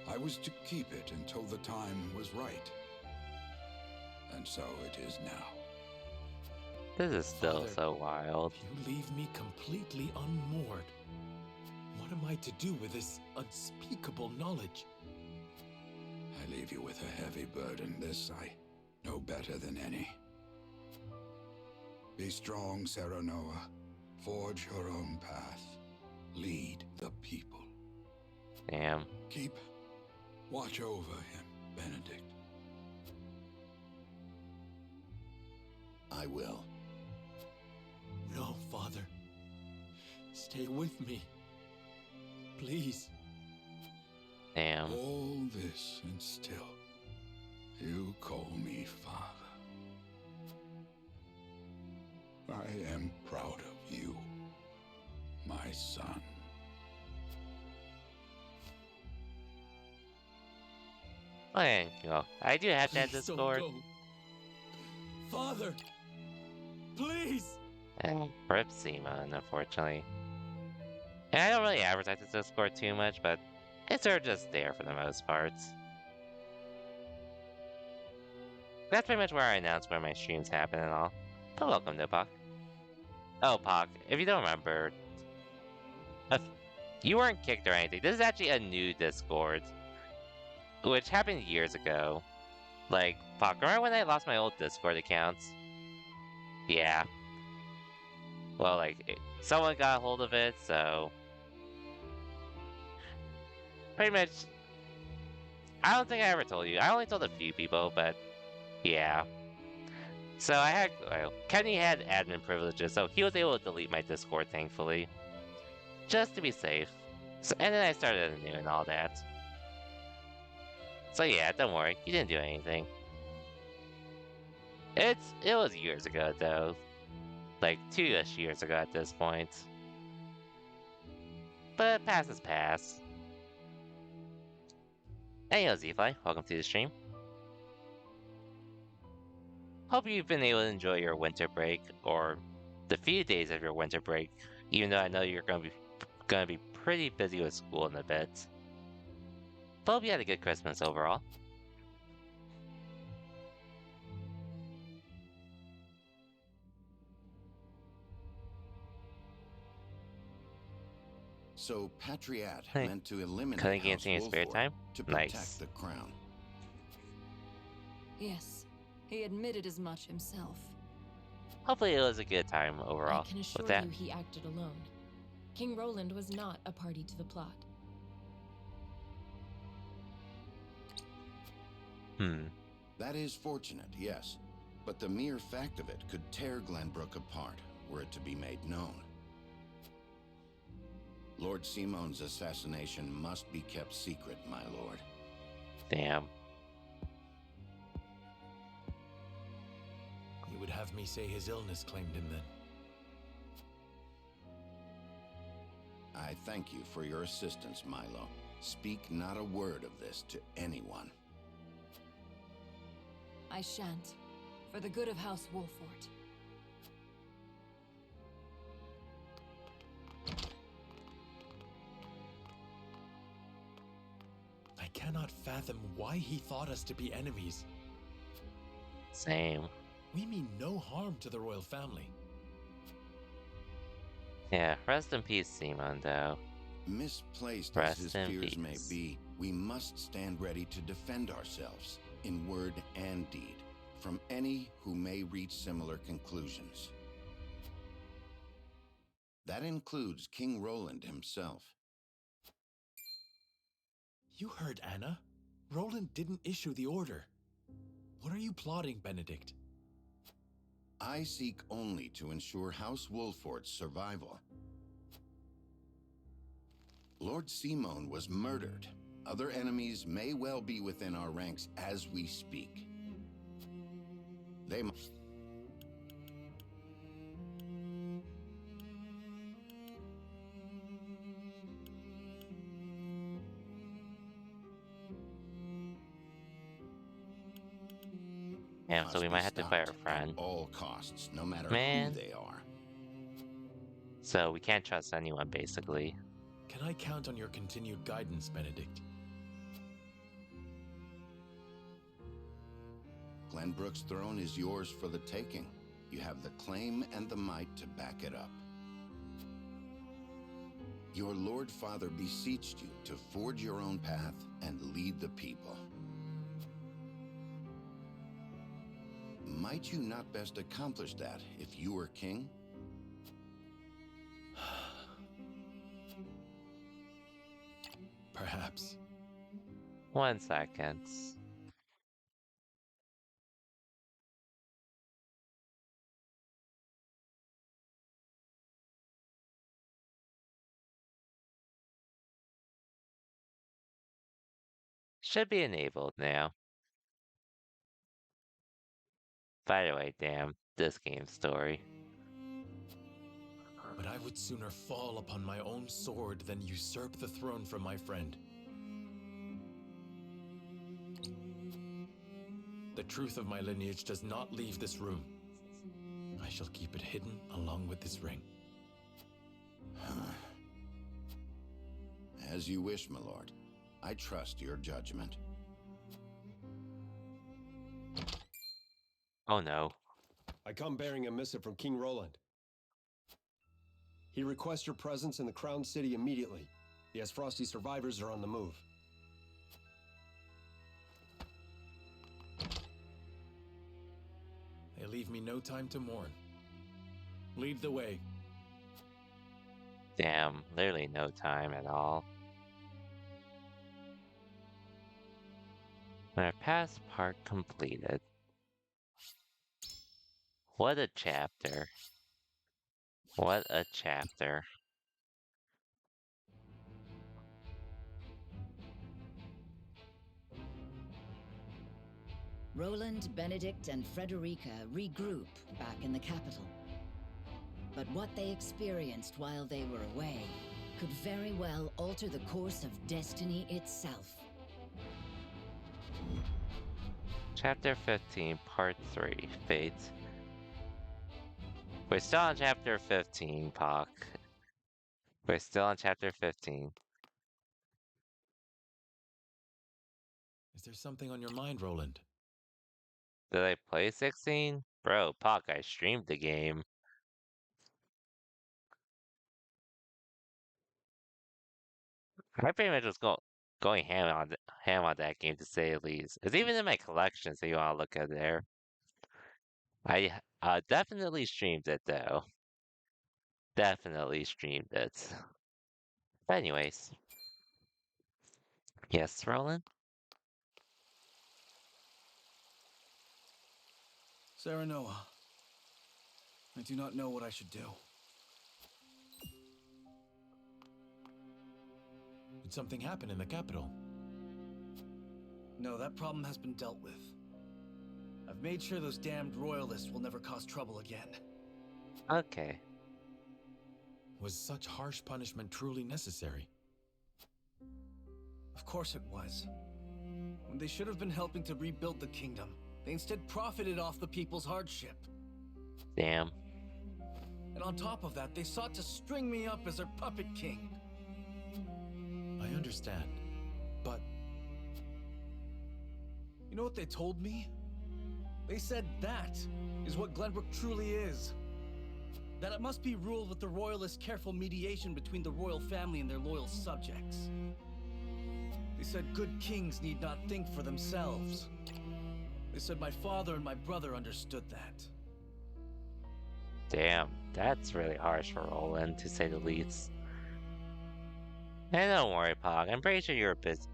I was to keep it until the time was right. And so it is now. This is still Father, so wild. You leave me completely unmoored. What am I to do with this unspeakable knowledge? I leave you with a heavy burden. This I know better than any. Be strong, Serenoa. Forge your own path. Lead the people. Damn. Keep watch over him, Benedict. I will. No, Father. Stay with me. Please. Damn. All this and still, you call me Father. I am proud of you, my son. Okay, well, I do have that Please don't Discord. go. Father, please. And Rip Simon, unfortunately. And I don't really advertise this Discord too much, but it's sort of just there for the most part. That's pretty much where I announce when my streams happen and all. But welcome to Puck. Oh, Puck, if you don't remember, you weren't kicked or anything. This is actually a new Discord, which happened years ago. Like, Puck, remember when I lost my old Discord accounts? Yeah. Well, like, someone got a hold of it, so... Pretty much... I don't think I ever told you. I only told a few people, but... Yeah. So I had... Well, Kenny had admin privileges, so he was able to delete my Discord, thankfully. Just to be safe. So, and then I started anew and all that. So yeah, don't worry. You didn't do anything. It was years ago, though. Like, 2-ish years ago at this point. But past is past. Hey, yo, Z-Fly. Welcome to the stream. Hope you've been able to enjoy your winter break, or the few days of your winter break, even though I know you're gonna be pretty busy with school in a bit. But hope you had a good Christmas overall. So Patriat Hey, meant to eliminate cutting House against in your spare Wolford time? to protect Nice. the crown. Yes, he admitted as much himself. Hopefully it was a good time overall I can assure with that. you he acted alone. King Roland was not a party to the plot. That is fortunate, yes. But the mere fact of it could tear Glenbrook apart, were it to be made known. Lord Simon's assassination must be kept secret, my lord. Damn. You would have me say his illness claimed him then. I thank you for your assistance, Milo. Speak not a word of this to anyone. I shan't, for the good of House Wolford. I cannot fathom why he thought us to be enemies. Same. We mean no harm to the royal family. Yeah, rest in peace, Simon, though. Misplaced Rest as his in fears may peace. be, we must stand ready to defend ourselves, in word and deed. from any who may reach similar conclusions. That includes King Roland himself. You heard Anna. Roland didn't issue the order. What are you plotting, Benedict? I seek only to ensure House Wolford's survival. Lord Simon was murdered. Other enemies may well be within our ranks as we speak. They must... Damn, so we might have to fight our friend. At all costs, no matter Man. who they are. So we can't trust anyone, basically. Can I count on your continued guidance, Benedict? Glenbrook's throne is yours for the taking. You have the claim and the might to back it up. Your Lord Father beseeched you to forge your own path and lead the people. Might you not best accomplish that if you were king? Perhaps. 1 second. Should be enabled now. By the way, damn, this game's story. But I would sooner fall upon my own sword than usurp the throne from my friend. The truth of my lineage does not leave this room. I shall keep it hidden along with this ring. As you wish, my lord. I trust your judgment. Oh no. I come bearing a missive from King Roland. He requests your presence in the Crown City immediately. The Esfrosti survivors are on the move. They leave me no time to mourn. Lead the way. Damn, literally no time at all. Our past part completed. What a chapter. What a chapter. Roland, Benedict, and Frederica regroup back in the capital. But what they experienced while they were away could very well alter the course of destiny itself. Chapter 15, Part 3, Fate. We're still on Chapter 15, Pock. We're still on Chapter 15. Is there something on your mind, Roland? Did I play 16? Bro, Pock, I streamed the game. I pretty much was going ham on that game, to say the least. It's even in my collection, so you want to look at there. I definitely streamed it, though. Definitely streamed it. But anyways. Yes, Roland? Serenoa, I do not know what I should do. Did something happen in the capital? No, that problem has been dealt with. I've made sure those damned royalists will never cause trouble again. Okay. Was such harsh punishment truly necessary? Of course it was. When they should have been helping to rebuild the kingdom, they instead profited off the people's hardship. Damn. And on top of that, they sought to string me up as their puppet king. I understand, but... You know what they told me? They said that is what Glenbrook truly is. That it must be ruled with the royalists' careful mediation between the royal family and their loyal subjects. They said good kings need not think for themselves. They said my father and my brother understood that. Damn, that's really harsh for Roland, to say the least. And don't worry, Pog, I'm pretty sure you're busy.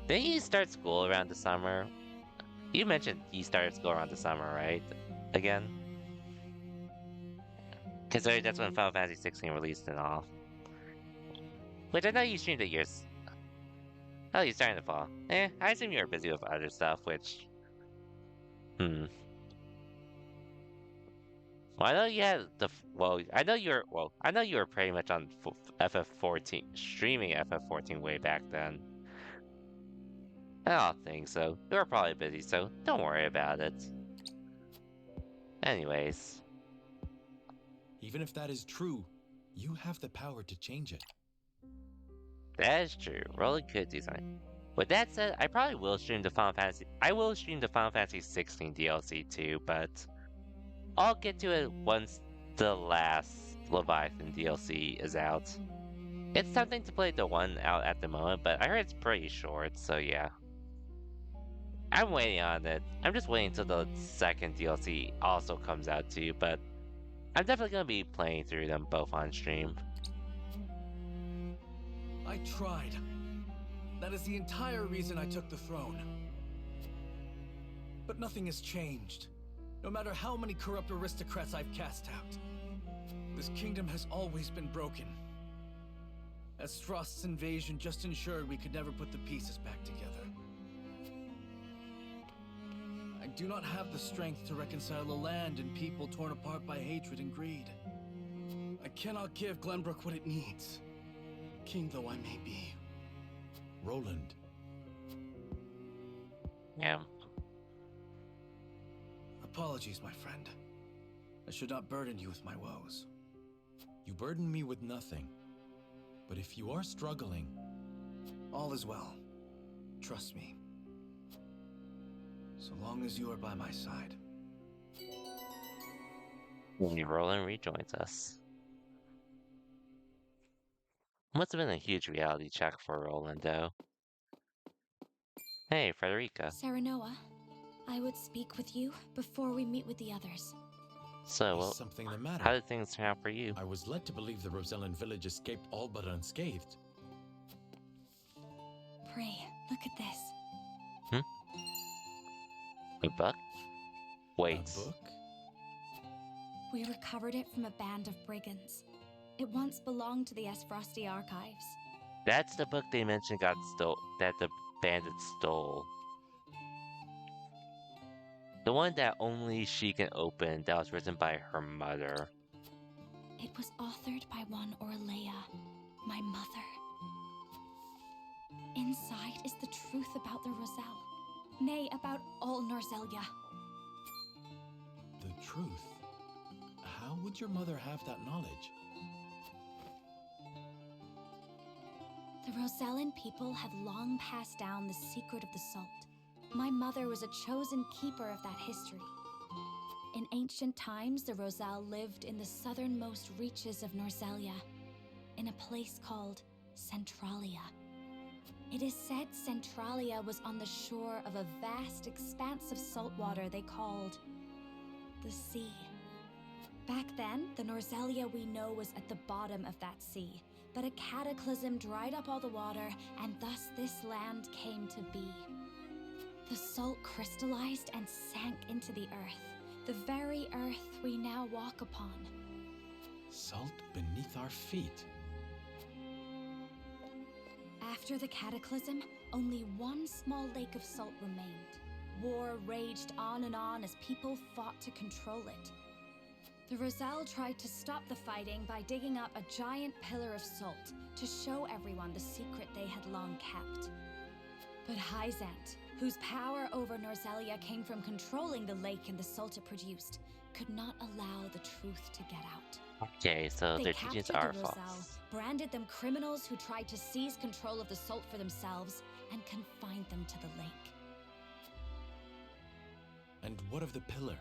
Didn't you start school around the summer? You mentioned you started school around the summer, right? Again? Considering that's when Final Fantasy 16 released and all. Which I know you streamed at yours. Oh, you're starting to fall. I assume you were busy with other stuff, which... Well, I know you had the... I know you were pretty much on FF14, streaming FF14 way back then. I don't think so. You were probably busy, so don't worry about it. Anyways. Even if that is true, you have the power to change it. That is true. Roland could do something. With that said, I probably will stream the Final Fantasy... I will stream the Final Fantasy 16 DLC too, but... I'll get to it once the last Leviathan DLC is out. It's something to play the one out at the moment, but I heard it's pretty short, so yeah. I'm waiting on it. I'm just waiting until the second DLC also comes out too, but I'm definitely going to be playing through them both on stream. I tried. That is the entire reason I took the throne. But nothing has changed. No matter how many corrupt aristocrats I've cast out. This kingdom has always been broken. As Frost's invasion just ensured we could never put the pieces back together. I do not have the strength to reconcile a land and people torn apart by hatred and greed. I cannot give Glenbrook what it needs, king though I may be. Roland. Yeah. Apologies, my friend. I should not burden you with my woes. You burden me with nothing. But if you are struggling... All is well. Trust me. So long as you are by my side. Roland rejoins us. Must have been a huge reality check for Roland, though. Hey, Frederica. Serenoa, I would speak with you before we meet with the others. So, Is something the matter? How did things turn out for you? I was led to believe the Rosellan village escaped all but unscathed. Pray, look at this. A book? Wait. A book? We recovered it from a band of brigands. It once belonged to the Esfrosti archives. That's the book they mentioned got stole. That the bandits stole. The one that only she can open, that was written by her mother. It was authored by one Orlea, my mother. Inside is the truth about the Roselle. Nay, about all Norzelia. The truth? How would your mother have that knowledge? The Rosellan people have long passed down the secret of the salt. My mother was a chosen keeper of that history. In ancient times, the Roselle lived in the southernmost reaches of Norzelia, in a place called Centralia. It is said Centralia was on the shore of a vast expanse of salt water they called the sea. Back then, the Norzelia we know was at the bottom of that sea, but a cataclysm dried up all the water, and thus this land came to be. The salt crystallized and sank into the earth, the very earth we now walk upon. Salt beneath our feet. After the cataclysm, only one small lake of salt remained. War raged on and on as people fought to control it. The Roselle tried to stop the fighting by digging up a giant pillar of salt to show everyone the secret they had long kept. But Hyzant, whose power over Norzelia came from controlling the lake and the salt it produced, could not allow the truth to get out. Okay, so their teachings are the false. Roselle, branded them criminals who tried to seize control of the salt for themselves, and confined them to the lake. And what of the pillar?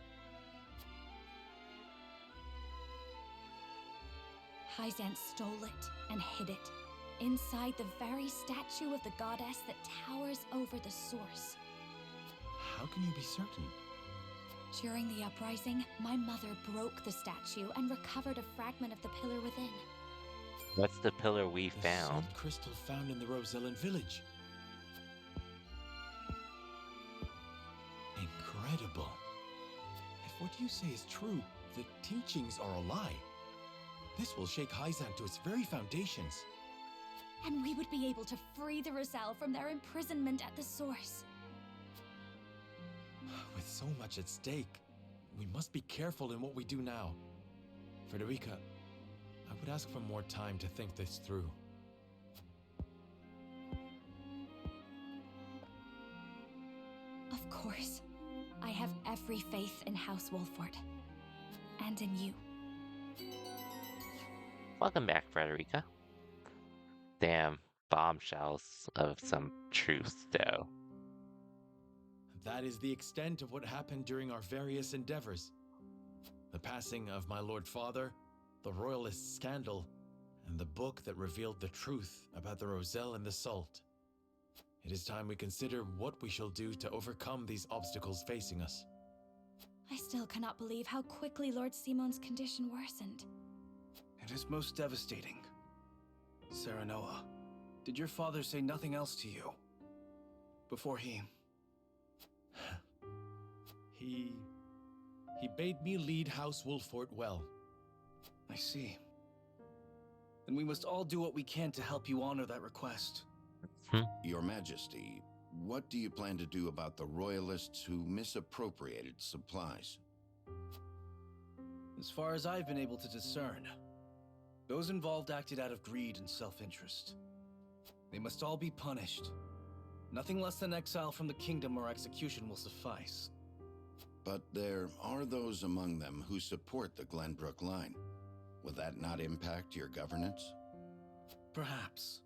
Hyzant stole it and hid it inside the very statue of the goddess that towers over the source. How can you be certain? During the uprising, my mother broke the statue and recovered a fragment of the pillar within. What's the pillar we found? The salt crystal found in the Rosellan village. Incredible. If what you say is true, the teachings are a lie. This will shake Hyzant to its very foundations. And we would be able to free the Roselle from their imprisonment at the source. With so much at stake, we must be careful in what we do now. Frederica, I would ask for more time to think this through. Of course. I have every faith in House Wolford. And in you. Welcome back, Frederica. Damn bombshells of some truth, though. That is the extent of what happened during our various endeavors. The passing of my Lord Father, the Royalist scandal, and the book that revealed the truth about the Roselle and the Salt. It is time we consider what we shall do to overcome these obstacles facing us. I still cannot believe how quickly Lord Simon's condition worsened. It is most devastating. Serenoa, did your father say nothing else to you? Before he bade me lead House Wolford well. I see. Then we must all do what we can to help you honor that request. Your Majesty, what do you plan to do about the Royalists who misappropriated supplies? As far as I've been able to discern, those involved acted out of greed and self-interest. They must all be punished. Nothing less than exile from the kingdom or execution will suffice. But there are those among them who support the Glenbrook line. Will that not impact your governance? Perhaps.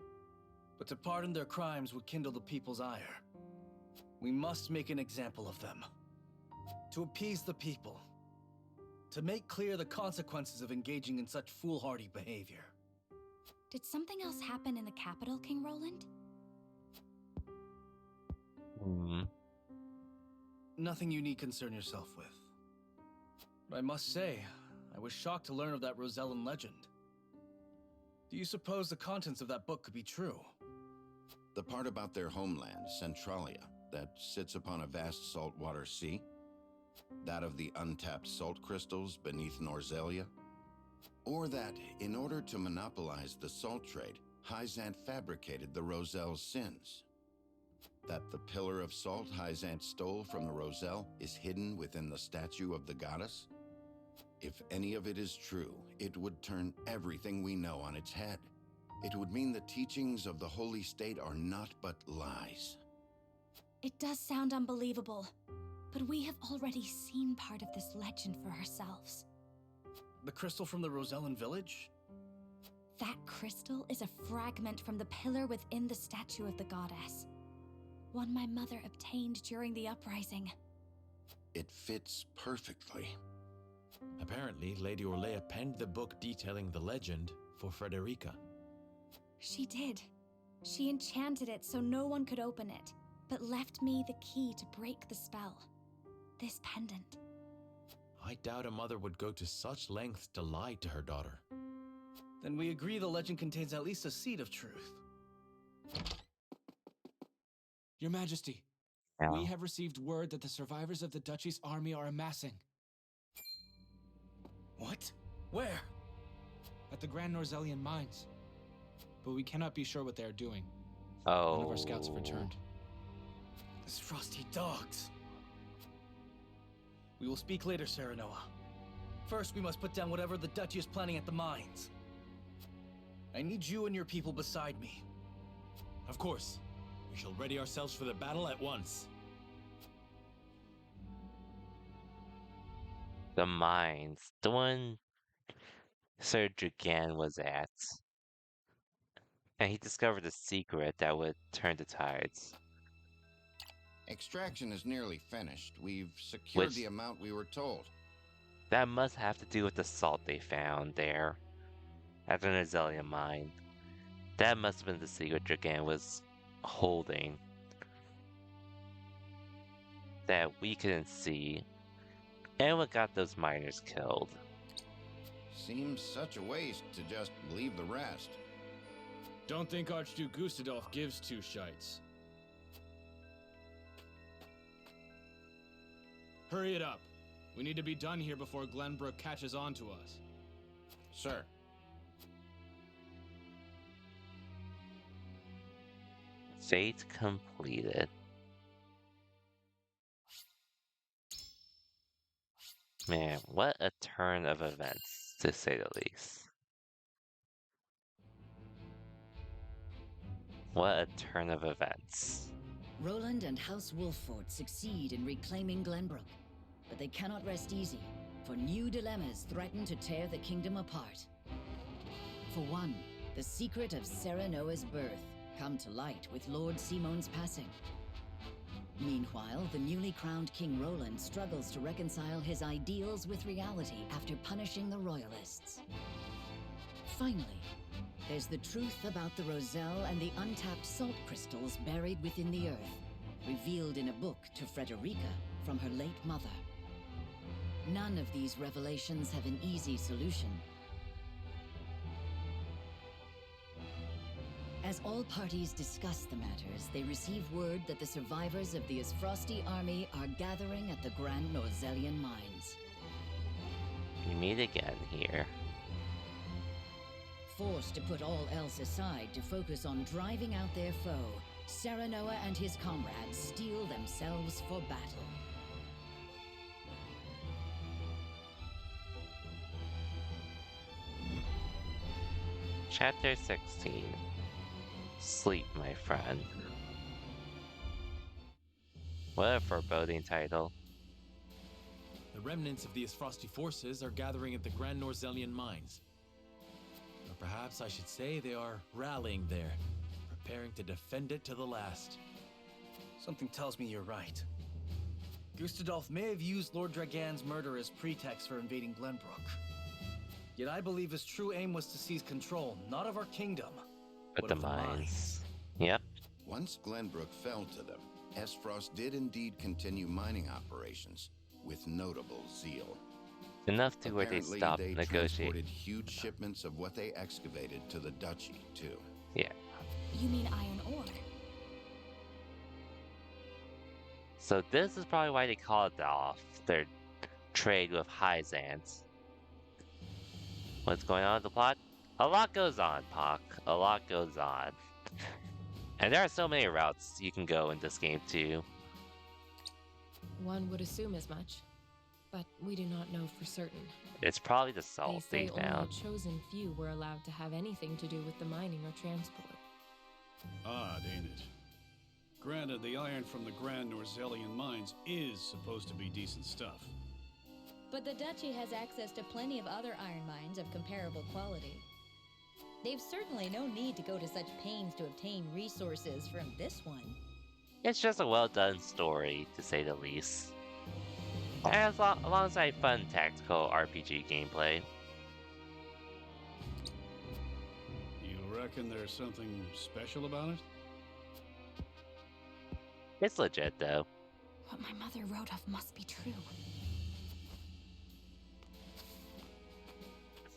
But to pardon their crimes would kindle the people's ire. We must make an example of them. To appease the people. To make clear the consequences of engaging in such foolhardy behavior. Did something else happen in the capital, King Roland? Nothing you need concern yourself with. But I must say, I was shocked to learn of that Rosellan legend. Do you suppose the contents of that book could be true? The part about their homeland, Centralia, that sits upon a vast saltwater sea? That of the untapped salt crystals beneath Norzelia? Or that, in order to monopolize the salt trade, Hyzant fabricated the Roselle's sins? That the pillar of salt Hyzant stole from the Roselle is hidden within the statue of the goddess? If any of it is true, it would turn everything we know on its head. It would mean the teachings of the Holy State are not but lies. It does sound unbelievable, but we have already seen part of this legend for ourselves. The crystal from the Rosellan village? That crystal is a fragment from the pillar within the statue of the goddess. One my mother obtained during the uprising. It fits perfectly. Apparently, Lady Orlea penned the book detailing the legend for Frederica. She did. She enchanted it so no one could open it, but left me the key to break the spell. This pendant. I doubt a mother would go to such lengths to lie to her daughter. Then we agree the legend contains at least a seed of truth. Your Majesty, we have received word that the survivors of the Duchy's army are amassing. What? Where? At the Grand Norzellian mines. But we cannot be sure what they are doing. Oh. None of our scouts have returned. These frosty dogs. We will speak later, Serenoa. First, we must put down whatever the Duchy is planning at the mines. I need you and your people beside me. Of course. We shall ready ourselves for the battle at once. The mines. The one Sir Dragan was at. And he discovered a secret that would turn the tides. Extraction is nearly finished. We've secured the amount we were told. That must have to do with the salt they found there at the Norzellian mine. That must have been the secret Dragan was holding. that we couldn't see, and what got those miners killed. Seems such a waste to just leave the rest. Don't think Archduke Gustadolf gives two shites. Hurry it up. We need to be done here before Glenbrook catches on to us. Sir. Fate completed. Man, what a turn of events, to say the least. What a turn of events. Roland and House Wolffort succeed in reclaiming Glenbrook, but they cannot rest easy, for new dilemmas threaten to tear the kingdom apart. For one, the secret of Serenoa's birth come to light with Lord Simon's passing. Meanwhile, the newly crowned King Roland struggles to reconcile his ideals with reality after punishing the Royalists. Finally, there's the truth about the Roselle and the untapped salt crystals buried within the earth, revealed in a book to Frederica from her late mother. None of these revelations have an easy solution. As all parties discuss the matters, they receive word that the survivors of the Ysfrosti army are gathering at the Grand Norzelian mines. We meet again here. Forced to put all else aside to focus on driving out their foe, Serenoa and his comrades steel themselves for battle. Chapter 16. Sleep, my friend. What a foreboding title. The remnants of the Ysfrosti forces are gathering at the Grand Norzelian mines. Or perhaps I should say they are rallying there, preparing to defend it to the last. Something tells me you're right. Gustadolf may have used Lord Dragan's murder as pretext for invading Glenbrook. Yet I believe his true aim was to seize control, not of our kingdom, but the mines. Yep. Once Glenbrook fell to them, Esfrost did indeed continue mining operations with notable zeal. Enough to where they stopped negotiating. negotiating. Transported huge shipments of what they excavated to the duchy, too. Yeah. You mean iron ore? So this is probably why they called off their trade with Hyzans. What's going on with the plot? A lot goes on, Pock. A lot goes on. And there are so many routes you can go in this game too. One would assume as much, but we do not know for certain. It's probably the salt They say they found. only a chosen few were allowed to have anything to do with the mining or transport. Odd, ain't it? Granted, the iron from the Grand Norzelian mines is supposed to be decent stuff. But the Duchy has access to plenty of other iron mines of comparable quality. They've certainly no need to go to such pains to obtain resources from this one. It's just a well-done story, to say the least. And alongside fun tactical RPG gameplay. You reckon there's something special about it? It's legit, though. What my mother wrote of must be true.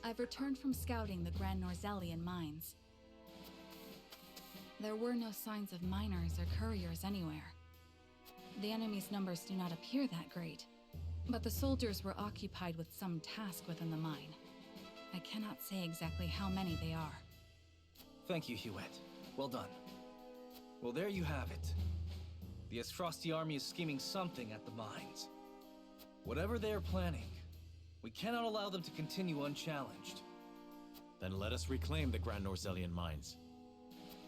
I've returned from scouting the Grand Norzelian mines. There were no signs of miners or couriers anywhere. The enemy's numbers do not appear that great, but the soldiers were occupied with some task within the mine. I cannot say exactly how many they are. Thank you, Hewitt. Well done. Well, there you have it. The Ysfrosti army is scheming something at the mines. Whatever they are planning, we cannot allow them to continue unchallenged. Then let us reclaim the Grand Norzelian mines.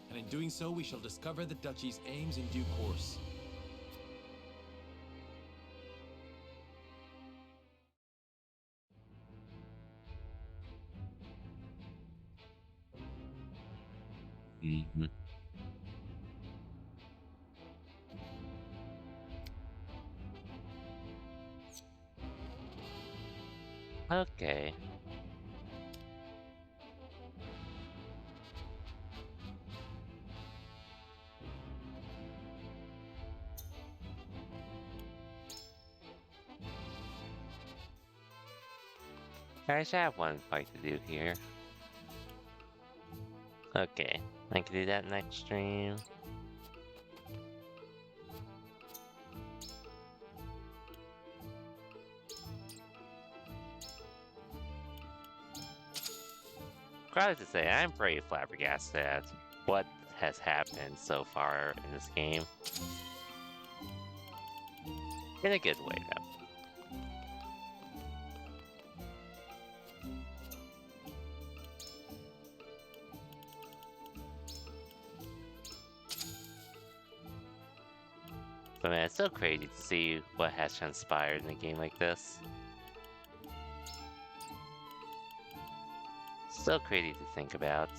And in doing so, we shall discover the Duchy's aims in due course. Mm-hmm. Okay. I should have one fight to do here. Okay, I can do that next stream. Proud to say, I'm pretty flabbergasted at what has happened so far in this game. In a good way, though. But man, it's so crazy to see what has transpired in a game like this. So crazy to think about.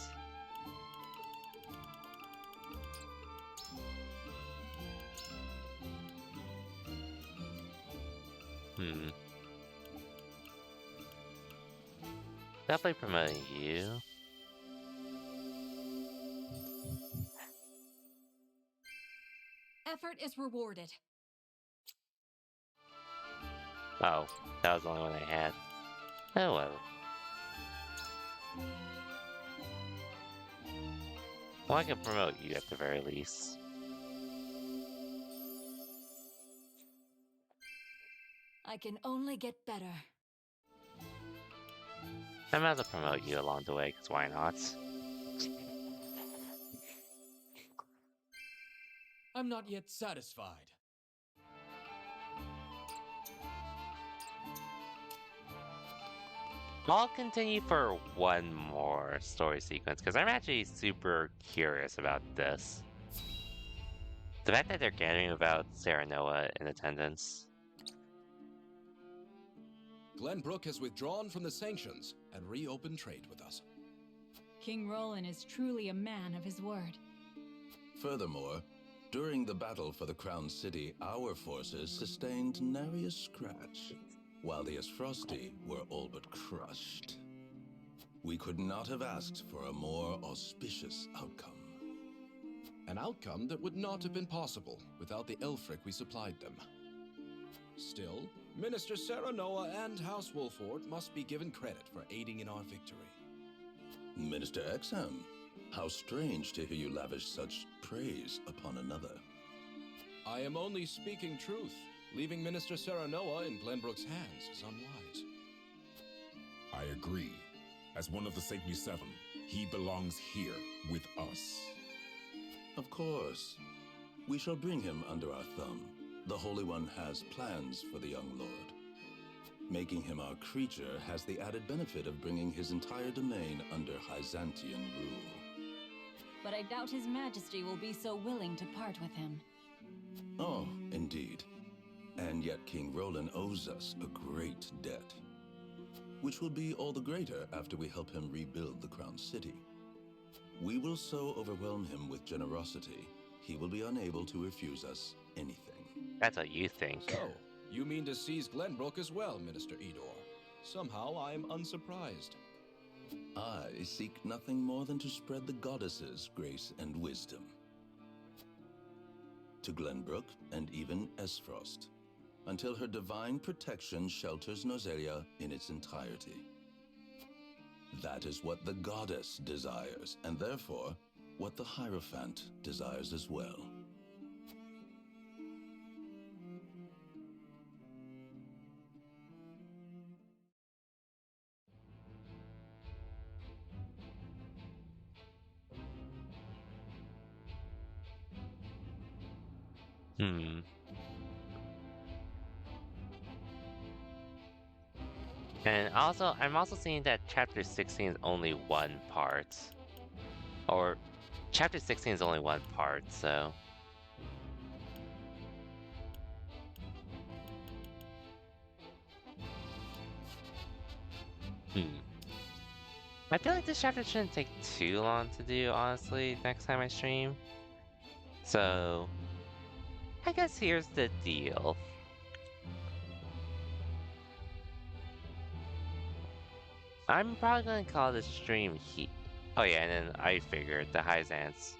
Definitely promoting you. Effort is rewarded. Oh, that was the only one I had. Oh well. Well, I can promote you at the very least. I can only get better. I might as well promote you along the way, because why not? I'm not yet satisfied. I'll continue for one more story sequence, because I'm actually super curious about this. The fact that they're gathering about Serenoa in attendance. Glenbrook has withdrawn from the sanctions and reopened trade with us. King Roland is truly a man of his word. Furthermore, during the battle for the Crown City, our forces sustained nary a scratch, while the Esfrosti were all but crushed. We could not have asked for a more auspicious outcome. An outcome that would not have been possible without the Elfric we supplied them. Still, Minister Serenoa and House Wolford must be given credit for aiding in our victory. Minister Exham, how strange to hear you lavish such praise upon another. I am only speaking truth. Leaving Minister Serenoa in Glenbrook's hands is unwise. I agree. As one of the Saintly Seven, he belongs here with us. Of course. We shall bring him under our thumb. The Holy One has plans for the young lord. Making him our creature has the added benefit of bringing his entire domain under Hyzantian rule. But I doubt His Majesty will be so willing to part with him. Oh, indeed. And yet King Roland owes us a great debt, which will be all the greater after we help him rebuild the Crown City. We will so overwhelm him with generosity, he will be unable to refuse us anything. That's what you think. So, you mean to seize Glenbrook as well, Minister Edor? Somehow I am unsurprised. I seek nothing more than to spread the goddess's grace and wisdom to Glenbrook and even Esfrost, until her divine protection shelters Nozelia in its entirety. That is what the goddess desires, and therefore, what the Hierophant desires as well. And also, I'm also seeing that Chapter 16 is only one part. Or, Chapter 16 is only one part, so... I feel like this chapter shouldn't take too long to do, honestly, next time I stream. So... I guess here's the deal. I'm probably gonna call this stream heat. Oh yeah, and then I figured the Hyzants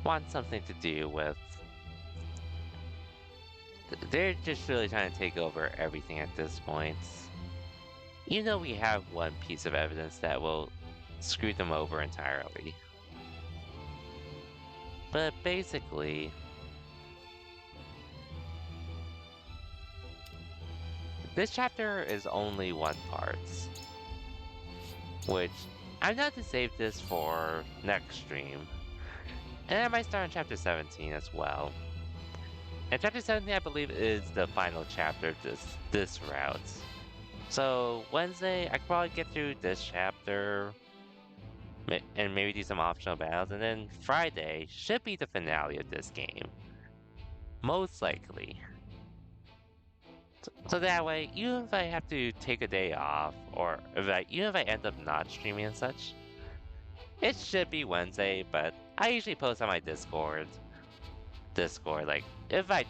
want something to do with... They're just really trying to take over everything at this point. You know we have one piece of evidence that will screw them over entirely. But basically, this chapter is only one part, which I'm going to save this for next stream. And I might start on chapter 17 as well. And chapter 17, I believe, is the final chapter of this route. So Wednesday, I could probably get through this chapter and maybe do some optional battles, and then Friday should be the finale of this game. Most likely. So that way, even if I have to take a day off, or even if I end up not streaming and such, it should be Wednesday, but I usually post on my Discord, like, if I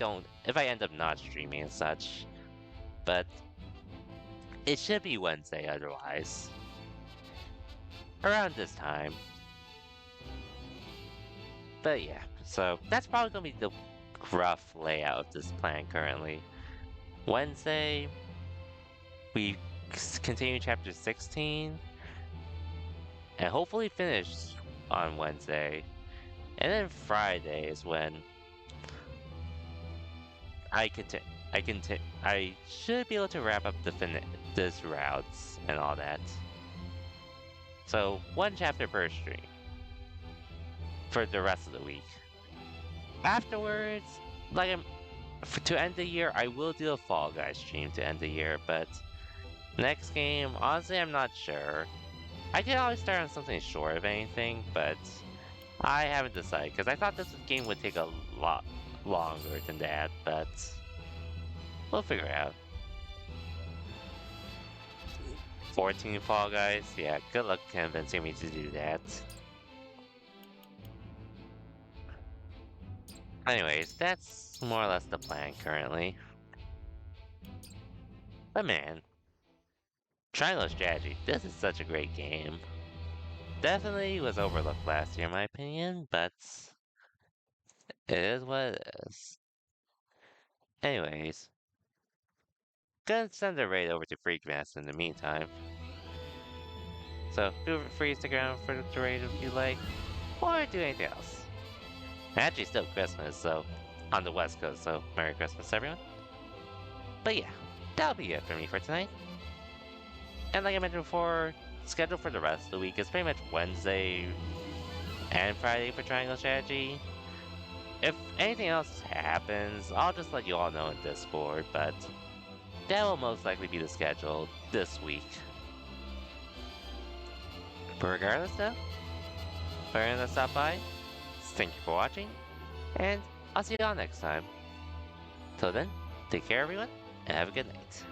end up not streaming and such, but it should be Wednesday otherwise. Around this time. But yeah, so that's probably gonna be the rough layout of this plan currently. Wednesday, we continue chapter 16, and hopefully finish on Wednesday. And then Friday is when I should be able to wrap up this routes and all that. So, one chapter per stream for the rest of the week. Afterwards, to end the year, I will do a Fall Guys stream to end the year, but next game, honestly, I'm not sure. I could always start on something short of anything, but I haven't decided, because I thought this game would take a lot longer than that, but we'll figure it out. 14 Fall Guys? Yeah, good luck convincing me to do that. Anyways, that's more or less the plan currently. But man, Triangle Strategy, this is such a great game. Definitely was overlooked last year in my opinion, but it is what it is. Anyways, gonna send a raid over to Freakmaster in the meantime. So feel free to stick around for the raid if you like, or do anything else. Actually, still Christmas, so on the West Coast, so Merry Christmas, everyone. But yeah, that'll be it for me for tonight. And like I mentioned before, schedule for the rest of the week is pretty much Wednesday and Friday for Triangle Strategy. If anything else happens, I'll just let you all know in Discord, but that will most likely be the schedule this week. But regardless though, for anyone that stopped by, thank you for watching, and I'll see you all next time. Till then, take care everyone, and have a good night.